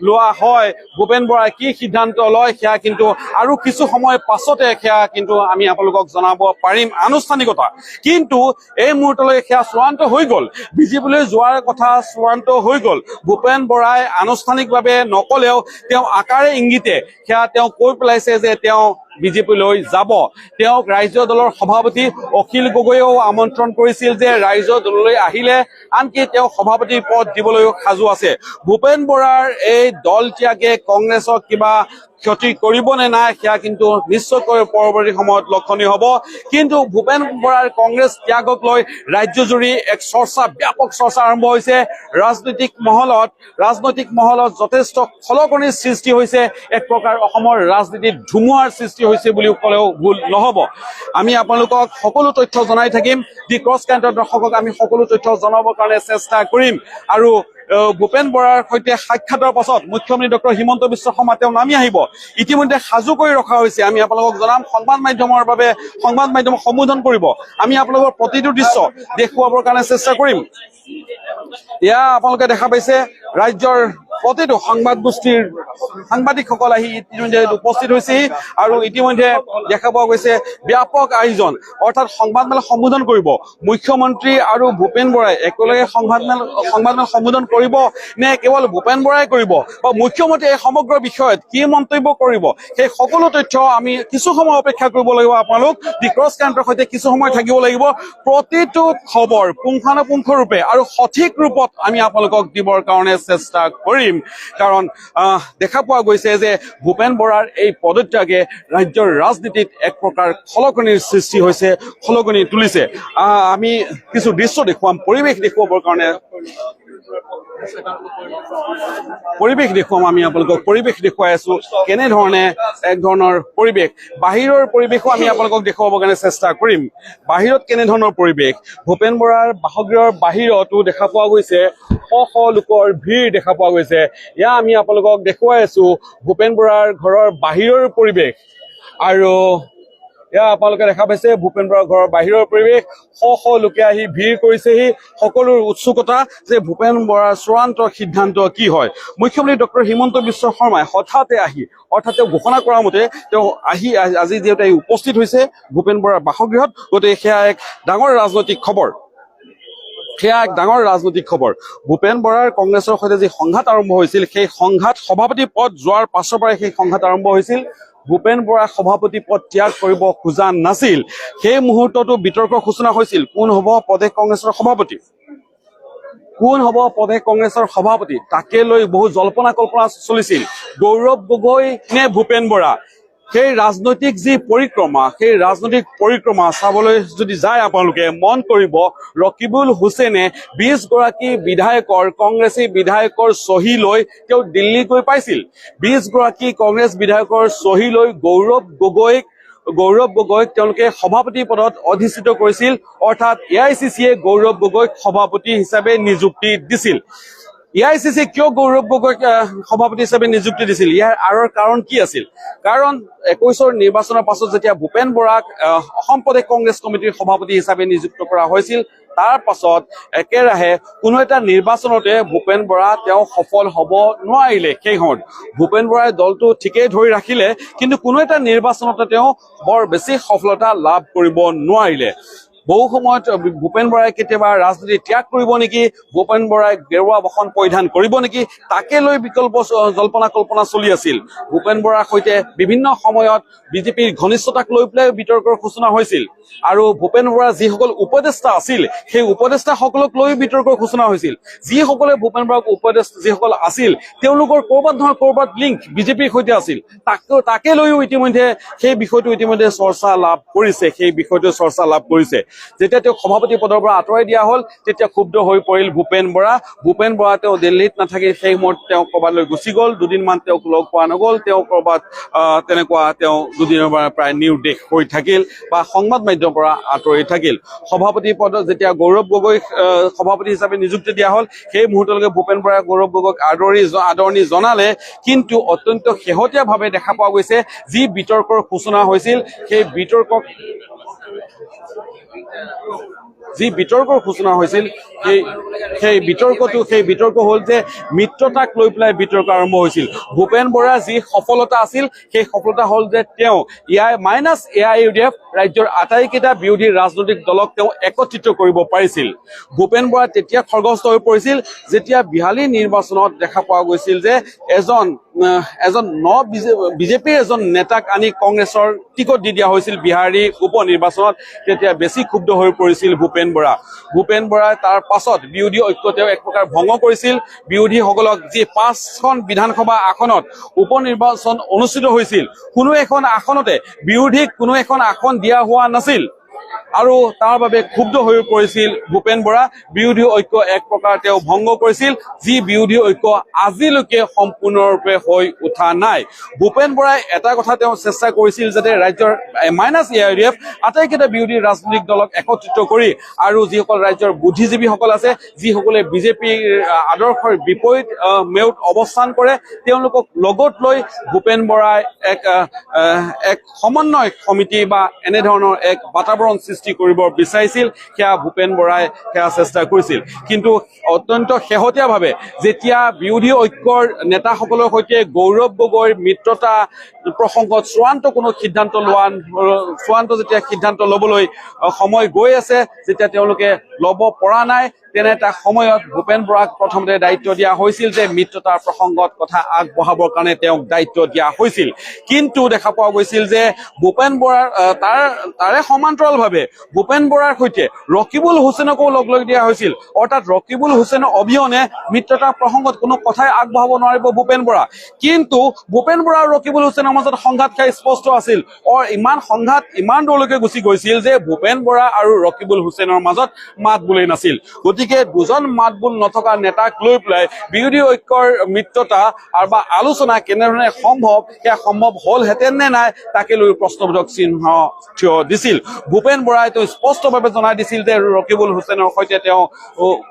লোৱা হয়, ভূপেন বৰাই কি সিদ্ধান্ত লয়, সেয়া কিন্তু আৰু কিছু সময় পাছতে সেয়া কিন্তু আমি আপোনালোকক জনাব পাৰিম আনুষ্ঠানিকতা। কিন্তু এই মুহূৰ্তলৈ সেয়া চূড়ান্ত হৈ গ'ল, বিজেপিলৈ যোৱাৰ কথা চূড়ান্ত হৈ গ'ল। ভূপেন বৰাই আনুষ্ঠানিকভাৱে নকলেও তেওঁ আকাৰে ইংগিতে সেয়া তেওঁ কৈ পেলাইছে যে তেওঁ বিজেপিলৈ যাব। তেওঁক ৰাজ্য দলৰ সভাপতি অখিল গগৈয়েও আমন্ত্ৰণ কৰিছিল যে ৰাজ্য দললৈ আহিলে আনকি তেওঁ সভাপতি পদ দিবলৈও সাজু আছে। ভূপেন বৰাৰ এই দল ত্যাগে কংগ্ৰেছক কিবা ক্ষতি কৰিব নে নাই সেয়া কিন্তু নিশ্চয়কৈ পৰৱৰ্তী সময়ত লক্ষণীয় হ'ব। কিন্তু ভূপেন বৰাৰ কংগ্ৰেছ ত্যাগক লৈ ৰাজ্যজুৰি এক ব্যাপক চৰ্চা আৰম্ভ হৈছে। ৰাজনৈতিক মহলত যথেষ্ট খলকনিৰ সৃষ্টি হৈছে। এক প্ৰকাৰ অসমৰ ৰাজনীতিত ধুমুহাৰ সৃষ্টি হৈছে বুলিও ক'লেও ভুল নহ'ব। আমি আপোনালোকক সকলো তথ্য জনাই থাকিম। দি ক্ৰছ কাৰেণ্টৰ দৰ্শকক আমি সকলো তথ্য জনাবৰ কাৰণে চেষ্টা কৰিম। আৰু ভূপেন বৰাৰ সৈতে সাক্ষাতৰ পাছত মুখ্যমন্ত্ৰী ডক্টৰ হিমন্ত বিশ্ব শৰ্মা তেওঁ নামি আহিব। ইতিমধ্যে সাজু কৰি ৰখা হৈছে। আমি আপোনালোকক জনাম, সংবাদ মাধ্যমক সম্বোধন কৰিব। আমি আপোনালোকৰ প্ৰতিটো দৃশ্য দেখুৱাবৰ কাৰণে চেষ্টা কৰিম। এয়া আপোনালোকে দেখা পাইছে ৰাজ্যৰ প্ৰতিটো সংবাদ গোষ্ঠীৰ সাংবাদিকসকল আহি ইতিমধ্যে উপস্থিত হৈছে আৰু ইতিমধ্যে দেখা পোৱা গৈছে ব্যাপক আয়োজন অৰ্থাৎ সংবাদমেল সম্বোধন কৰিব মুখ্যমন্ত্ৰী আৰু ভূপেন বৰাই একেলগে সংবাদমেল সম্বোধন কৰিব নে কেৱল ভূপেন বৰাই কৰিব বা মুখ্যমন্ত্ৰীয়ে এই সমগ্ৰ বিষয়ত কি মন্তব্য কৰিব সেই সকলো তথ্য আমি কিছু সময় অপেক্ষা কৰিব লাগিব আপোনালোক দি ক্ৰছ কাৰেণ্টৰ সৈতে কিছু সময় থাকিব লাগিব প্ৰতিটো খবৰ পুংখানুপুংখৰূপে আৰু সঠিক ৰূপত আমি আপোনালোকক দিবৰ কাৰণে চেষ্টা কৰিম কাৰণ দেখা পোৱা গৈছে যে ভূপেন বৰাৰ এই পদত্যাগে ৰাজ্যৰ ৰাজনীতিত এক প্ৰকাৰ খলকনিৰ সৃষ্টি হৈছে খলকনি তুলিছে আমি কিছু দৃশ্য দেখুৱাম পৰিৱেশ দেখুৱাবৰ কাৰণে আমি আপোনালোকক পৰিৱেশ দেখুৱাই আছো কেনেধৰণে এক ধৰণৰ পৰিৱেশ বাহিৰৰ পৰিৱেশো আমি আপোনালোকক দেখুৱাবৰ কাৰণে চেষ্টা কৰিম বাহিৰত কেনেধৰণৰ পৰিৱেশ ভূপেন বৰাৰ বাসগৃহৰ বাহিৰতো দেখা পোৱা গৈছে শ লোকৰ ভিৰ দেখা পোৱা গৈছে এয়া আমি আপোনালোকক দেখুৱাই আছো ভূপেন বৰাৰ ঘৰৰ বাহিৰৰ পৰিৱেশ আৰু এয়া আপোনালোকে দেখা পাইছে ভূপেন বৰাৰ ঘৰৰ বাহিৰৰ পৰিৱেশ শ লোকে আহি ভিৰ কৰিছেহি সকলোৰ উৎসুকতা যে ভূপেন বৰাৰ চূড়ান্ত সিদ্ধান্ত কি হয় মুখ্যমন্ত্ৰী ডক্টৰ হিমন্ত বিশ্ব শৰ্মাই হঠাতে আহি অৰ্থাৎ তেওঁ ঘোষণা কৰা মতে তেওঁ আহি আজি যিহেতু উপস্থিত হৈছে ভূপেন বৰাৰ বাসগৃহত গতিকে সেয়া এক ডাঙৰ ৰাজনৈতিক খবৰ ভূপেন বৰাৰ কংগ্ৰেছৰ সৈতে যি সংঘাত আৰম্ভ হৈছিল সেই সংঘাত সভাপতি পদ যোৱাৰ পাছৰ পৰাই সেই সংঘাত আৰম্ভ হৈছিল ভূপেন বৰা সভাপতি পদ ত্যাগ কৰিব খোজা নাছিল সেই মুহূৰ্ততো বিতৰ্কৰ সূচনা হৈছিল কোন হ'ব প্ৰদেশ কংগ্ৰেছৰ সভাপতি তাকে লৈ বহু জল্পনা কল্পনা চলিছিল গৌৰৱ গগৈ নে ভূপেন বৰা সেই ৰাজনৈতিক যি পৰিক্ৰমা চাবলৈ যদি যায় আপোনালোকে মন কৰিব ৰকিবুল হুছেইনে 20 গৰাকী বিধায়কৰ কংগ্ৰেছী বিধায়কৰ চহী লৈ তেওঁ দিল্লী গৈ পাইছিল 20 গৰাকী কংগ্ৰেছ বিধায়কৰ চহী লৈ গৌৰৱ গগৈক তেওঁলোকে সভাপতি পদত অধিষ্ঠিত কৰিছিল অৰ্থাৎ AICCয়ে গৌৰৱ গগৈক সভাপতি হিচাপে নিযুক্তি দিছিল AICC কিয় গৌৰৱ গগৈক সভাপতি হিচাপে নিযুক্তি দিছিল ইয়াৰ আঁৰৰ কাৰণ কি আছিল কাৰণ 21ৰ নিৰ্বাচনৰ পাছত যেতিয়া ভূপেন বৰাক অসম প্ৰদেশ কংগ্ৰেছ কমিটিৰ সভাপতি হিচাপে নিযুক্ত কৰা হৈছিল তাৰ পাছত একেৰাহে কোনো এটা নিৰ্বাচনতে ভূপেন বৰা তেওঁ সফল হ'ব নোৱাৰিলে সেই সময়ত ভূপেন বৰাই দলটো ঠিকেই ধৰি ৰাখিলে কিন্তু কোনো এটা নিৰ্বাচনতে তেওঁ বৰ বেছি সফলতা লাভ কৰিব নোৱাৰিলে বহু সময়ত ভূপেন বৰাই কেতিয়াবা ৰাজনীতি ত্যাগ কৰিব নেকি ভূপেন বৰাই গেৰুৱা বসন পৰিধান কৰিব নেকি তাকে লৈ বিকল্প জল্পনা কল্পনা চলি আছিল ভূপেন বৰাৰ সৈতে বিভিন্ন সময়ত বিজেপিৰ ঘনিষ্ঠতাক লৈ পেলাই বিতৰ্কৰ সূচনা হৈছিল আৰু ভূপেন বৰাৰ যিসকল উপদেষ্টা আছিল সেই উপদেষ্টাসকলক লৈ বিতৰ্কৰ সূচনা হৈছিল যিসকলে ভূপেন বৰাক যিসকল আছিল তেওঁলোকৰ ক'ৰবাত নহয় ক'ৰবাত লিংক বিজেপিৰ সৈতে আছিল তাকে লৈও ইতিমধ্যে সেই বিষয়টো চৰ্চা লাভ কৰিছে যেতিয়া তেওঁ সভাপতি পদৰ পৰা আঁতৰাই দিয়া হ'ল তেতিয়া ক্ষুব্ধ হৈ পৰিল ভূপেন বৰা তেওঁ দিল্লীত নাথাকি সেই সময়ত তেওঁ ক'ৰবালৈ গুচি গ'ল দুদিনমান তেওঁক লগ পোৱা নগ'ল তেওঁ ক'ৰবাত তেনেকুৱা তেওঁ দুদিনৰ পৰা প্ৰায় নিৰুদ্দেশ হৈ থাকিল বা সংবাদ মাধ্যমৰ পৰা আঁতৰি থাকিল সভাপতি পদত যেতিয়া গৌৰৱ গগৈক সভাপতি হিচাপে নিযুক্তি দিয়া হ'ল সেই মুহূৰ্তলৈকে ভূপেন বৰাই গৌৰৱ গগৈক আদৰণি জনালে কিন্তু অত্যন্ত শেহতীয়াভাৱে দেখা পোৱা গৈছে যি বিতৰ্কৰ সূচনা হৈছিল সেই বিতৰ্কৰ সূচনা হৈছিল সেই বিতৰ্ক হ'ল যে মিত্ৰতাক লৈ পেলাই বিতৰ্ক আৰম্ভ হৈছিল ভূপেন বৰাৰ যি সফলতা আছিল সেই সফলতা হ'ল যে তেওঁ AIUDF ৰাজ্যৰ আটাইকেইটা বিৰোধী ৰাজনৈতিক দলক তেওঁ একত্ৰিত কৰিব পাৰিছিল ভূপেন বৰা তেতিয়া খৰ্গস্থ হৈ পৰিছিল যেতিয়া বিহালী নিৰ্বাচনত দেখা পোৱা গৈছিল যে এজন বিজেপিৰ এজন নেতাক আনি কংগ্ৰেছৰ টিকট দি দিয়া হৈছিল বিহাৰী উপ নিৰ্বাচনত তেতিয়া বেছি ক্ষুব্ধ হৈ পৰিছিল ভূপেন বৰাই তাৰ পাছত বিৰোধী ঐক্য তেওঁ এক প্ৰকাৰ ভংগ কৰিছিল বিৰোধীসকলক যি 5খন বিধানসভা আসনত উপ নিৰ্বাচন অনুষ্ঠিত হৈছিল কোনো এখন আসনতে বিৰোধীক কোনো এখন আসন দিয়া হোৱা নাছিল আৰু তাৰ বাবে ক্ষুব্ধ হৈ পৰিছিল ভূপেন বৰা বিৰোধী ঐক্য এক প্ৰকাৰ তেওঁ ভংগ কৰিছিল যি বিৰোধী ঐক্য আজিলৈকে সম্পূৰ্ণৰূপে হৈ উঠা নাই ভূপেন বৰাই এটা কথা তেওঁ চেষ্টা কৰিছিল যাতে ৰাজ্যৰ AIUDF আটাইকেইটা বিৰোধী ৰাজনৈতিক দলক একত্ৰিত কৰি আৰু যিসকল ৰাজ্যৰ বুদ্ধিজীৱীসকল আছে যিসকলে বিজেপিৰ আদৰ্শৰ বিপৰীত মেউত অৱস্থান কৰে তেওঁলোকক লগত লৈ ভূপেন বৰাই এক সমন্বয় সমিতি বা এনেধৰণৰ এক বাতাবৰণ সৃষ্টি কৰিব বিচাৰিছিল সেয়া ভূপেন বৰাই সেয়া চেষ্টা কৰিছিল কিন্তু অত্যন্ত শেহতীয়াভাৱে যেতিয়া বিৰোধী ঐক্যৰ নেতাসকলৰ সৈতে গৌৰৱ গগৈৰ মিত্ৰতা প্ৰসংগত চূড়ান্ত যেতিয়া সিদ্ধান্ত ল'বলৈ সময় গৈ আছে যেতিয়া তেওঁলোকে ল'ব পৰা নাই তেনে এটা সময়ত ভূপেন বৰাক প্ৰথমতে দায়িত্ব দিয়া হৈছিল যে মিত্ৰতাৰ প্ৰসংগত কথা আগবঢ়াবৰ কাৰণে তেওঁক দায়িত্ব দিয়া হৈছিল কিন্তু দেখা পোৱা গৈছিল যে ভূপেন বৰাৰ তাৰে সমান্তৰালভাৱে ভূপেন বৰাৰ সৈতে ৰকিবুল হুছেইনকো লগ দিয়া হৈছিল অৰ্থাৎ ৰকিবুল হুছেইনৰ অবিহনে মিত্ৰতাৰ প্ৰসংগত কোনো কথাই আগবঢ়াব নোৱাৰিব ভূপেন বৰা কিন্তু ভূপেন বৰা আৰু ৰকিবুল হুছেইনৰ মাজত সংঘাত খাই স্পষ্ট আছিল ইমান সংঘাত ইমান দূৰলৈকে গুচি গৈছিল যে ভূপেন বৰা আৰু ৰকিবুল হুছেইনৰ মাজত মাত বোলেই নাছিল গতিকে দুজন মাত বোল নথকা নেতাক লৈ পেলাই বিৰোধী ঐক্যৰ মিত্ৰতা বা আলোচনা কেনেধৰণে সম্ভৱ সেয়া সম্ভৱ হ'লহেঁতেন নে নাই তাকে লৈ প্ৰশ্নবোধক চিহ্ন থিয় দিছিল ভূপেন বৰাই তেওঁ স্পষ্টভাৱে জনাই দিছিল যে ৰকিবুল হুছেইনৰ সৈতে তেওঁ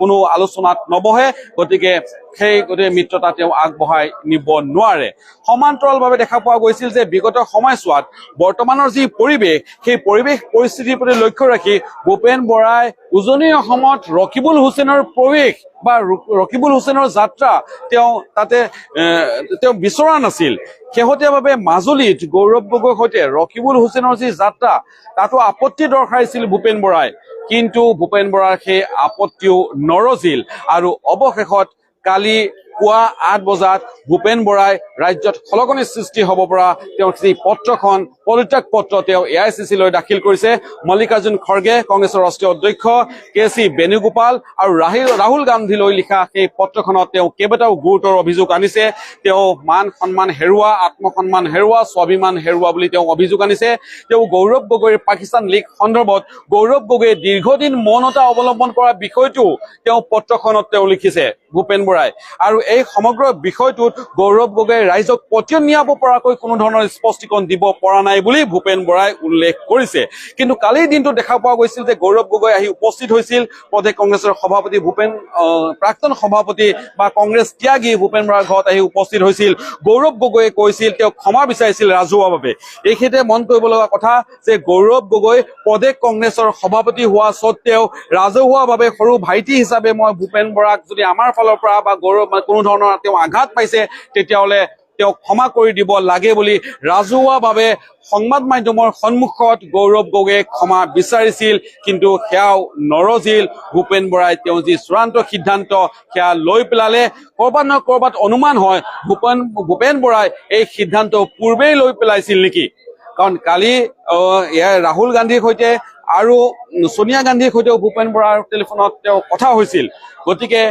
কোনো আলোচনাত নবহে গতিকে সেই গোটেই মিত্ৰতা তেওঁ আগবঢ়াই নিব নোৱাৰে সমান্তৰালভাৱে দেখা পোৱা গৈছিল যে বিগত সময়ছোৱাত বৰ্তমানৰ যি পৰিৱেশ সেই পৰিৱেশ পৰিস্থিতিৰ প্ৰতি লক্ষ্য ৰাখি ভূপেন বৰাই উজনি অসমত ৰকিবুল হুছেইনৰ প্ৰৱেশ বা ৰকিবুল হুছেইনৰ যাত্ৰা তেওঁ তাতে তেওঁ বিচৰা নাছিল শেহতীয়াভাৱে মাজুলীত গৌৰৱ গগৈৰ সৈতে ৰকিবুল হুছেইনৰ যি যাত্ৰা তাতো আপত্তি দৰ্শাইছিল ভূপেন বৰাই কিন্তু ভূপেন বৰাৰ সেই আপত্তিও নৰজিল আৰু অৱশেষত কালি পুৱা 8 বজাত ভূপেন বৰাই ৰাজ্যত সলগনি সৃষ্টি হ'ব পৰা তেওঁৰ যি পত্ৰখন পদত্যাগ পত্ৰ তেওঁ AICC লৈ দাখিল কৰিছে মল্লিকাৰ্জুন খৰ্গে কংগ্ৰেছৰ ৰাষ্ট্ৰীয় অধ্যক্ষ KC বেণুগোপাল আৰু ৰাহুল গান্ধীলৈ লিখা সেই পত্ৰখনত তেওঁ কেইবাটাও গুৰুতৰ অভিযোগ আনিছে তেওঁ মান সন্মান হেৰুওৱা আত্মসন্মান হেৰুওৱা স্বাভিমান হেৰুওৱা বুলি তেওঁ অভিযোগ আনিছে তেওঁ গৌৰৱ গগৈৰ পাকিস্তান লীগ সন্দৰ্ভত গৌৰৱ গগৈয়ে দীৰ্ঘদিন মৌনতা অৱলম্বন কৰা বিষয়টো তেওঁ পত্ৰখনত তেওঁ লিখিছে ভূপেন বৰাই আৰু এই সমগ্ৰ বিষয়টোত গৌৰৱ গগৈয়ে ৰাইজক পতিয়ন নিয়াব পৰাকৈ কোনো ধৰণৰ স্পষ্টীকৰণ দিব পৰা নাই বুলি ভূপেন বৰাই উল্লেখ কৰিছে কিন্তু কালিৰ দিনটো দেখা পোৱা গৈছিল যে গৌৰৱ গগৈ আহি উপস্থিত হৈছিল প্ৰদেশ কংগ্ৰেছৰ সভাপতি প্ৰাক্তন সভাপতি বা কংগ্ৰেছ ত্যাগী ভূপেন বৰাৰ ঘৰত আহি উপস্থিত হৈছিল গৌৰৱ গগৈয়ে কৈছিল তেওঁ ক্ষমা বিচাৰিছিল ৰাজহুৱাভাৱে এইখিনিতে মন কৰিব লগা কথা যে গৌৰৱ গগৈ প্ৰদেশ কংগ্ৰেছৰ সভাপতি হোৱা স্বত্তেও ৰাজহুৱাভাৱে সৰু ভাইটি হিচাপে মই ভূপেন বৰাক যদি আমাৰ ফালৰ পৰা বা গৌৰৱ কোনো ধৰণৰ তেওঁ আঘাত পাইছে তেতিয়াহ'লে তেওঁ ক্ষমা কৰি দিব লাগে বুলি ৰাজহুৱাভাৱে সংবাদ মাধ্যমৰ সন্মুখত গৌৰৱ গগৈয়ে ক্ষমা বিচাৰিছিল কিন্তু সেয়াও নৰজিল ভূপেন বৰাই তেওঁ যি চূড়ান্ত সিদ্ধান্ত সেয়া লৈ পেলালে ক'ৰবাত নহয় ক'ৰবাত অনুমান হয় ভূপেন বৰাই এই সিদ্ধান্ত পূৰ্বেই লৈ পেলাইছিল নেকি কাৰণ কালি ৰাহুল গান্ধীৰ সৈতে আৰু সোনিয়া গান্ধীৰ সৈতেও ভূপেন বৰাৰ টেলিফোনত তেওঁ কথা হৈছিল গতিকে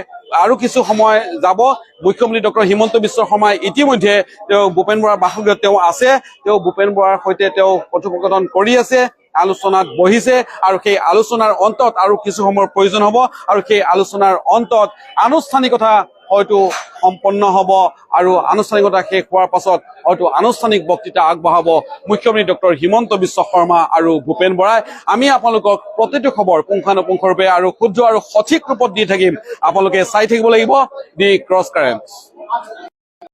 আৰু কিছু সময় যাব মুখ্যমন্ত্ৰী ডক্টৰ হিমন্ত বিশ্ব শৰ্মাই ইতিমধ্যে তেওঁ ভূপেন বৰাৰ বাসগৃহত তেওঁ আছে তেওঁ ভূপেন বৰাৰ সৈতে তেওঁ কথোপকথন কৰি আছে আলোচনাত বহিছে আৰু সেই আলোচনাৰ অন্তত আৰু কিছু সময়ৰ প্ৰয়োজন হ'ব আৰু সেই আলোচনাৰ অন্তত আনুষ্ঠানিকতা হয়তো সম্পন্ন হ'ব আৰু আনুষ্ঠানিকতা শেষ হোৱাৰ পাছত হয়তো আনুষ্ঠানিক বক্তৃতা আগবঢ়াব মুখ্যমন্ত্ৰী ডক্টৰ হিমন্ত বিশ্ব শৰ্মা আৰু ভূপেন বৰাই আমি আপোনালোকক প্ৰতিটো খবৰ পুংখানুপুংখৰূপে আৰু শুদ্ধ আৰু সঠিক ৰূপত দি থাকিম আপোনালোকে চাই থাকিব লাগিব দি ক্ৰছ কাৰেণ্ট